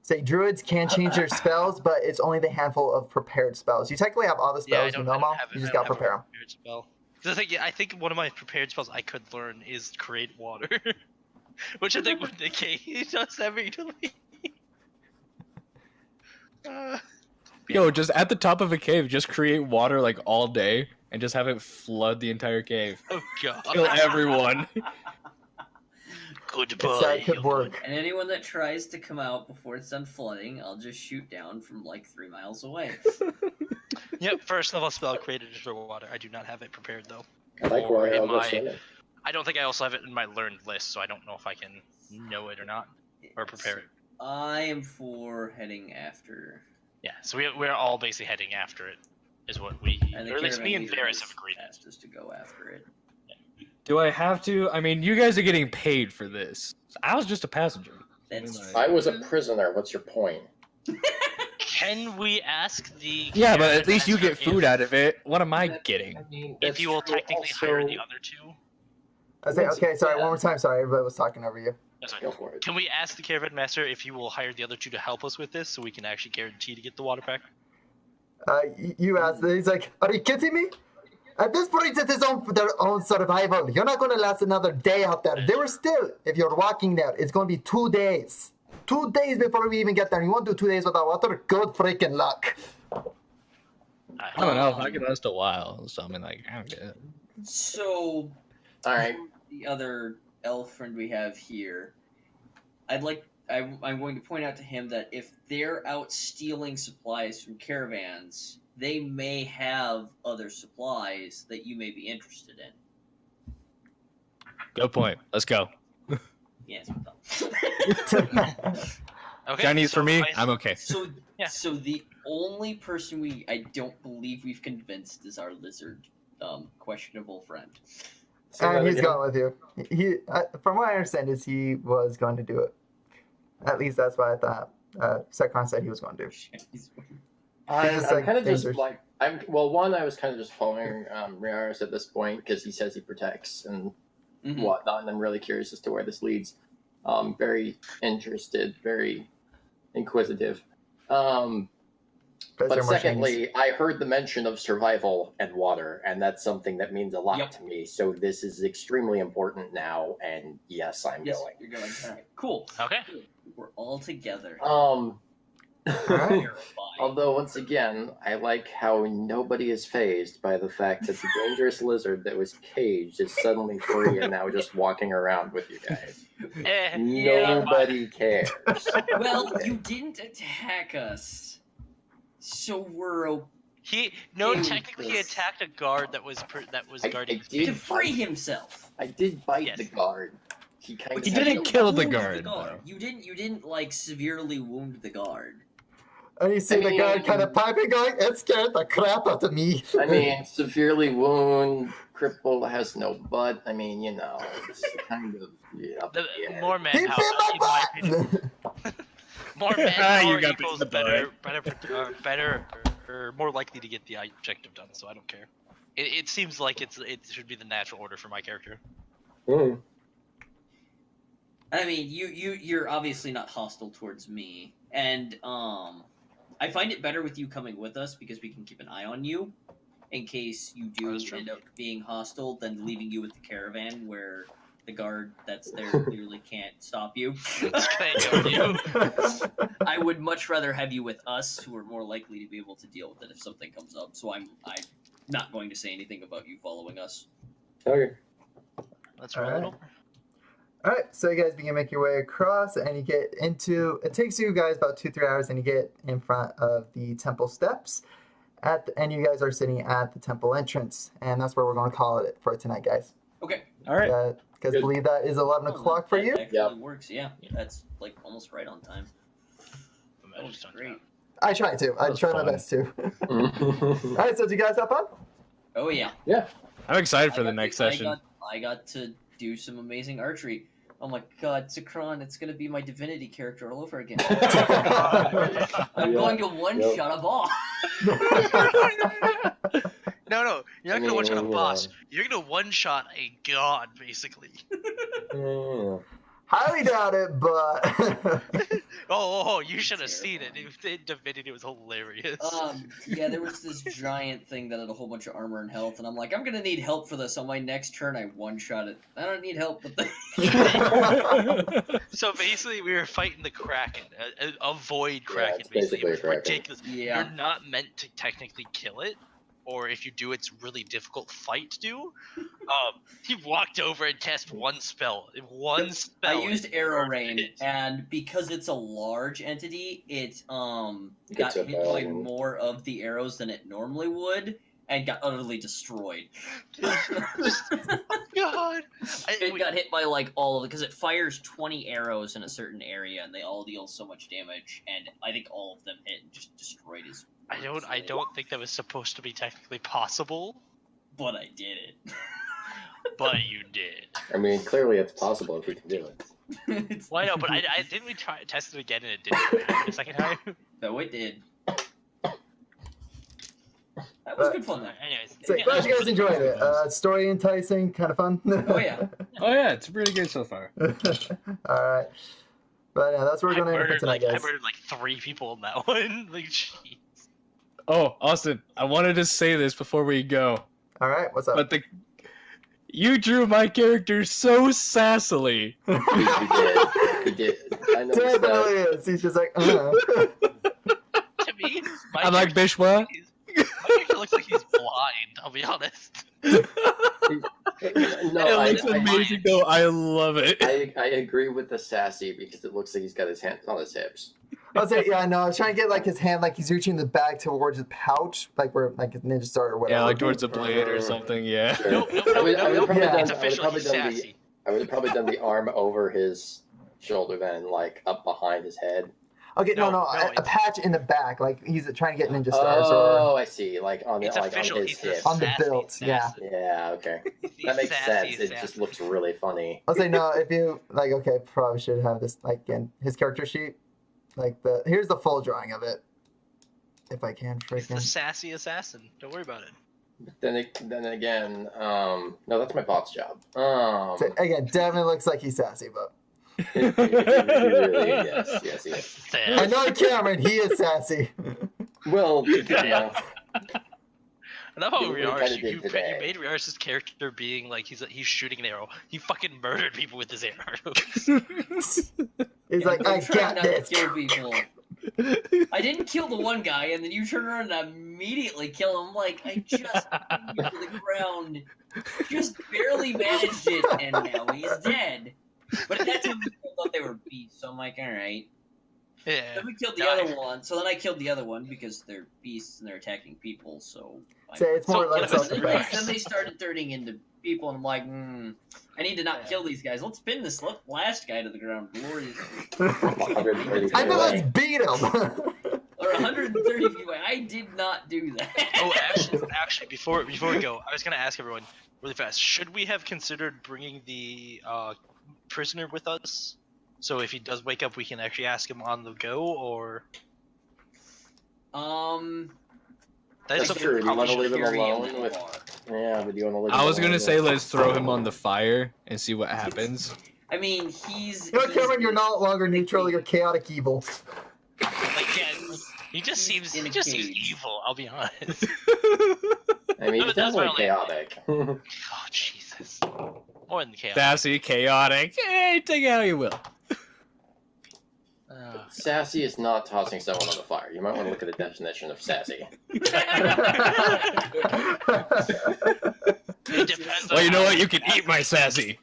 Say druids can change their spells, but it's only the handful of prepared spells. You technically have all the Yeah, I spells, don't, you know I them don't all. have it. You just I don't gotta have a prepare them. prepared spell. Because I think one of my prepared spells I could learn is create water, which I think would negate us having to leave. Yo, just at the top of a cave, just create water like all day and just have it flood the entire cave. Oh god. Kill everyone. Goodbye. That could work. And anyone that tries to come out before it's done flooding, I'll just shoot down from like 3 miles away. Yep, first level spell created for water. I do not have it prepared though. I like Or where in I'll go my- swimming. I don't think I also have it in my learned list, so I don't know if I can know it or not, or prepare it. I am for heading after. Yeah, so we're all basically heading after it, is what we, And the or at least me and caravan leader Varys has have agreed. asked us to go after it. Do I have to? I mean, you guys are getting paid for this. I was just a passenger. That's I was a prisoner. What's your point? Can we ask the? Yeah, but at least you master get food if, out of it. What am I getting? mean, if you will technically hire the other two. I say, okay, sorry, Yeah. one more time. Sorry, everybody was talking over you. That's fine. Go for it. Can we ask the caravan master if you will hire the other two to help us with this, so we can actually guarantee to get the water pack? You asked, he's like, are you kidding me? At this point, it is for their own survival. You're not going to last another day out there. They were still, if you're walking there, it's going to be 2 days. 2 days before we even get there. You want to do 2 days without water? Good freaking luck. I don't know. I could last a while. So I mean, like, I don't get it. So, All right. the other elf friend we have here, I'm going to point out to him that if they're out stealing supplies from caravans, they may have other supplies that you may be interested in. Good point. Let's go. Yes. Well. Okay. Chinese so for me. I- I'm okay. So, Yeah. so the only person I don't believe we've convinced is our lizard, questionable friend. Say that And he's again. going with you. He, from what I understand, is he was going to do it. At least that's what I thought. Sekron said he was going to do. I'm just, like, kind of just dangerous. like one. I was kind of just following Riaris at this point because he says he protects and Mhm. whatnot, and I'm really curious as to where this leads. Very interested, very inquisitive. Guys But are more secondly, I heard the mention of survival and water, and that's something that means a lot Yep. to me. So this is extremely important now, and yes, I'm Yes, going. you're going. All right, cool. Okay. We're all together. Alright. Terrifying. Although, once again, I like how nobody is phased by the fact that the dangerous lizard that was caged is suddenly free and now just walking around with you guys. Yeah. Nobody cares. Well, you didn't attack us, so we're okay. Technically he attacked a guard that was guarding. I did To free himself. I did bite Yes. the guard. He kind But of He you didn't kill the wound guard, though. You didn't like severely wound the guard. And you see I the guy mean- kind of piping, going, "It scared the crap out of me." I mean, severely wound, crippled, has no butt. I mean, you know, it's kind of yeah. More He manpower, bit in my my opinion. butt. More You manpower got equals bit in the better, or more likely to get the objective done. So I don't care. It seems like it should be the natural order for my character. Mm. I mean, you're obviously not hostile towards me, and I find it better with you coming with us because we can keep an eye on you in case you do That's true. end up being hostile than leaving you with the caravan where the guard that's there clearly can't stop you. It's gonna go you. I would much rather have you with us, who are more likely to be able to deal with it if something comes up. So I'm not going to say anything about you following us. Okay. Let's roll Alright. it over. Alright, so you guys begin making your way across, and you get into. It takes you guys about 2-3 hours, and you get in front of the temple steps. And you guys are sitting at the temple entrance, and that's where we're going to call it for tonight, guys. Okay. All right. Because I Good. believe that is 11 o'clock for that you. Actually Yep. works. Yeah, that's like almost right on time. That was great. I try to. I was try my fun. best to. Alright, so do you guys have fun? Oh yeah. I'm excited for I the got next to- session. I got to do some amazing archery. Oh my god, Zakron, it's gonna be my divinity character all over again. I'm Yeah. going to one-shot a boss. No, you're not gonna one shot a Yeah. boss. You're gonna one shot a god, basically. Mm. Highly doubt it, but. Oh, you should have seen it. In Divinity, it was hilarious. Yeah, there was this giant thing that had a whole bunch of armor and health, and I'm like, I'm gonna need help for this. On my next turn, I one-shot it. I don't need help with the. So basically, we were fighting the Kraken, a void Kraken. it's basically, basically it was a Kraken. ridiculous. Yeah. You're not meant to technically kill it, or if you do, it's a really difficult fight to do. He walked over and cast one spell. One spell. I used Arrow murdered Rain, it. and because it's a large entity, it got Gets hit a by bell. more of the arrows than it normally would, and got utterly destroyed. God. It got hit by like all of it because it fires 20 arrows in a certain area, and they all deal so much damage. And I think all of them hit and just destroyed his. I don't think that was supposed to be technically possible, But I did it. but you did. I mean, clearly it's possible if we can do it. It's- Well, I know, but I didn't we try test it again and it didn't happen the second time. No, it did. That was good fun though. Anyways, So, yeah, glad you no, guys enjoyed it. Story enticing, kind of fun. Oh yeah. Oh yeah, it's pretty good so far. Alright. But yeah, that's where we're I going to end it for murdered tonight, I guys. murdered like 3 people in that one. Like, jeez. Oh, Austin, I wanted to say this before we go, Alright, what's up? but you drew my character so sassily. He did. I noticed that. Definitely is. He's just like, To me, my I'm like, character Bishwa. my character looks like he's blind. I'll be honest. No, It I, looks I, amazing though. I love it. I agree with the sassy because it looks like he's got his hands on his hips. I was like, yeah, no, I was trying to get like his hand, like he's reaching the bag towards his pouch, like where like his ninja star or whatever. Yeah, like towards a blade or something. Yeah. Sure. No, I would have probably Yeah. done, It's official. He's I sassy. would have probably done the arm over his shoulder, then like up behind his head. Okay, no, No, a it's- patch in the back, like he's trying to get ninja stars or Oh, I see. Like on the It's like official. on his He's hip. the On the sassy built, yeah. assassin. Yeah, okay. He's That makes sassy sense. It just assassin. looks really funny. I was like, no, if you like, okay, probably should have this like again his character sheet, like here's the full drawing of it, if I can He's the freaking. sassy assassin. Don't worry about it. Then again, no, that's my bot's job. So, again, definitely looks like he's sassy, but Really, yes, he is. Sassy. I know Cameron, he is sassy. Well, you know, I love how You really Riars, kinda you did today. made Riars' character being like he's shooting an arrow. He fucking murdered people with his arrows. He's like, I I'm trying got not to this. kill people. I didn't kill the one guy, and then you turn around and immediately kill him. I'm like, I just pinned you to the ground. Just barely managed it, and now he's dead. But at that time, I thought they were beasts, so I'm like, alright. Yeah. Then we killed the other one, so then I killed the other one because they're beasts and they're attacking people, so... Say it's more So, like yeah, self-defense. Then they started turning into people, and I'm like, I need to not kill these guys. Let's pin this last guy to the ground gloriously. 130 I know, let's away. beat him. Or 130 feet away. I did not do that. Oh, actually, before we go, I was gonna ask everyone really fast. Should we have considered bringing the prisoner with us? So if he does wake up, we can actually ask him on the go, or That's something true. we You want probably to leave him Carry a alone little with? far. Yeah, but you want to leave. I him was alone gonna with- say let's throw him on the fire and see what happens. I mean, he's. You know, Cameron, you're no longer neutral. You're chaotic evil. like, yeah, he just seems in a cage. evil. I'll be honest. I mean, No, he's but that's definitely my only- chaotic. Oh Jesus, more than chaos. Sassy, chaotic. Hey, take it how you will. Sassy is not tossing someone on the fire. You might want to look at the definition of sassy. It depends. Well, on you know how- what? You can eat my sassy.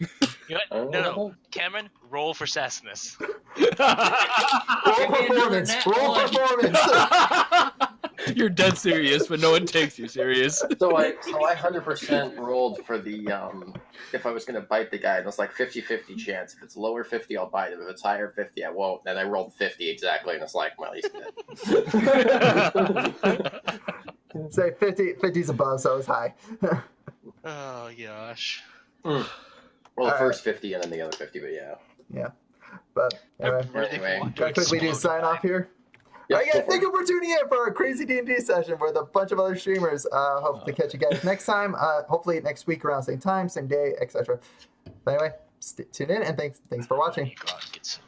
You know what? No, Cameron, roll for sassiness. Roll me another performance. nat Roll one. performance. You're dead serious, but no one takes you serious. So I 100% rolled for the if I was gonna bite the guy, and it's like 50-50 chance. If it's lower 50, I'll bite him. If it's higher 50, I won't. Then I rolled 50 exactly, and it's like, well, he's dead. Say 50's above, so it's high. Oh gosh. Well, the Alright. first 50 and then the other 50, but yeah. But anyway, Anyway, can I quickly do sign off here? Yep, Alright, go guys, for thank it. you for tuning in for our crazy D&D session with a bunch of other streamers. Hope to catch you guys next time. Hopefully next week around the same time, same day, etc. But anyway, tune in and thanks for watching. God, get some